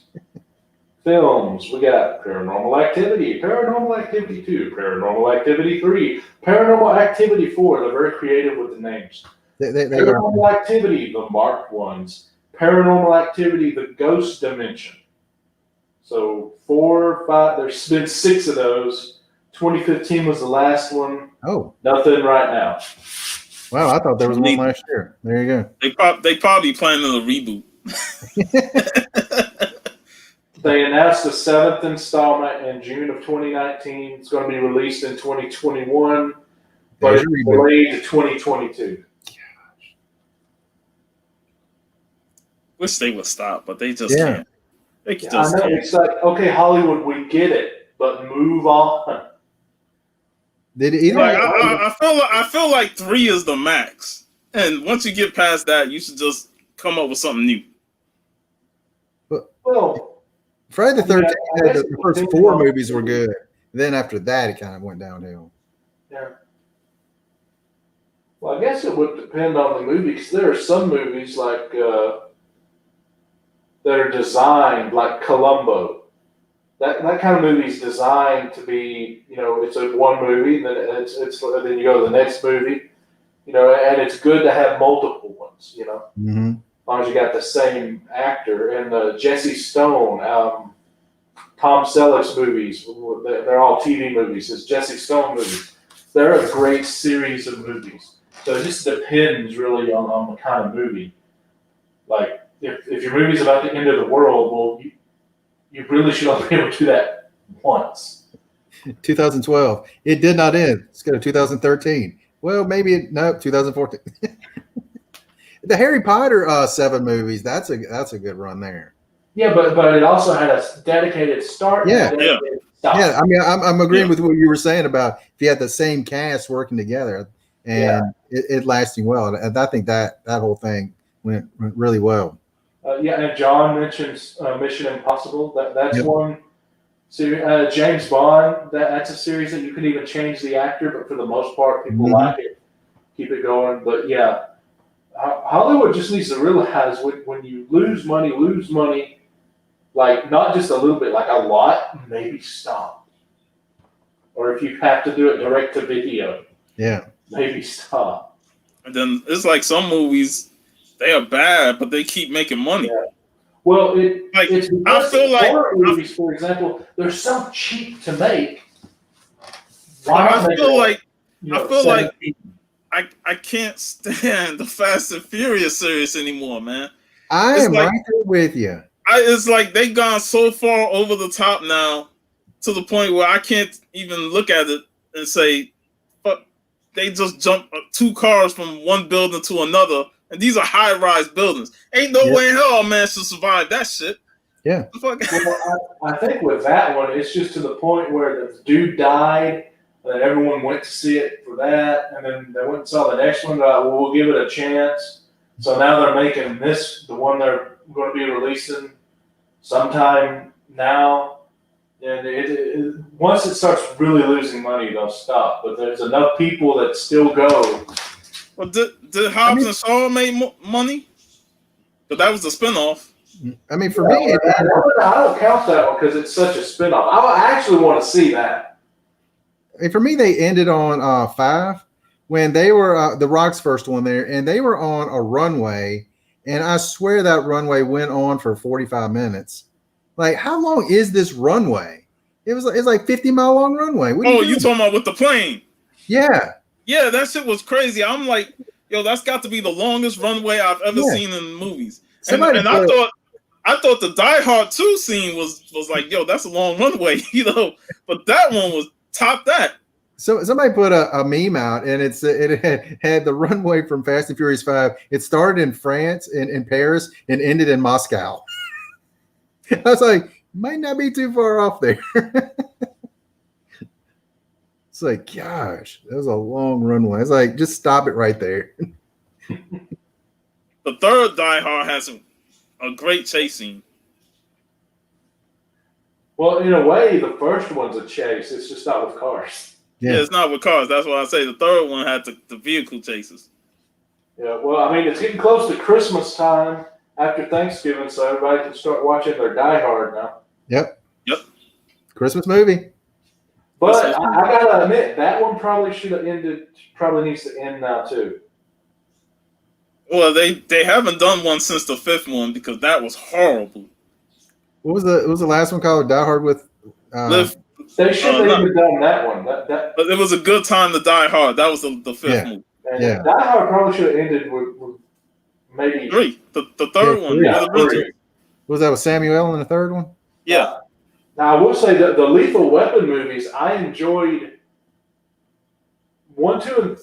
Films. We got Paranormal Activity, Paranormal Activity 2, Paranormal Activity 3, Paranormal Activity 4. They're very creative with the names. They are. Paranormal Activity, the marked ones. Paranormal Activity, the Ghost Dimension. So 4, 5, there's been 6 of those. 2015 was the last one. Oh, Nothing right now. wow. I thought there was one last year. There you go. They probably planning a reboot. They announced the 7th installment in June of 2019. It's going to be released in 2021, but There's it's your reboot. delayed to 2022. Wish they would stop, but they just Yeah. can't. They I just know. can't. It's like, okay, Hollywood, we get it, but move on. Did either? Like I feel like 3 is the max, and once you get past that, you should just come up with something new. Well, Friday the 13th, I guess the first it 4 depends on- movies were good. Then after that, it kind of went downhill. yeah. Well, I guess it would depend on the movie, because there are some movies like that are designed like Columbo. That kind of movie is designed to be, it's a one movie, and then then you go to the next movie. and it's good to have multiple ones, Mm-hmm. as long as you got the same actor. And the Jesse Stone, Tom Selleck's movies, they're all TV movies. It's Jesse Stone movies. They're a great series of movies. So it just depends really on the kind of movie. Like, if your movie's about the end of the world, well, you really should only be able to do that once. 2012. It did not end. Let's go to 2013. Well, maybe no, 2014. The Harry Potter 7 movies. That's a good run there. Yeah, but it also had a dedicated start. Yeah. And a dedicated stop. Yeah, I mean, I'm agreeing with what you were saying about if you had the same cast working together and it lasting well. And I think that whole thing went really well. And John mentions Mission Impossible. That's Yep. one series. James Bond. That's a series that you can even change the actor, but for the most part, people Mhm. like it. Keep it going. But yeah, Hollywood just needs to realize when you lose money, like not just a little bit, like a lot, maybe stop. Or if you have to do it direct to video, Yeah. maybe stop. And then it's like some movies, they are bad, but they keep making money. Yeah. Well, Like, it's I because feel like horror movies, for example, they're so cheap to make. Why not I make feel it, like I feel like 17? I can't stand the Fast and Furious series anymore, man. I It's am like- right there with you. It's like they've gone so far over the top now to the point where I can't even look at it and say, "Fuck!" They just jump 2 cars from one building to another, and these are high-rise buildings. Ain't no Yep. way in hell a man should survive that shit. Yeah. The fuck? Well, I think with that one, it's just to the point where the dude died, and then everyone went to see it for that, and then they went and saw the next one. Well, we'll give it a chance. So now they're making this, the one they're going to be releasing sometime now. And once it starts really losing money, they'll stop. But there's enough people that still go. Well, did Hobbs and Shaw make money? But that was the spinoff. I mean, for me, I don't count that one because it's such a spinoff. I actually want to see that. for me, they ended on 5 when they were the Rock's first one there, and they were on a runway, and I swear that runway went on for 45 minutes. Like, how long is this runway? It's like 50-mile long runway. What are Oh, you you doing? talking about with the plane? Yeah. Yeah, that shit was crazy. I'm like, yo, that's got to be the longest runway I've ever Yeah. seen in movies. Somebody And I thought the Die Hard 2 scene was like, yo, that's a long runway, But that one was top that. So somebody put a meme out, and it had the runway from Fast and Furious 5. It started in France, in Paris, and ended in Moscow. I was like, might not be too far off there. It's like, gosh, that was a long runway. It's like, just stop it right there. The third Die Hard has a great chase scene. Well, in a way, the first one's a chase. It's just not with cars. Yeah, it's not with cars. That's why I say the third one had the vehicle chases. Yeah, well, I mean, it's getting close to Christmas time after Thanksgiving, so everybody can start watching their Die Hard now. Yep. Yep. Christmas movie. But I gotta admit, that one probably should have ended. Probably needs to end now too. Well, they haven't done one since the 5th one because that was horrible. What was the last one called? Die Hard with Live, They should have even done that one. That but it was a good time to Die Hard. That was the 5th movie. and Yeah. Die Hard probably should have ended with maybe 3. The third one. 3. Yeah, the original. 3. was that with Samuel in the third one? Yeah. Now I will say that the Lethal Weapon movies, I enjoyed 1, 2, and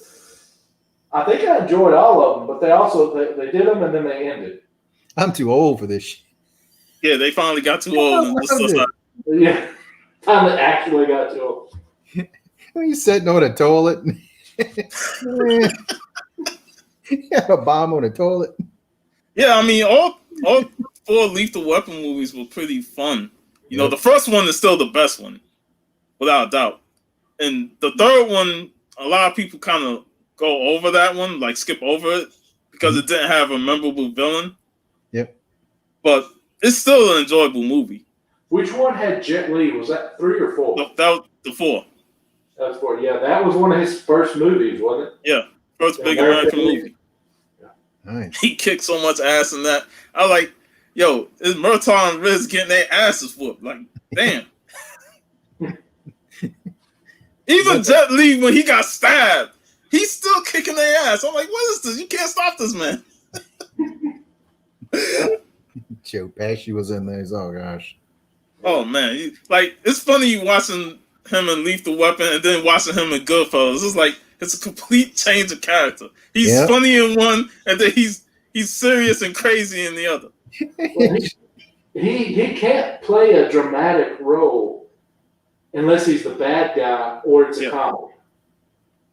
I think I enjoyed all of them. But they did them and then they ended. I'm too old for this shit. Yeah, they finally got too old. And this stuff started- Yeah, time that actually got to old. When you sitting on a toilet, you have a bomb on a toilet. Yeah, I mean, all 4 Lethal Weapon movies were pretty fun. The first one is still the best one, without a doubt. And the third one, a lot of people kind of go over that one, like skip over it, because it didn't have a memorable villain. Yep. But it's still an enjoyable movie. Which one had Jet Li? Was that 3 or 4? That was the 4. That was 4. Yeah, that was one of his first movies, wasn't it? Yeah. First big American movie. Nice. He kicked so much ass in that. I like, yo, is Murtaugh and Riz getting their asses whooped? Like, damn. Even Jet Li, when he got stabbed, he's still kicking their ass. I'm like, what is this? You can't stop this man. Joe Pesci was in there. Oh gosh. Oh man, like it's funny watching him in Lethal Weapon and then watching him in Goodfellas. It's like it's a complete change of character. He's funny in one, and then he's serious and crazy in the other. Well, he can't play a dramatic role unless he's the bad guy or it's a comedy.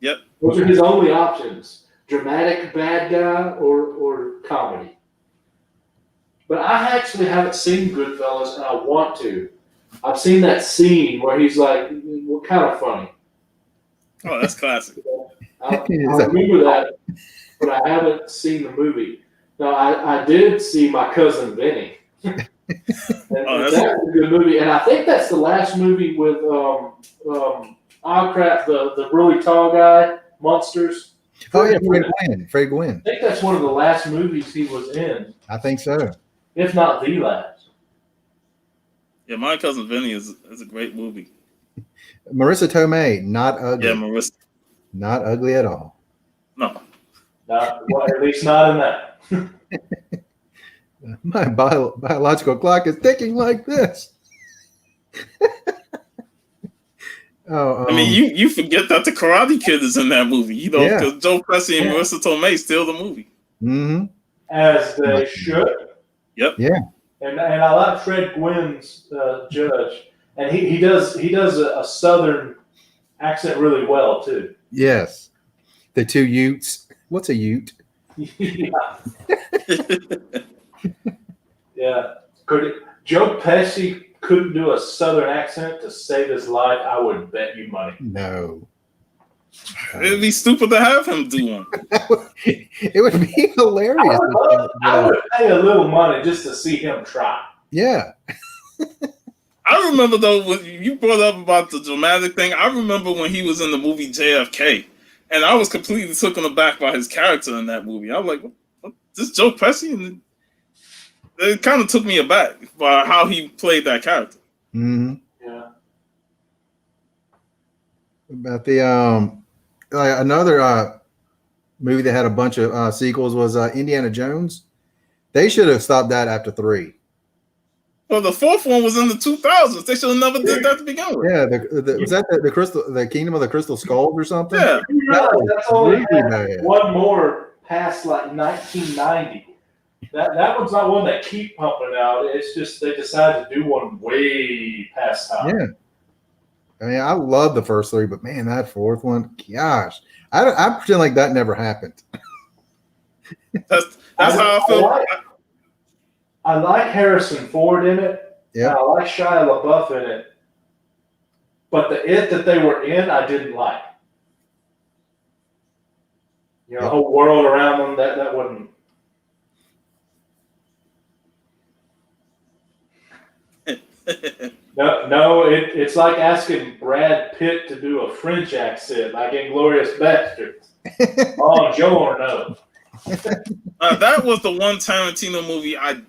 Yep. Those are his only options: dramatic bad guy or comedy. But I actually haven't seen Goodfellas, and I want to. I've seen that scene where he's like, "What kind of funny?" Oh, that's classic. I remember that, but I haven't seen the movie. Now, I did see My Cousin Vinny. And that was a good movie, and I think that's the last movie with the really tall guy, Monsters. Oh yeah, Fred Gwynn. I think that's one of the last movies he was in, I think so. if not the last. Yeah, My Cousin Vinny is a great movie. Marissa Tomei, not ugly. Yeah, Marissa. Not ugly at all. No. At least not in that. My biological clock is ticking like this. I mean, you forget that the Karate Kid is in that movie, you know, because Joe Pesci and Marissa Tomei steal the movie. Mm-hmm. As they should. Yep. Yeah. And I like Fred Gwynn's judge, and he does a southern accent really well too. Yes. The two Utes. What's a Ute? Yeah. Yeah. Joe Pesci couldn't do a southern accent to save his life, I would bet you money. No. It'd be stupid to have him do one. It would be hilarious. I would pay a little money just to see him try. Yeah. I remember though, when you brought up about the dramatic thing, I remember when he was in the movie JFK, and I was completely taken aback by his character in that movie. I was like, what, this Joe Pesci? And it kind of took me aback by how he played that character. Mm-hmm. Yeah. About the another movie that had a bunch of sequels was Indiana Jones. They should have stopped that after 3. Well, the 4th one was in the 2000s. They should have never did that to begin with. Yeah, was that the Kingdom of the Crystal Skulls or something? Yeah, That's only really bad. one more past like 1990. That one's not one that keep pumping out. It's just they decided to do one way past time. Yeah. I mean, I love the first 3, but man, that 4th one, gosh, I pretend like that never happened. That's how I feel. I like Harrison Ford in it. Yeah. I like Shia LaBeouf in it. But the it that they were in, I didn't like. You know, the whole world around them, that wouldn't. No, it's like asking Brad Pitt to do a French accent, like Inglourious Basterds. Oh, Joe or no? That was the one Tarantino movie I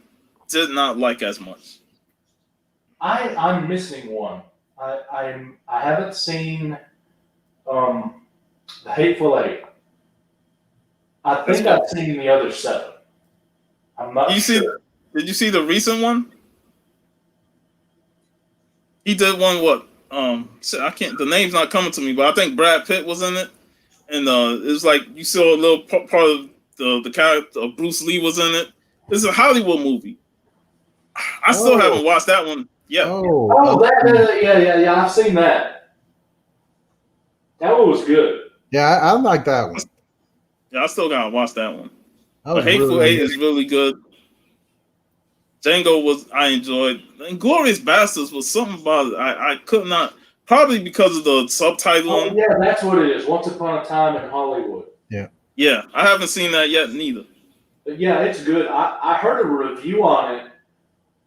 did not like as much. I'm missing one. I haven't seen The Hateful Eight. I think I've seen the other 7. I'm not sure. Did you see the recent one? He did one. What? I can't. The name's not coming to me, but I think Brad Pitt was in it, and it was like you saw a little part of the character of Bruce Lee was in it. It's a Hollywood movie. I still haven't watched that one yet. Yeah. I've seen that. That one was good. Yeah, I like that one. Yeah, I still gotta watch that one. That Hateful Eight is really good. Django I enjoyed. Inglourious Basterds was something about it. I could not, probably because of the subtitling. Oh, yeah, that's what it is. Once Upon a Time in Hollywood. Yeah. Yeah, I haven't seen that yet neither. But yeah, it's good. I heard a review on it,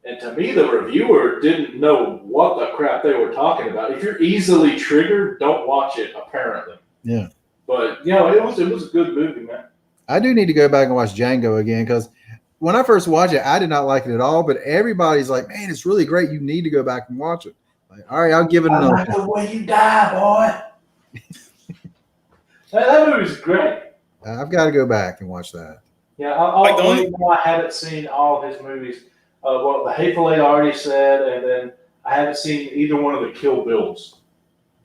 and to me, the reviewer didn't know what the crap they were talking about. If you're easily triggered, don't watch it, apparently. Yeah. But you know, it was a good movie, man. I do need to go back and watch Django again because when I first watched it, I did not like it at all. But everybody's like, "Man, it's really great. You need to go back and watch it." Like, all right, I'll give it I another. like the way you die, boy. That movie's great. I've got to go back and watch that. Yeah, Like the only- I haven't seen all his movies. Well, The Hateful Eight I already said, and then I haven't seen either one of the Kill Bills.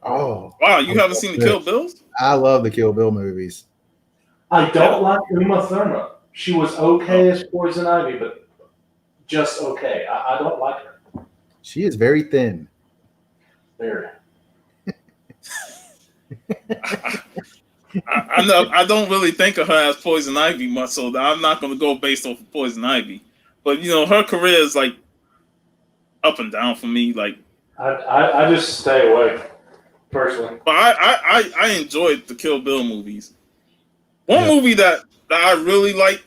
Oh, Wow, you haven't seen the Kill Bills? I love the Kill Bill movies. I don't like Uma Thurman. She was okay as Poison Ivy, but just okay. I don't like her. She is very thin. Very. I don't really think of her as Poison Ivy much, so I'm not going to go based off of Poison Ivy. But you know, her career is like up and down for me. Like I just stay away personally. But I enjoyed the Kill Bill movies. One movie that I really like,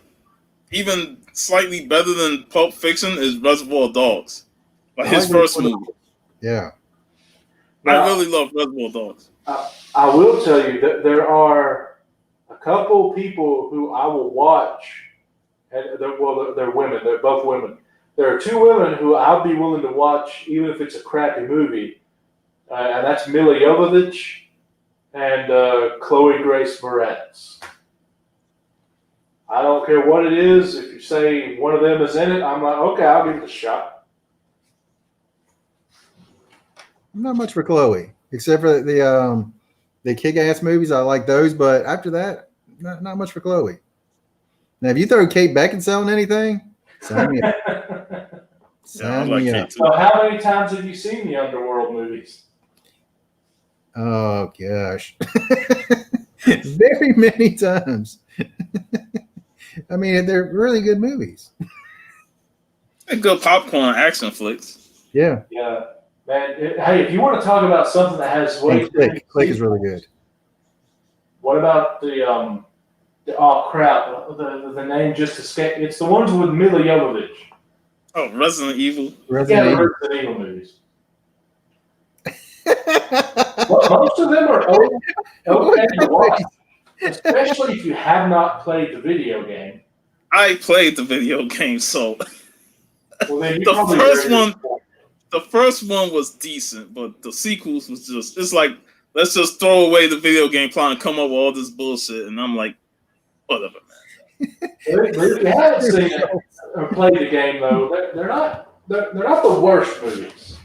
even slightly better than Pulp Fiction, is Reservoir Dogs. Like his first movie. Yeah. I really love Reservoir Dogs. I will tell you that there are a couple people who I will watch, and they're women. They're both women. There are two women who I'll be willing to watch, even if it's a crappy movie, and that's Mila Jovovich and Chloe Grace Moretz. I don't care what it is. If you say one of them is in it, I'm like, okay, I'll give it a shot. I'm not much for Chloe, except for the Kick-Ass movies. I like those, but after that, not much for Chloe. Now, if you throw Kate Beckinsale in anything, sign me up. Sign me up. So how many times have you seen the Underworld movies? Oh gosh, very many times. I mean, they're really good movies. They're good popcorn action flicks. Yeah. Yeah, man. Hey, if you want to talk about something that has way too many Click is really good. What about the oh crap, the name just escaped. It's the ones with Mila Jovovich. Oh, Resident Evil. Resident Evil movies. Well, most of them are okay to watch, especially if you have not played the video game. I played the video game, so Well, then the first one was decent, but the sequels was it's like, let's just throw away the video game plot and come up with all this bullshit, and I'm like, whatever, man. If you haven't seen it or played the game, though, they're not the worst movies.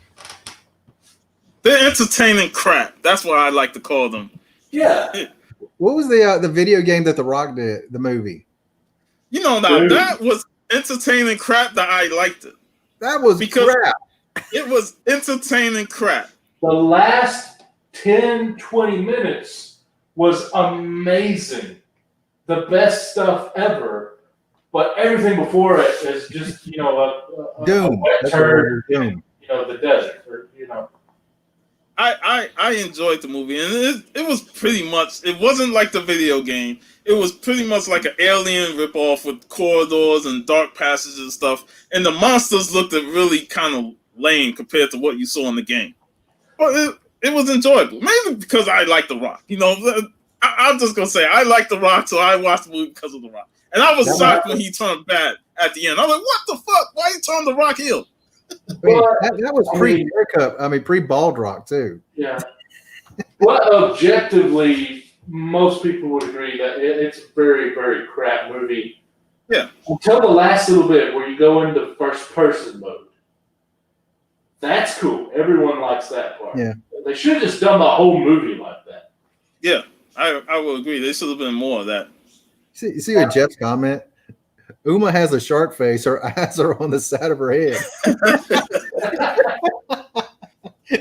They're entertaining crap. That's what I like to call them. Yeah. What was the video game that The Rock did? The movie. You know, now that was entertaining crap that I liked it. That was crap. It was entertaining crap. The last 10, 20 minutes was amazing. The best stuff ever. But everything before it is just, you know, a Doom. wet turd, you know, the desert, or, you know. I enjoyed the movie, and it was pretty much, it wasn't like the video game. It was pretty much like an Alien ripoff with corridors and dark passages and stuff. And the monsters looked really kind of lame compared to what you saw in the game. But it was enjoyable, mainly because I like The Rock. You know, I'm just gonna say I like The Rock, so I watched the movie because of The Rock. And I was shocked when he turned bad at the end. I'm like, what the fuck? Why you turn The Rock heel? That was pre-haircut. I mean, pre-bald Rock too. Yeah. Well, objectively, most people would agree that it's a very, very crap movie. Yeah. Until the last little bit where you go into first-person mode. That's cool. Everyone likes that part. Yeah. They should have just done the whole movie like that. Yeah, I will agree. There should have been more of that. See what Jeff's comment? Uma has a shark face. Her eyes are on the side of her head.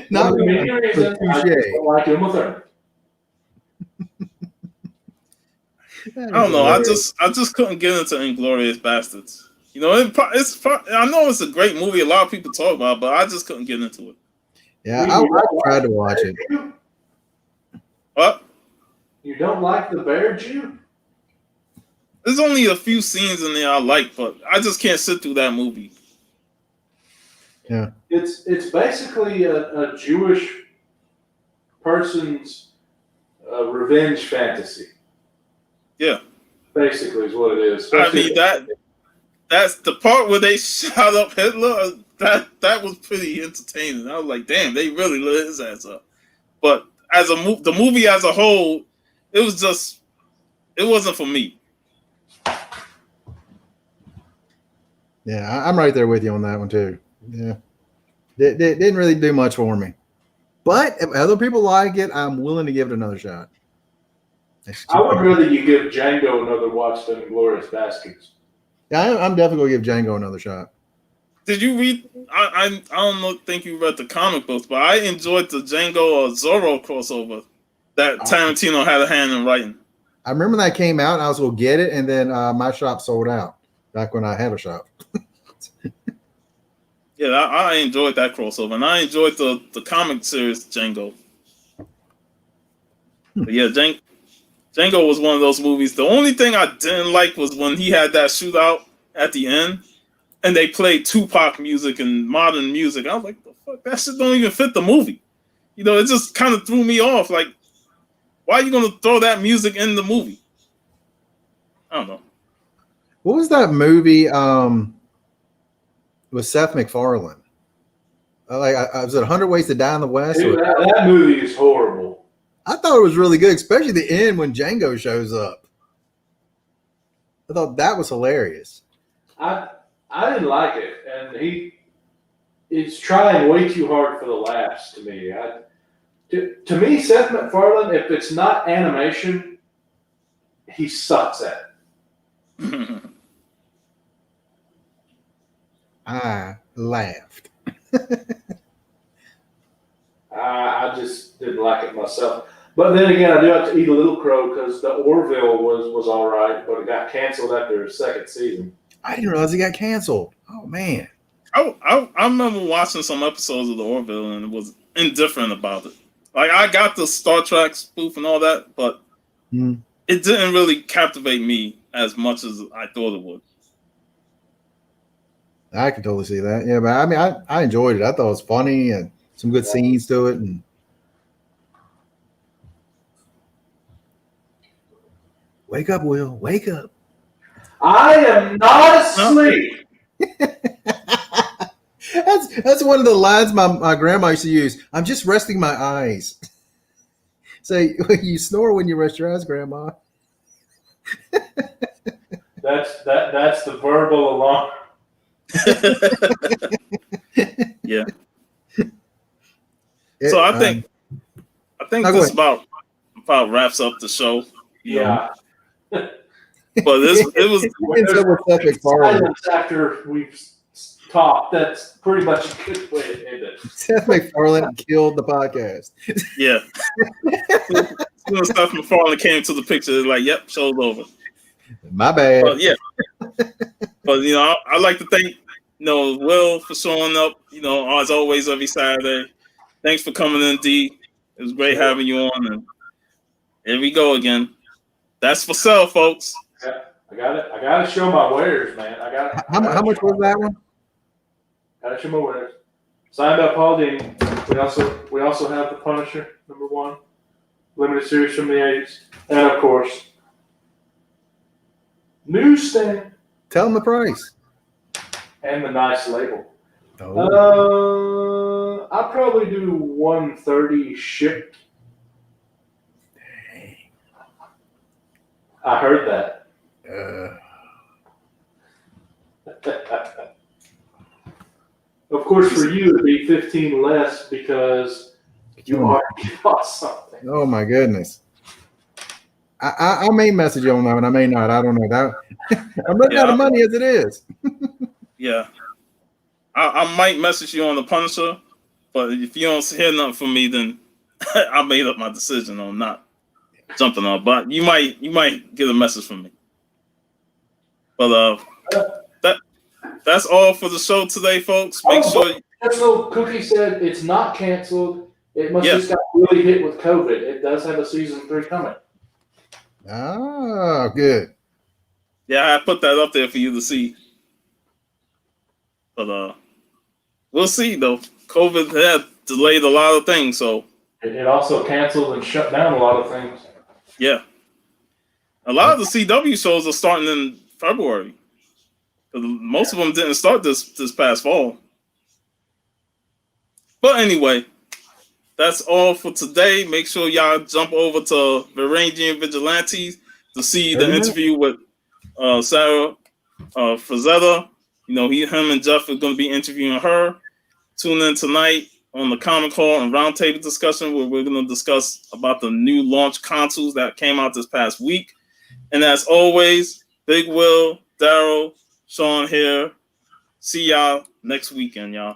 Not the main reason I don't like Uma Thurman. I don't know. I just couldn't get into Inglourious Bastards. You know, I know it's a great movie. A lot of people talk about, but I just couldn't get into it. Yeah, I tried to watch it. What? You don't like the Bear Jew? There's only a few scenes in there I like, but I just can't sit through that movie. Yeah, it's basically a Jewish person's a revenge fantasy. Yeah. Basically, is what it is. I mean that's the part where they shot up Hitler. That was pretty entertaining. I was like, damn, they really lit his ass up. But as the movie as a whole, it wasn't for me. Yeah, I'm right there with you on that one too. Yeah, didn't really do much for me. But if other people like it, I'm willing to give it another shot. I would rather you give Django another watch than Glorious Bastards. Yeah, I'm definitely gonna give Django another shot. Did you read? I don't think you read the comic books, but I enjoyed the Django or Zorro crossover that Tarantino had a hand in writing. I remember that came out, and I was gonna get it, and then my shop sold out back when I had a shop. Yeah, I enjoyed that crossover, and I enjoyed the comic series Django. But yeah, Django was one of those movies. The only thing I didn't like was when he had that shootout at the end, and they played Tupac music and modern music. I was like, the fuck, that shit don't even fit the movie. You know, it just kind of threw me off. Like, why are you gonna throw that music in the movie? I don't know. What was that movie? With Seth MacFarlane. Was it 100 Ways to Die in the West? Dude, that movie is horrible. I thought it was really good, especially the end when Django shows up. I thought that was hilarious. I didn't like it, and he's trying way too hard for the laughs to me. To me, Seth MacFarlane, if it's not animation, he sucks at it. I laughed. I just didn't like it myself. But then again, I do have to eat a little crow because the Orville was all right, but it got canceled after the second season. I didn't realize it got canceled. Oh, man. I remember watching some episodes of the Orville and was indifferent about it. Like, I got the Star Trek spoof and all that, but it didn't really captivate me as much as I thought it would. I can totally see that. Yeah, but I mean, I enjoyed it. I thought it was funny and some good scenes to it. And wake up, Will. Wake up. I am not asleep. That's one of the lines my grandma used to use. I'm just resting my eyes. Say, you snore when you rest your eyes, Grandma. That's the verbal alarm. Yeah. So I think this about wraps up the show. Yeah. But it was silence after we've talked. That's pretty much a good way to end it. Seth MacFarlane killed the podcast. Yeah. As soon as Seth MacFarlane came to the picture, it's like, yep, show's over. My bad. But yeah. But I like to thank Will for showing up, as always every Saturday. Thanks for coming in, D. It was great having you on, and here we go again. That's for sale, folks. Yeah, I got it. I gotta show my wares, man. How much was that one? Gotta show my wares. Signed up Paul Dini. We also have the Punisher #1 limited series from the 80s, and of course, newsstand. Tell them the price. And the nice label. Oh. I'll probably do 130 shipped. Dang. I heard that. Of course, for you, it'd be 15 less because you already bought something. Oh my goodness. I may message you on that one. I may not. I don't know. I'm running out of money as it is. Yeah. I might message you on the Punisher, but if you don't hear nothing from me, then I made up my decision on not jumping on. But you might get a message from me. But that's all for the show today, folks. Make sure. So Cookie said it's not canceled. It must just got really hit with COVID. It does have a season 3 coming. Oh, good. Yeah, I put that up there for you to see. But we'll see though. COVID had delayed a lot of things, so It also canceled and shut down a lot of things. Yeah. A lot of the CW shows are starting in February. Most of them didn't start this past fall. But anyway, that's all for today. Make sure y'all jump over to Varangian Vigilantes to see the interview with Sarah Frazetta. You know, him and Jeff are going to be interviewing her. Tune in tonight on the Comic Hall and Roundtable discussion where we're going to discuss about the new launch consoles that came out this past week. And as always, Big Will, Daryl, Sean here. See y'all next weekend, y'all.